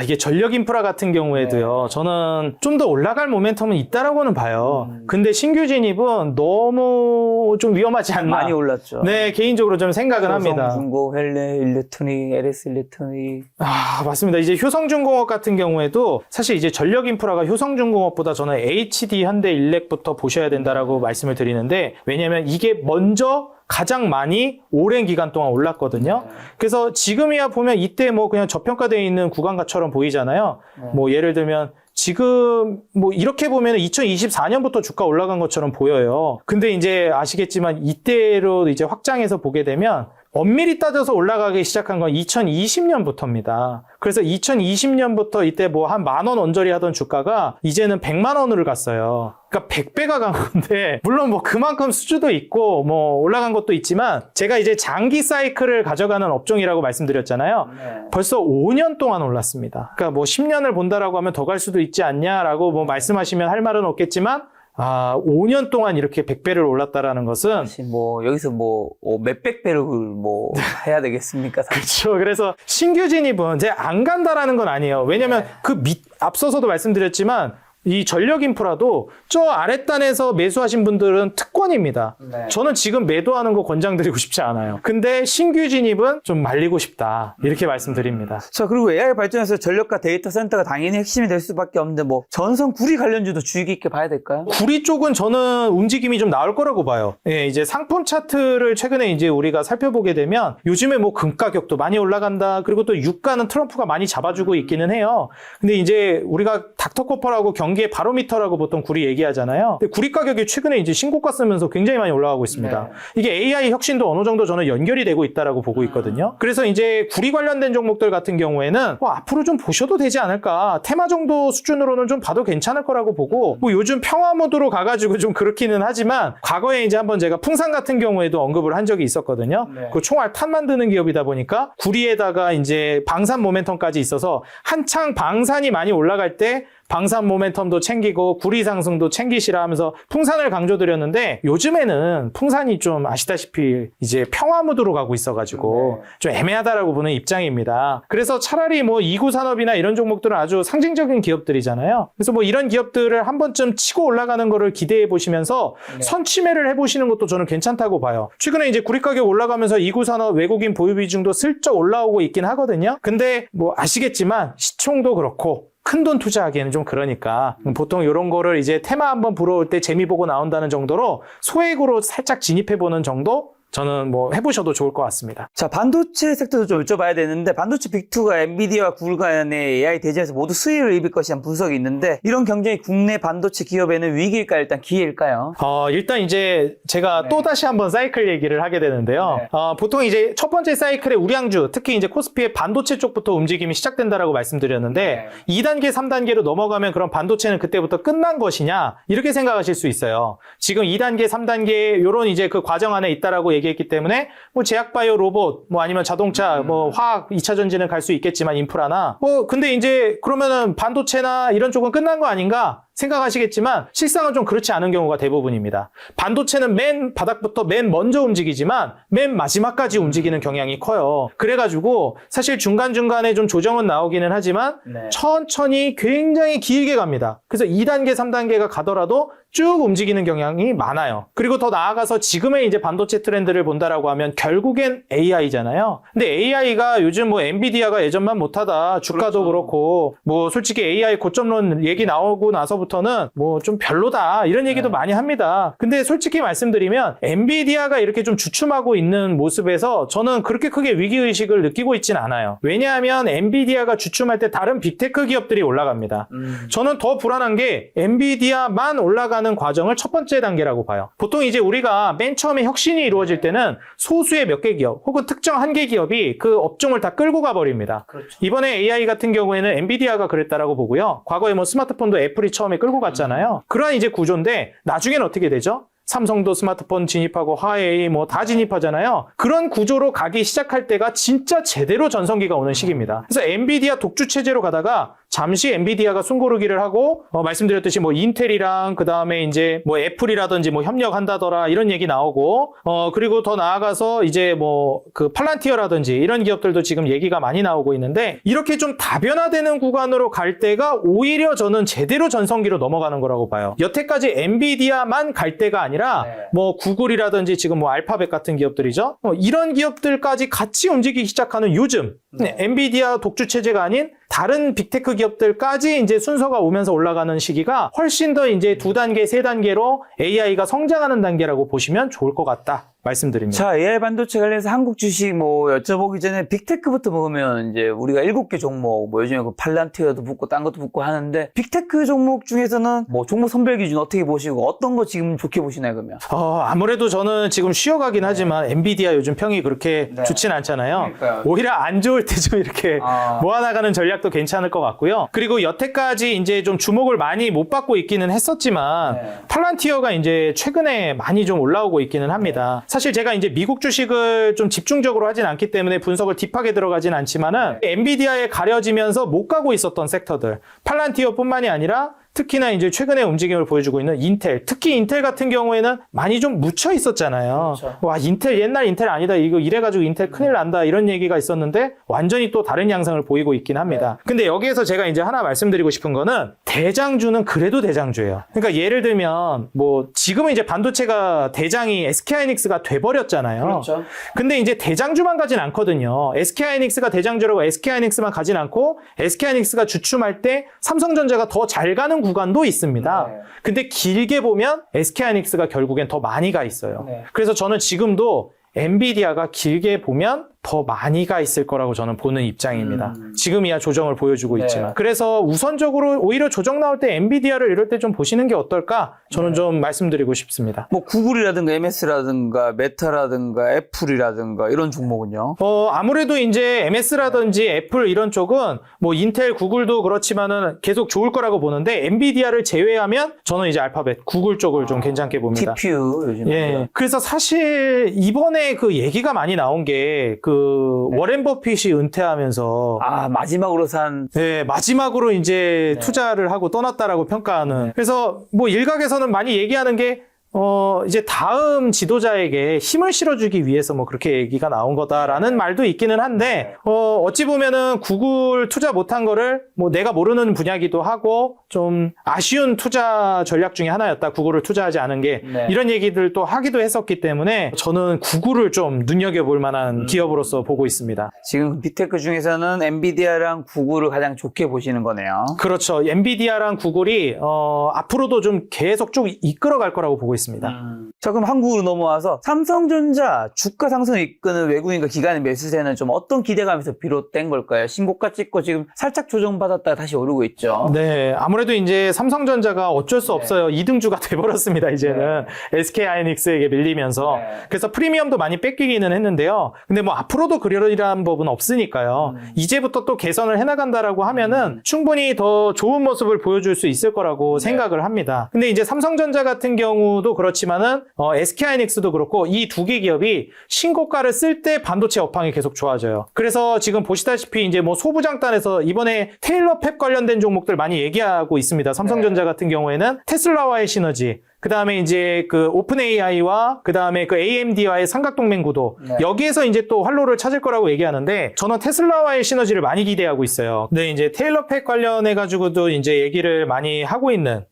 이게 전력 인프라 같은 경우에도요. 저는 좀 더 올라갈 모멘텀은 있다라고는 봐요. 근데 신규 진입은 너무 좀 위험하지 않나.
많이 올랐죠.
네, 개인적으로 좀 생각은 합니다.
효성중공업, 헬레, 일렉트로닉, LS 일렉트로닉.
맞습니다. 이제 효성중공업 같은 경우에도 사실 이제 전력 인프라가 효성중공업보다 저는 HD 현대일렉부터 보셔야 된다라고 말씀을 드리는데 왜냐면 이게 먼저 가장 많이 오랜 기간 동안 올랐거든요. 그래서 지금이야 보면 이때 뭐 그냥 저평가되어 있는 구간가처럼 보이잖아요. 뭐 예를 들면 지금 뭐 이렇게 보면 2024년부터 주가 올라간 것처럼 보여요. 근데 이제 아시겠지만 이때로 이제 확장해서 보게 되면 엄밀히 따져서 올라가기 시작한 건 2020년부터입니다. 그래서 2020년부터 이때 뭐 한 10,000원 언저리 하던 주가가 이제는 100만 원으로 갔어요. 그러니까 100배가 간 건데 물론 뭐 그만큼 수주도 있고 뭐 올라간 것도 있지만 제가 이제 장기 사이클을 가져가는 업종이라고 말씀드렸잖아요. 벌써 5년 동안 올랐습니다. 그러니까 뭐 10년을 본다라고 하면 더 갈 수도 있지 않냐라고 뭐 말씀하시면 할 말은 없겠지만 5년 동안 이렇게 100배를 올랐다라는 것은
뭐 여기서 뭐 몇백 배를 뭐 해야 되겠습니까?
그렇죠. 그래서 신규 진입은 이제 안 간다라는 건 아니에요. 왜냐면 앞서서도 말씀드렸지만 이 전력 인프라도 저 아랫단에서 매수하신 분들은 특권입니다. 저는 지금 매도하는 거 권장드리고 싶지 않아요. 근데 신규 진입은 좀 말리고 싶다. 이렇게 말씀드립니다.
자, 그리고 AI 발전에서 전력과 데이터 센터가 당연히 핵심이 될 수밖에 없는데 뭐 전선 구리 관련주도 주의 깊게 봐야 될까요?
구리 쪽은 저는 움직임이 좀 나올 거라고 봐요. 예, 이제 상품 차트를 최근에 이제 우리가 살펴보게 되면 요즘에 뭐 금 가격도 많이 올라간다. 그리고 또 유가는 트럼프가 많이 잡아주고 있기는 해요. 근데 이제 우리가 닥터코퍼라고 경기의 바로미터라고 보통 구리 얘기하잖아요. 근데 구리 가격이 최근에 이제 신고가 쓰면서 굉장히 많이 올라가고 있습니다. 이게 AI 혁신도 어느 정도 저는 연결이 되고 있다라고 보고 있거든요. 그래서 이제 구리 관련된 종목들 같은 경우에는 앞으로 좀 보셔도 되지 않을까. 테마 정도 수준으로는 좀 봐도 괜찮을 거라고 보고 뭐 요즘 평화 모드로 가가지고 좀 그렇기는 하지만 과거에 이제 한번 제가 풍산 같은 경우에도 언급을 한 적이 있었거든요. 그 총알 탄 만드는 기업이다 보니까 구리에다가 이제 방산 모멘텀까지 있어서 한창 방산이 많이 올라갈 때 방산 모멘텀도 챙기고 구리 상승도 챙기시라 하면서 풍산을 강조드렸는데 요즘에는 풍산이 좀 아시다시피 이제 평화 무드로 가고 있어가지고 좀 애매하다라고 보는 입장입니다. 그래서 차라리 뭐 이구산업이나 이런 종목들은 아주 상징적인 기업들이잖아요. 그래서 뭐 이런 기업들을 한 번쯤 치고 올라가는 거를 기대해 보시면서 선취매를 해보시는 것도 저는 괜찮다고 봐요. 최근에 이제 구리 가격 올라가면서 이구산업 외국인 보유 비중도 슬쩍 올라오고 있긴 하거든요. 근데 뭐 아시겠지만 시총도 그렇고 큰돈 투자하기에는 좀 그러니까 보통 이런 거를 이제 테마 한번 불어올 때 재미 보고 나온다는 정도로 소액으로 살짝 진입해보는 정도? 저는 뭐 해보셔도 좋을 것 같습니다.
자, 반도체 섹터도 좀 여쭤봐야 되는데 반도체 빅2가 엔비디아와 구글 간의 AI 대전에서 모두 수혜를 입을 것이란 분석이 있는데 이런 경쟁이 국내 반도체 기업에는 위기일까요? 일단 기회일까요?
일단 이제 제가 또다시 한번 사이클 얘기를 하게 되는데요. 보통 이제 첫 번째 사이클의 우량주, 특히 이제 코스피의 반도체 쪽부터 움직임이 시작된다라고 말씀드렸는데 2단계, 3단계로 넘어가면 그럼 반도체는 그때부터 끝난 것이냐? 이렇게 생각하실 수 있어요. 지금 2단계, 3단계 요런 이제 그 과정 안에 있다라고 얘기했기 때문에 뭐 제약바이오 로봇 뭐 아니면 자동차 뭐 화학 2차 전지는 갈 수 있겠지만 인프라나 뭐 근데 이제 그러면은 반도체나 이런 쪽은 끝난 거 아닌가 생각하시겠지만 실상은 좀 그렇지 않은 경우가 대부분입니다. 반도체는 맨 바닥부터 맨 먼저 움직이지만 맨 마지막까지 움직이는 경향이 커요. 그래가지고 사실 중간중간에 좀 조정은 나오기는 하지만
네.
천천히 굉장히 길게 갑니다. 그래서 2단계, 3단계가 가더라도 쭉 움직이는 경향이 많아요. 그리고 더 나아가서 지금의 이제 반도체 트렌드를 본다라고 하면 결국엔 AI잖아요. 근데 AI가 요즘 뭐 엔비디아가 예전만 못하다, 주가도
그렇죠.
그렇고 뭐 솔직히 AI 고점론 얘기 나오고 나서부터는 뭐 좀 별로다 이런 얘기도 많이 합니다. 근데 솔직히 말씀드리면 엔비디아가 이렇게 좀 주춤하고 있는 모습에서 저는 그렇게 크게 위기의식을 느끼고 있진 않아요. 왜냐하면 엔비디아가 주춤할 때 다른 빅테크 기업들이 올라갑니다. 저는 더 불안한 게 엔비디아만 올라가는 과정을 첫 번째 단계라고 봐요. 보통 이제 우리가 맨 처음에 혁신이 이루어질 때는 소수의 몇 개 기업 혹은 특정 한 개 기업이 그 업종을 다 끌고 가버립니다.
그렇죠.
이번에 AI 같은 경우에는 엔비디아가 그랬다라고 보고요. 과거에 뭐 스마트폰도 애플이 처음에 끌고 갔잖아요. 그러한 이제 구조인데 나중에는 어떻게 되죠? 삼성도 스마트폰 진입하고 화웨이 뭐 다 진입하잖아요. 그런 구조로 가기 시작할 때가 진짜 제대로 전성기가 오는 시기입니다. 그래서 엔비디아 독주 체제로 가다가 잠시 엔비디아가 숨고르기를 하고 말씀드렸듯이 뭐 인텔이랑 그다음에 이제 뭐 애플이라든지 뭐 협력한다더라 이런 얘기 나오고 그리고 더 나아가서 이제 뭐 그 팔란티어라든지 이런 기업들도 지금 얘기가 많이 나오고 있는데 이렇게 좀 다변화되는 구간으로 갈 때가 오히려 저는 제대로 전성기로 넘어가는 거라고 봐요. 여태까지 엔비디아만 갈 때가 아니라 뭐 구글이라든지 지금 뭐 알파벳 같은 기업들이죠. 이런 기업들까지 같이 움직이기 시작하는 요즘 엔비디아 독주 체제가 아닌 다른 빅테크 기업들까지 이제 순서가 오면서 올라가는 시기가 훨씬 더 이제 2단계, 3단계로 AI가 성장하는 단계라고 보시면 좋을 것 같다. 말씀드립니다.
자, AI 반도체 관련해서 한국 주식 뭐 여쭤보기 전에 빅테크부터 먹으면 이제 우리가 7개 종목, 뭐 요즘에 그 팔란티어도 붙고 딴 것도 붙고 하는데 빅테크 종목 중에서는 뭐 종목 선별 기준 어떻게 보시고 어떤 거 지금 좋게 보시나요, 그러면?
아무래도 저는 지금 쉬어가긴 하지만 엔비디아 요즘 평이 그렇게 좋진 않잖아요.
그러니까요.
오히려 안 좋을 때 좀 이렇게 모아나가는 전략도 괜찮을 것 같고요. 그리고 여태까지 이제 좀 주목을 많이 못 받고 있기는 했었지만 팔란티어가 이제 최근에 많이 좀 올라오고 있기는 합니다. 사실 제가 이제 미국 주식을 좀 집중적으로 하진 않기 때문에 분석을 딥하게 들어가진 않지만은 엔비디아에 가려지면서 못 가고 있었던 섹터들, 팔란티어뿐만이 아니라 특히나 이제 최근에 움직임을 보여주고 있는 인텔, 특히 인텔 같은 경우에는 많이 좀 묻혀 있었잖아요.
그렇죠.
와, 인텔 옛날 인텔 아니다. 이거 이래가지고 인텔 큰일 난다. 이런 얘기가 있었는데 완전히 또 다른 양상을 보이고 있긴 합니다. 근데 여기에서 제가 이제 하나 말씀드리고 싶은 거는 대장주는 그래도 대장주예요. 그러니까 예를 들면 뭐 지금은 이제 반도체가 대장이 SK하이닉스가 돼버렸잖아요.
그렇죠.
근데 이제 대장주만 가진 않거든요. SK하이닉스가 대장주라고 SK하이닉스만 가진 않고 SK하이닉스가 주춤할 때 삼성전자가 더 잘 가는 구간도 있습니다. 근데 길게 보면 SK하이닉스가 결국엔 더 많이 가 있어요. 그래서 저는 지금도 엔비디아가 길게 보면 더 많이 가 있을 거라고 저는 보는 입장입니다. 지금이야 조정을 보여주고 있지만. 그래서 우선적으로 오히려 조정 나올 때 엔비디아를 이럴 때 좀 보시는 게 어떨까? 저는 좀 말씀드리고 싶습니다.
뭐 구글이라든가 MS라든가 메타라든가 애플이라든가 이런 종목은요?
아무래도 이제 MS라든지 애플 이런 쪽은 뭐 인텔, 구글도 그렇지만은 계속 좋을 거라고 보는데 엔비디아를 제외하면 저는 이제 알파벳, 구글 쪽을 좀 괜찮게 봅니다.
TPU 요즘.
예. 그래서 사실 이번에 그 얘기가 많이 나온 게 그 워렌 버핏이 은퇴하면서
마지막으로 산.
네, 마지막으로 이제 투자를 하고 떠났다라고 평가하는. 그래서 뭐 일각에서는 많이 얘기하는 게 이제 다음 지도자에게 힘을 실어주기 위해서 뭐 그렇게 얘기가 나온 거다라는 말도 있기는 한데, 어찌 보면은 구글 투자 못한 거를 뭐 내가 모르는 분야기도 하고 좀 아쉬운 투자 전략 중에 하나였다. 구글을 투자하지 않은 게. 이런 얘기들도 하기도 했었기 때문에 저는 구글을 좀 눈여겨볼 만한 기업으로서 보고 있습니다.
지금 빅테크 중에서는 엔비디아랑 구글을 가장 좋게 보시는 거네요.
그렇죠. 엔비디아랑 구글이 앞으로도 좀 계속 쭉 이끌어갈 거라고 보고 있습니다.
자, 그럼 한국으로 넘어와서 삼성전자 주가 상승을 이끄는 외국인과 기관의 매수세는 좀 어떤 기대감에서 비롯된 걸까요? 신고가 찍고 지금 살짝 조정받았다가 다시 오르고 있죠.
네, 아무래도 이제 삼성전자가 어쩔 수 없어요. 2등주가 돼버렸습니다, 이제는. SK하이닉스에게 밀리면서. 그래서 프리미엄도 많이 뺏기기는 했는데요. 근데 뭐 앞으로도 그러리란 법은 없으니까요. 이제부터 또 개선을 해나간다라고 하면은 충분히 더 좋은 모습을 보여줄 수 있을 거라고 생각을 합니다. 근데 이제 삼성전자 같은 경우도 그렇지만은 SK하이닉스도 그렇고 이 두 개 기업이 신고가를 쓸 때 반도체 업황이 계속 좋아져요. 그래서 지금 보시다시피 이제 뭐 소부장단에서 이번에 테일러 팹 관련된 종목들 많이 얘기하고 있습니다. 삼성전자 같은 경우에는 테슬라와의 시너지, 그 다음에 이제 그 오픈 AI와 그 다음에 그 AMD와의 삼각동맹 구도, 여기에서 이제 또 활로를 찾을 거라고 얘기하는데 저는 테슬라와의 시너지를 많이 기대하고 있어요. 근데 이제 테일러 팹 관련해가지고도 이제 얘기를 많이 하고 있는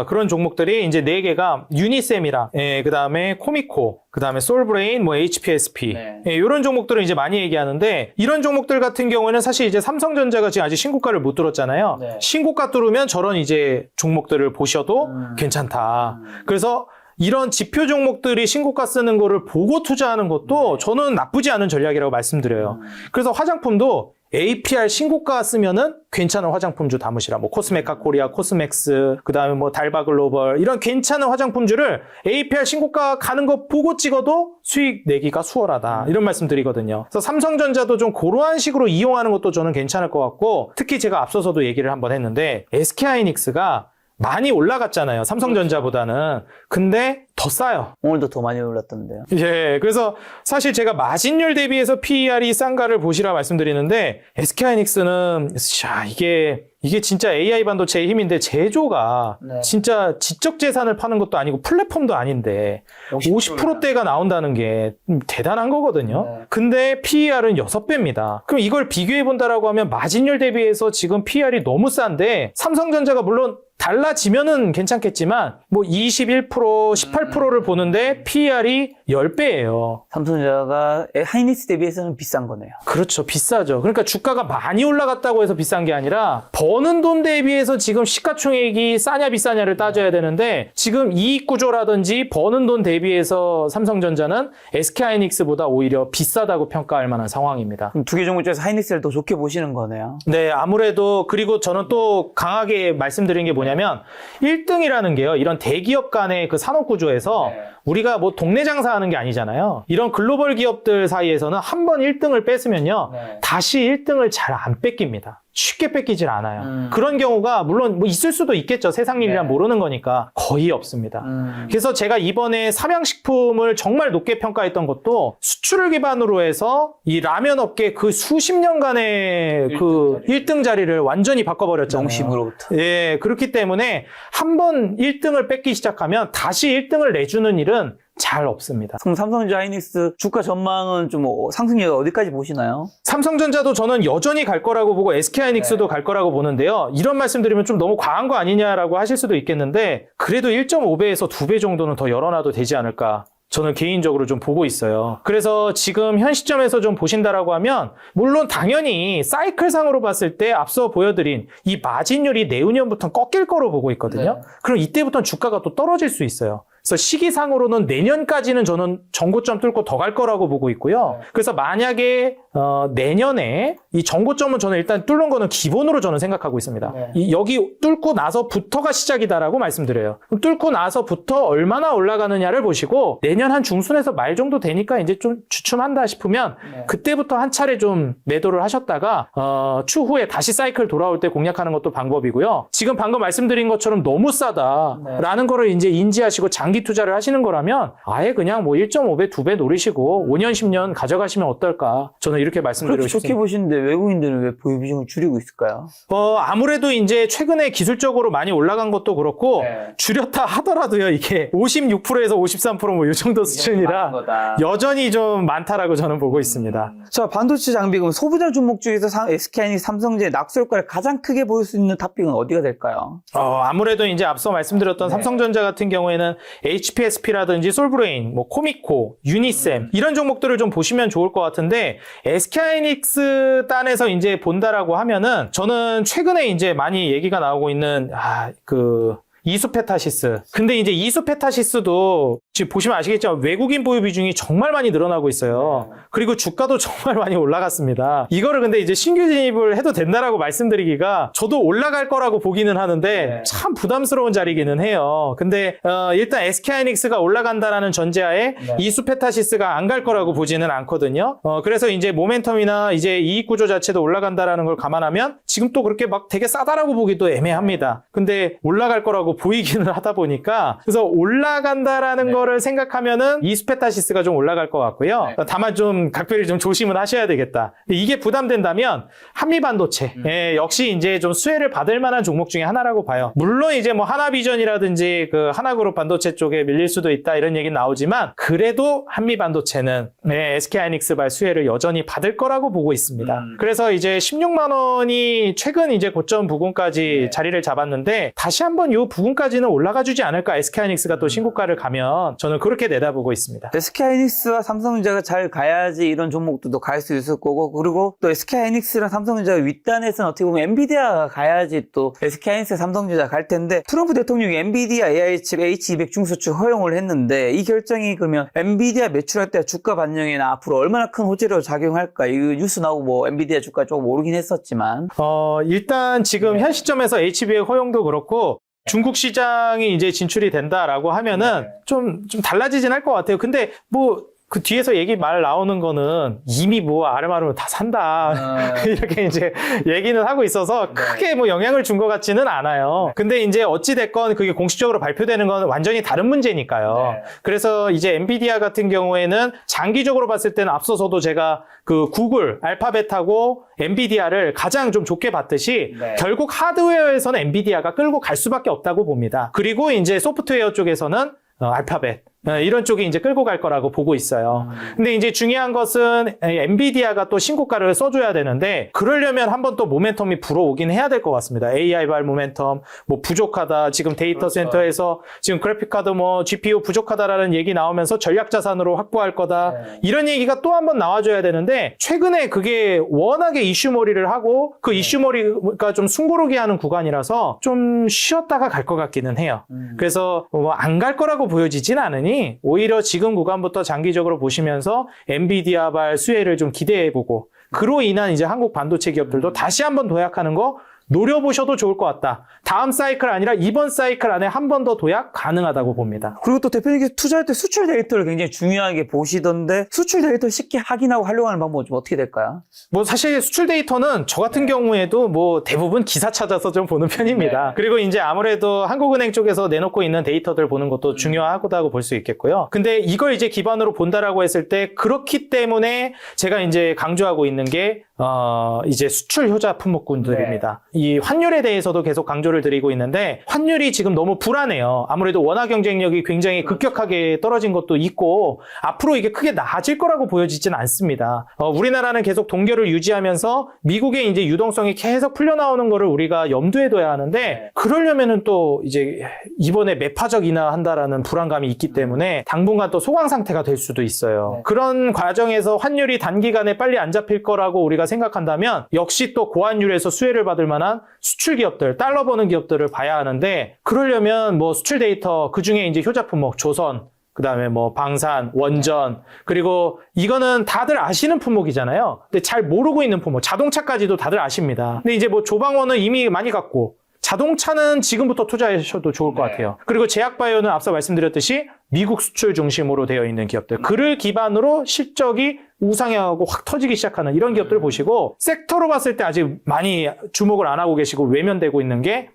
그런 종목들이 이제 4개가 유니셈이랑, 그 다음에 코미코, 그 다음에 솔브레인, 뭐 HPSP, 이런 종목들을 이제 많이 얘기하는데, 이런 종목들 같은 경우에는 사실 이제 삼성전자가 지금 아직 신고가를 못 뚫었잖아요. 신고가 뚫으면 저런 이제 종목들을 보셔도 괜찮다. 그래서 이런 지표 종목들이 신고가 쓰는 거를 보고 투자하는 것도 저는 나쁘지 않은 전략이라고 말씀드려요. 그래서 화장품도 APR 신고가 쓰면은 괜찮은 화장품주 담으시라. 뭐 코스메카 코리아, 코스맥스, 그 다음에 뭐 달바 글로벌, 이런 괜찮은 화장품주를 APR 신고가 가는 거 보고 찍어도 수익 내기가 수월하다. 이런 말씀 드리거든요. 그래서 삼성전자도 좀 그러한 식으로 이용하는 것도 저는 괜찮을 것 같고, 특히 제가 앞서서도 얘기를 한번 했는데 SK하이닉스가 많이 올라갔잖아요. 삼성전자보다는. 근데 더 싸요.
오늘도 더 많이 올랐던데요.
예, 그래서 사실 제가 마진율 대비해서 PER이 싼가를 보시라 말씀드리는데, SK하이닉스는 이게 진짜 AI 반도체의 힘인데, 제조가 진짜 지적 재산을 파는 것도 아니고 플랫폼도 아닌데 50%대가 나온다는 게 대단한 거거든요. 근데 PER은 6배입니다. 그럼 이걸 비교해 본다라고 하면 마진율 대비해서 지금 PER이 너무 싼데, 삼성전자가 물론 달라지면은 괜찮겠지만 뭐 21%, 18%를 보는데 PER이 10배예요.
삼성전자가 하이닉스 대비해서는 비싼 거네요.
그렇죠. 비싸죠. 그러니까 주가가 많이 올라갔다고 해서 비싼 게 아니라 버는 돈 대비해서 지금 시가총액이 싸냐 비싸냐를 따져야 되는데, 지금 이익 구조라든지 버는 돈 대비해서 삼성전자는 SK하이닉스보다 오히려 비싸다고 평가할 만한 상황입니다.
그럼 두 개 종목 중에서 하이닉스를 더 좋게 보시는 거네요.
네, 아무래도. 그리고 저는 또 강하게 말씀드린 게 뭐냐면 1등이라는 게요, 이런 대기업 간의 그 산업 구조에서 우리가 뭐 동네 장사하는 게 아니잖아요. 이런 글로벌 기업들 사이에서는 한 번 1등을 뺏으면요, 다시 1등을 잘 안 뺏깁니다. 쉽게 뺏기질 않아요. 그런 경우가 물론 뭐 있을 수도 있겠죠. 세상 일이란 모르는 거니까. 거의 없습니다. 그래서 제가 이번에 삼양식품을 정말 높게 평가했던 것도 수출을 기반으로 해서 이 라면 업계 그 수십 년간의 그 1등 자리를 완전히 바꿔버렸잖아요.
농심으로부터.
예, 그렇기 때문에 한 번 1등을 뺏기 시작하면 다시 1등을 내주는 일은 잘 없습니다.
그럼 삼성전자 하이닉스 주가 전망은 좀 상승률 어디까지 보시나요?
삼성전자도 저는 여전히 갈 거라고 보고 SK하이닉스도 갈 거라고 보는데요. 이런 말씀드리면 좀 너무 과한 거 아니냐라고 하실 수도 있겠는데, 그래도 1.5배에서 2배 정도는 더 열어놔도 되지 않을까. 저는 개인적으로 좀 보고 있어요. 그래서 지금 현 시점에서 좀 보신다라고 하면, 물론 당연히 사이클상으로 봤을 때 앞서 보여드린 이 마진율이 내후년부터 꺾일 거로 보고 있거든요. 그럼 이때부터는 주가가 또 떨어질 수 있어요. 그래서 시기상으로는 내년까지는 저는 정고점 뚫고 더 갈 거라고 보고 있고요. 그래서 만약에 내년에 이 정고점은 저는 일단 뚫는 거는 기본으로 저는 생각하고 있습니다. 여기 뚫고 나서부터가 시작이다라고 말씀드려요. 그럼 뚫고 나서부터 얼마나 올라가느냐를 보시고, 내년 한 중순에서 말 정도 되니까 이제 좀 주춤한다 싶으면 그때부터 한 차례 좀 매도를 하셨다가 추후에 다시 사이클 돌아올 때 공략하는 것도 방법이고요. 지금 방금 말씀드린 것처럼 너무 싸다라는 거를 이제 인지하시고 장기 투자를 하시는 거라면 아예 그냥 뭐 1.5배, 2배 노리시고 5년, 10년 가져가시면 어떨까? 저는 이렇게 말씀드리고
그렇게
싶습니다.
좋게 보시는데 외국인들은 왜 보유 비중을 줄이고 있을까요?
아무래도 이제 최근에 기술적으로 많이 올라간 것도 그렇고, 줄였다 하더라도요, 이게 56%에서 53% 뭐 이 정도 수준이라 여전히 좀 많다라고 저는 보고 있습니다.
자, 반도체 장비, 그럼 소부장 종목 중에서 SK하이닉스, 삼성전자의 낙수 효과를 가장 크게 볼 수 있는 탑픽은 어디가 될까요?
아무래도 이제 앞서 말씀드렸던 삼성전자 같은 경우에는 HPSP라든지 솔브레인, 뭐 코미코, 유니셈, 이런 종목들을 좀 보시면 좋을 것 같은데, SK하이닉스 단에서 이제 본다라고 하면은 저는 최근에 이제 많이 얘기가 나오고 있는 이수페타시스. 근데 이제 이수페타시스도 지금 보시면 아시겠지만 외국인 보유 비중이 정말 많이 늘어나고 있어요. 그리고 주가도 정말 많이 올라갔습니다. 이거를 근데 이제 신규 진입을 해도 된다라고 말씀드리기가 저도 올라갈 거라고 보기는 하는데 참 부담스러운 자리기는 해요. 근데 일단 SK하이닉스가 올라간다라는 전제하에 이수페타시스가 안 갈 거라고 보지는 않거든요. 그래서 이제 모멘텀이나 이제 이익 구조 자체도 올라간다라는 걸 감안하면 지금 또 그렇게 막 되게 싸다라고 보기도 애매합니다. 근데 올라갈 거라고 거라고 보이기는 하다 보니까 그래서 올라간다라는 거를 생각하면은 이스페타시스가 좀 올라갈 것 같고요. 다만 좀 각별히 좀 조심은 하셔야 되겠다. 이게 부담된다면 한미반도체 역시 이제 좀 수혜를 받을 만한 종목 중에 하나라고 봐요. 물론 이제 뭐 하나비전이라든지 그 하나그룹 반도체 쪽에 밀릴 수도 있다 이런 얘기 나오지만 그래도 한미반도체는 SK하이닉스발 수혜를 여전히 받을 거라고 보고 있습니다. 그래서 이제 16만 원이 최근 이제 고점 부근까지 자리를 잡았는데 다시 한번 이 부근까지는 올라가 주지 않을까. SK하이닉스가 또 신고가를 가면 저는 그렇게 내다보고 있습니다.
SK하이닉스와 삼성전자가 잘 가야지 이런 종목들도 갈 수 있을 거고, 그리고 또 SK하이닉스랑 삼성전자가 윗단에서는 어떻게 보면 엔비디아가 가야지 또 SK하이닉스, 삼성전자 갈 텐데, 트럼프 대통령이 엔비디아 AI칩 H200 중수출 허용을 했는데 이 결정이 그러면 엔비디아 매출할 때 주가 반영에는 앞으로 얼마나 큰 호재로 작용할까? 이 뉴스 나오고 뭐 엔비디아 주가 조금 오르긴 했었지만
일단 지금 현 시점에서 HB의 허용도 그렇고 중국 시장이 이제 진출이 된다라고 하면은 좀 달라지진 할 것 같아요. 근데 뭐 그 뒤에서 말 나오는 거는 이미 뭐 아름아름 다 산다. 이렇게 이제 얘기는 하고 있어서 크게 뭐 영향을 준 것 같지는 않아요. 근데 이제 어찌됐건 그게 공식적으로 발표되는 건 완전히 다른 문제니까요. 그래서 이제 엔비디아 같은 경우에는 장기적으로 봤을 때는 앞서서도 제가 그 구글, 알파벳하고 엔비디아를 가장 좀 좋게 봤듯이 결국 하드웨어에서는 엔비디아가 끌고 갈 수밖에 없다고 봅니다. 그리고 이제 소프트웨어 쪽에서는 알파벳 이런 쪽이 이제 끌고 갈 거라고 보고 있어요. 근데 이제 중요한 것은 엔비디아가 또 신고가를 써줘야 되는데 그러려면 한번 또 모멘텀이 불어오긴 해야 될 것 같습니다. AI발 모멘텀 뭐 부족하다. 지금 데이터 센터에서 지금 그래픽카드 뭐 GPU 부족하다라는 얘기 나오면서 전략 자산으로 확보할 거다. 이런 얘기가 또 한번 나와줘야 되는데 최근에 그게 워낙에 이슈몰이를 하고 그 이슈몰이가 좀 숨고르게 하는 구간이라서 좀 쉬었다가 갈 것 같기는 해요. 그래서 뭐 안 갈 거라고 보여지진 않으니 오히려 지금 구간부터 장기적으로 보시면서 엔비디아발 수혜를 좀 기대해보고 그로 인한 이제 한국 반도체 기업들도 다시 한번 도약하는 거 노려보셔도 좋을 것 같다. 다음 사이클 아니라 이번 사이클 안에 한 번 더 도약 가능하다고 봅니다.
그리고 또 대표님께서 투자할 때 수출 데이터를 굉장히 중요하게 보시던데 수출 데이터를 쉽게 확인하고 활용하는 방법은 좀 어떻게 될까요?
뭐 사실 수출 데이터는 저 같은 경우에도 뭐 대부분 기사 찾아서 좀 보는 편입니다. 그리고 이제 아무래도 한국은행 쪽에서 내놓고 있는 데이터들 보는 것도 중요하다고 볼 수 있겠고요. 근데 이걸 이제 기반으로 본다라고 했을 때 그렇기 때문에 제가 이제 강조하고 있는 게 이제 수출 효자 품목군들입니다. 이 환율에 대해서도 계속 강조를 드리고 있는데 환율이 지금 너무 불안해요. 아무래도 원화 경쟁력이 굉장히 급격하게 떨어진 것도 있고 앞으로 이게 크게 나아질 거라고 보여지진 않습니다. 우리나라는 계속 동결을 유지하면서 미국의 이제 유동성이 계속 풀려나오는 거를 우리가 염두에 둬야 하는데 그러려면은 또 이제 이번에 매파적 인하한다라는 불안감이 있기 때문에 당분간 또 소강 상태가 될 수도 있어요. 그런 과정에서 환율이 단기간에 빨리 안 잡힐 거라고 우리가 생각한다면 역시 또 고환율에서 수혜를 받을 만한 수출 기업들, 달러 버는 기업들을 봐야 하는데 그러려면 뭐 수출 데이터 그중에 이제 효자 품목 조선 그다음에 뭐 방산, 원전 그리고 이거는 다들 아시는 품목이잖아요. 근데 잘 모르고 있는 품목, 자동차까지도 다들 아십니다. 근데 이제 뭐 조방원은 이미 많이 갔고 자동차는 지금부터 투자하셔도 좋을 것 같아요. 그리고 제약바이오는 앞서 말씀드렸듯이 미국 수출 중심으로 되어 있는 기업들. 그를 기반으로 실적이 우상향하고 확 터지기 시작하는 이런 기업들을 보시고 섹터로 봤을 때 아직 많이 주목을 안 하고 계시고 외면되고 있는 게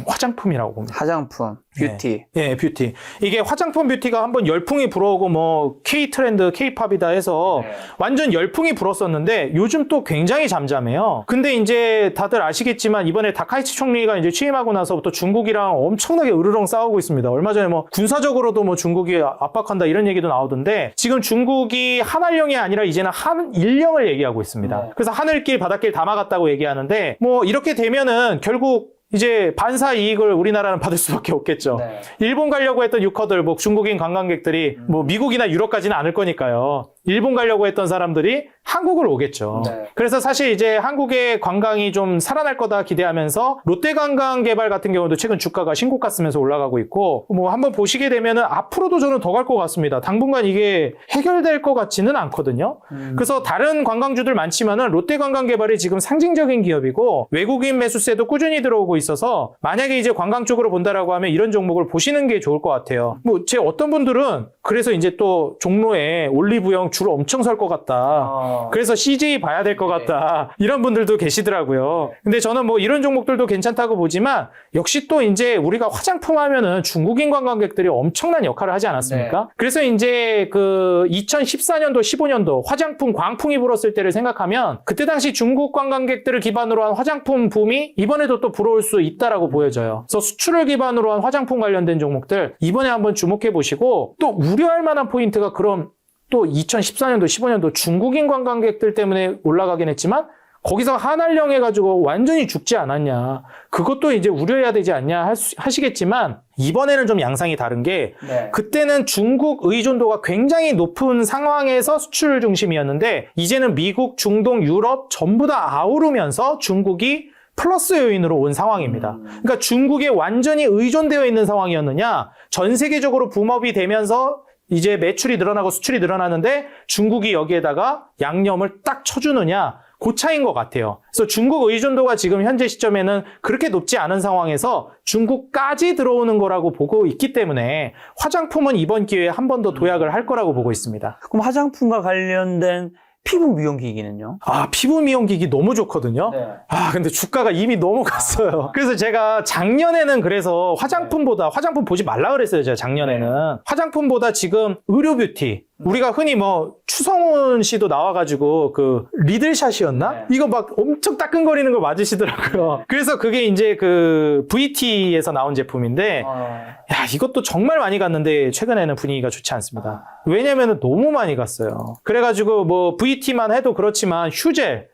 화장품이라고 봅니다.
화장품, 뷰티.
네, 뷰티. 이게 화장품 뷰티가 한번 열풍이 불어오고 뭐 K-트렌드, K-팝이다 해서 완전 열풍이 불었었는데 요즘 또 굉장히 잠잠해요. 근데 이제 다들 아시겠지만 이번에 다카이치 총리가 이제 취임하고 나서부터 중국이랑 엄청나게 으르렁 싸우고 있습니다. 얼마 전에 뭐 군사적으로도 뭐 중국이 압박한다 이런 얘기도 나오던데 지금 중국이 한한령이 아니라 이제는 한일령을 얘기하고 있습니다. 그래서 하늘길, 바닷길 다 막았다고 얘기하는데 뭐 이렇게 되면은 결국 이제 반사 이익을 우리나라는 받을 수밖에 없겠죠. 일본 가려고 했던 유커들, 뭐 중국인 관광객들이 뭐 미국이나 유럽 가지는 않을 거니까요. 일본 가려고 했던 사람들이 한국을 오겠죠. 그래서 사실 이제 한국의 관광이 좀 살아날 거다 기대하면서 롯데관광개발 같은 경우도 최근 주가가 신고가 쓰면서 올라가고 있고 뭐 한번 보시게 되면은 앞으로도 저는 더 갈 것 같습니다. 당분간 이게 해결될 것 같지는 않거든요. 그래서 다른 관광주들 많지만은 롯데관광개발이 지금 상징적인 기업이고 외국인 매수세도 꾸준히 들어오고 있어서 만약에 이제 관광 쪽으로 본다라고 하면 이런 종목을 보시는 게 좋을 것 같아요. 뭐 제 어떤 분들은 그래서 이제 또 종로에 올리브영 형 줄 엄청 설 것 같다. 그래서 CJ 봐야 될 것 같다. 이런 분들도 계시더라고요. 근데 저는 뭐 이런 종목들도 괜찮다고 보지만 역시 또 이제 우리가 화장품 하면은 중국인 관광객들이 엄청난 역할을 하지 않았습니까? 그래서 이제 그 2014년도, 15년도 화장품 광풍이 불었을 때를 생각하면 그때 당시 중국 관광객들을 기반으로 한 화장품 붐이 이번에도 또 불어올 수 있다라고 보여져요. 그래서 수출을 기반으로 한 화장품 관련된 종목들 이번에 한번 주목해 보시고 또 우려할 만한 포인트가 그럼 또 2014년도, 15년도 중국인 관광객들 때문에 올라가긴 했지만 거기서 한알령 해가지고 완전히 죽지 않았냐. 그것도 이제 우려해야 되지 않냐 하시겠지만 이번에는 좀 양상이 다른 게 그때는 중국 의존도가 굉장히 높은 상황에서 수출 중심이었는데 이제는 미국, 중동, 유럽 전부 다 아우르면서 중국이 플러스 요인으로 온 상황입니다. 그러니까 중국에 완전히 의존되어 있는 상황이었느냐 전 세계적으로 붐업이 되면서 이제 매출이 늘어나고 수출이 늘어나는데 중국이 여기에다가 양념을 딱 쳐주느냐 그 차이인 것 같아요. 그래서 중국 의존도가 지금 현재 시점에는 그렇게 높지 않은 상황에서 중국까지 들어오는 거라고 보고 있기 때문에 화장품은 이번 기회에 한 번 더 도약을 할 거라고 보고 있습니다.
그럼 화장품과 관련된 피부 미용기기는요?
피부 미용기기 너무 좋거든요. 근데 주가가 이미 넘어갔어요. 그래서 제가 작년에는 그래서 화장품보다 화장품 보지 말라 그랬어요. 제가 작년에는 화장품보다 지금 의료 뷰티 우리가 흔히 뭐 추성훈 씨도 나와가지고 그 리들샷이었나? 이거 막 엄청 따끔거리는 거 맞으시더라고요. 그래서 그게 이제 그 VT에서 나온 제품인데 야 이것도 정말 많이 갔는데 최근에는 분위기가 좋지 않습니다. 왜냐면은 너무 많이 갔어요. 그래가지고 뭐 VT만 해도 그렇지만 휴젤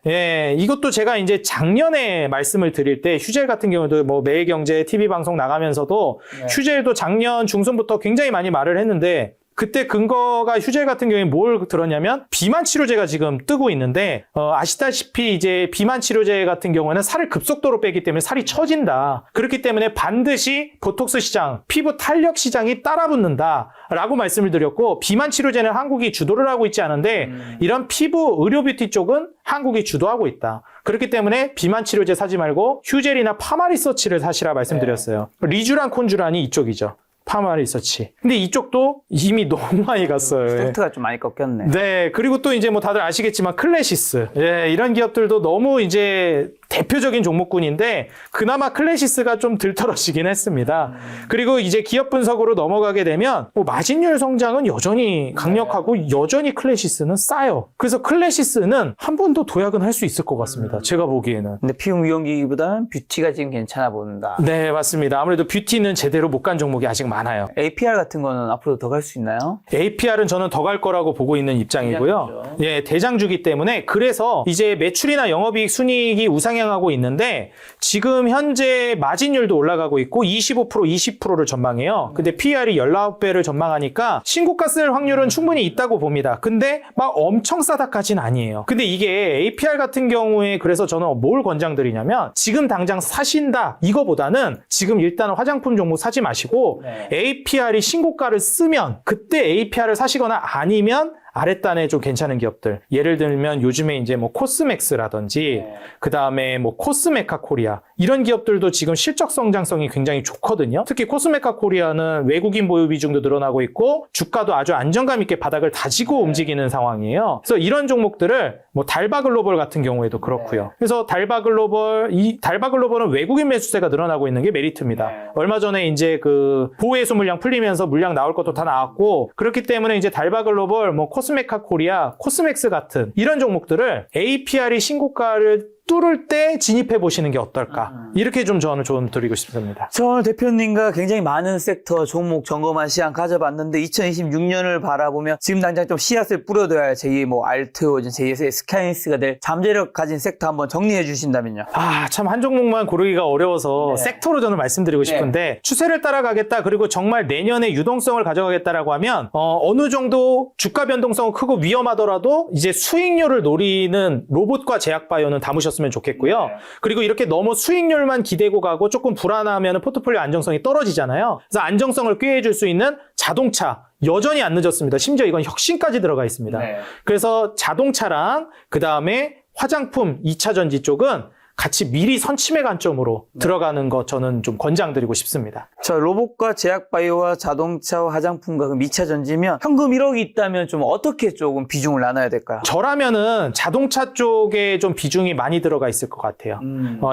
이것도 제가 이제 작년에 말씀을 드릴 때 휴젤 같은 경우도 뭐 매일경제 TV 방송 나가면서도 휴젤도 작년 중순부터 굉장히 많이 말을 했는데 그때 근거가 휴젤 같은 경우에 뭘 들었냐면 비만 치료제가 지금 뜨고 있는데 아시다시피 이제 비만 치료제 같은 경우에는 살을 급속도로 빼기 때문에 살이 처진다. 그렇기 때문에 반드시 보톡스 시장, 피부 탄력 시장이 따라붙는다. 라고 말씀을 드렸고 비만 치료제는 한국이 주도를 하고 있지 않은데 이런 피부 의료 뷰티 쪽은 한국이 주도하고 있다. 그렇기 때문에 비만 치료제 사지 말고 휴젤이나 파마리서치를 사시라 말씀드렸어요. 리쥬란 콘쥬란이 이쪽이죠. 파마리서치. 근데 이쪽도 이미 너무 많이 갔어요.
세트가 좀 많이 꺾였네.
네. 그리고 또 이제 뭐 다들 아시겠지만 클래시스. 이런 기업들도 너무 이제 대표적인 종목군인데 그나마 클래시스가 좀 들떨어지긴 했습니다. 그리고 이제 기업 분석으로 넘어가게 되면 뭐 마진율 성장은 여전히 강력하고 여전히 클래시스는 싸요. 그래서 클래시스는 한 번 더 도약은 할 수 있을 것 같습니다. 제가 보기에는.
근데 피부 미용기기보다는 뷰티가 지금 괜찮아 보인다.
네, 맞습니다. 아무래도 뷰티는 제대로 못 간 종목이 아직 많아요.
APR 같은 거는 앞으로 더 갈 수 있나요?
APR은 저는 더 갈 거라고 보고 있는 입장이고요.
대장주죠.
대장주기 때문에 그래서 이제 매출이나 영업이익 순이익이 우상향하고 있는데 지금 현재 마진율도 올라가고 있고 25%, 20%를 전망해요. 근데 PR이 19배를 전망하니까 신고가 쓸 확률은 충분히 있다고 봅니다. 근데 막 엄청 싸다까지는 아니에요. 근데 이게 APR 같은 경우에 그래서 저는 뭘 권장드리냐면 지금 당장 사신다 이거보다는 지금 일단 화장품 종목 사지 마시고 APR이 신고가를 쓰면 그때 APR을 사시거나 아니면 아랫단에 좀 괜찮은 기업들. 예를 들면 요즘에 이제 뭐 코스맥스라든지 그 다음에 뭐 코스메카 코리아 이런 기업들도 지금 실적 성장성이 굉장히 좋거든요. 특히 코스메카 코리아는 외국인 보유 비중도 늘어나고 있고 주가도 아주 안정감 있게 바닥을 다지고 움직이는 상황이에요. 그래서 이런 종목들을 뭐 달바글로벌 같은 경우에도 그렇고요. 그래서 달바글로벌은 외국인 매수세가 늘어나고 있는 게 메리트입니다. 얼마 전에 이제 그 보혜수 물량 풀리면서 물량 나올 것도 다 나왔고 그렇기 때문에 이제 달바글로벌 뭐 코스메카 코리아, 코스맥스 같은 이런 종목들을 APR이 신고가를 뚫을 때 진입해 보시는 게 어떨까 이렇게 좀 저는 조언 드리고 싶습니다.
저 오늘 대표님과 굉장히 많은 섹터 종목 점검한 시간 가져봤는데 2026년을 바라보며 지금 당장 좀 씨앗을 뿌려둬야 할 제2의 뭐 알트오진, 제2의 스카이니스가 될 잠재력 가진 섹터 한번 정리해 주신다면요.
참 한 종목만 고르기가 어려워서 섹터로 저는 말씀드리고 싶은데 추세를 따라가겠다 그리고 정말 내년에 유동성을 가져가겠다라고 하면 어느 정도 주가 변동성은 크고 위험하더라도 이제 수익률을 노리는 로봇과 제약바이오는 담으셨으면 좋겠고요. 그리고 이렇게 너무 수익률만 기대고 가고 조금 불안하면 포트폴리오 안정성이 떨어지잖아요. 그래서 안정성을 꾀해줄 수 있는 자동차 여전히 안 늦었습니다. 심지어 이건 혁신까지 들어가 있습니다. 그래서 자동차랑 그 다음에 화장품 2차 전지 쪽은 같이 미리 선침해 관점으로 들어가는 것 저는 좀 권장드리고 싶습니다.
자, 로봇과 제약바이오와 자동차와 화장품과 그 2차 전지면 현금 1억이 있다면 좀 어떻게 조금 비중을 나눠야 될까요?
저라면은 자동차 쪽에 좀 비중이 많이 들어가 있을 것 같아요.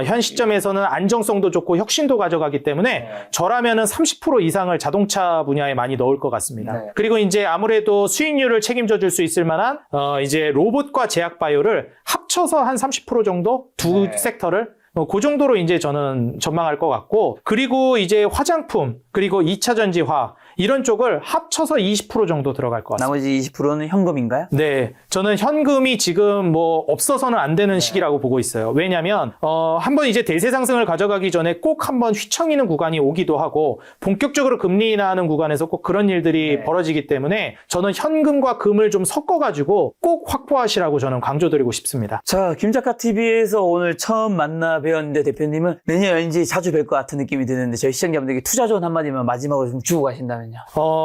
현 시점에서는 안정성도 좋고 혁신도 가져가기 때문에 저라면은 30% 이상을 자동차 분야에 많이 넣을 것 같습니다.
네.
그리고 이제 아무래도 수익률을 책임져 줄 수 있을 만한 이제 로봇과 제약바이오를 합쳐서 한 30% 정도 두 섹터를 그 정도로 이제 저는 전망할 것 같고, 그리고 이제 화장품, 그리고 2차 전지화, 이런 쪽을 합쳐서 20% 정도 들어갈 것 같습니다.
나머지 20%는 현금인가요?
네. 저는 현금이 지금 뭐 없어서는 안 되는 시기라고 보고 있어요. 왜냐면, 한번 이제 대세 상승을 가져가기 전에 꼭 한번 휘청이는 구간이 오기도 하고, 본격적으로 금리 인하하는 구간에서 꼭 그런 일들이 벌어지기 때문에 저는 현금과 금을 좀 섞어가지고 꼭 확보하시라고 저는 강조드리고 싶습니다.
자, 김작가TV에서 오늘 처음 만나 뵈었는데 대표님은 내년 왠지 자주 뵐 것 같은 느낌이 드는데 저희 시청자분들에게 투자 조언 한마디만 마지막으로 좀 주고 가신다면요.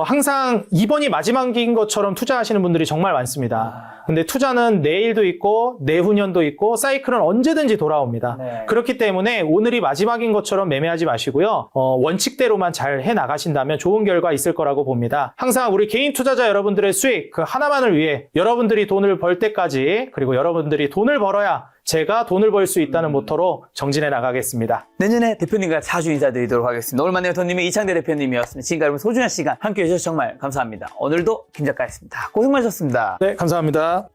항상 이번이 마지막인 것처럼 투자하시는 분들이 정말 많습니다. 근데 투자는 내일도 있고 내후년도 있고 사이클은 언제든지 돌아옵니다.
네.
그렇기 때문에 오늘이 마지막인 것처럼 매매하지 마시고요. 원칙대로만 잘 해나가신다면 좋은 결과 있을 거라고 봅니다. 항상 우리 개인 투자자 여러분들의 수익 그 하나만을 위해 여러분들이 돈을 벌 때까지, 그리고 여러분들이 돈을 벌어야 제가 돈을 벌 수 있다는 모토로 정진해 나가겠습니다.
내년에 대표님과 자주 인사드리도록 하겠습니다. 오늘 만난 대표님이 이창대 대표님이었습니다. 지금까지 여러분 소중한 시간 함께해 주셔서 정말 감사합니다. 오늘도 김작가였습니다. 고생 많으셨습니다.
네, 감사합니다.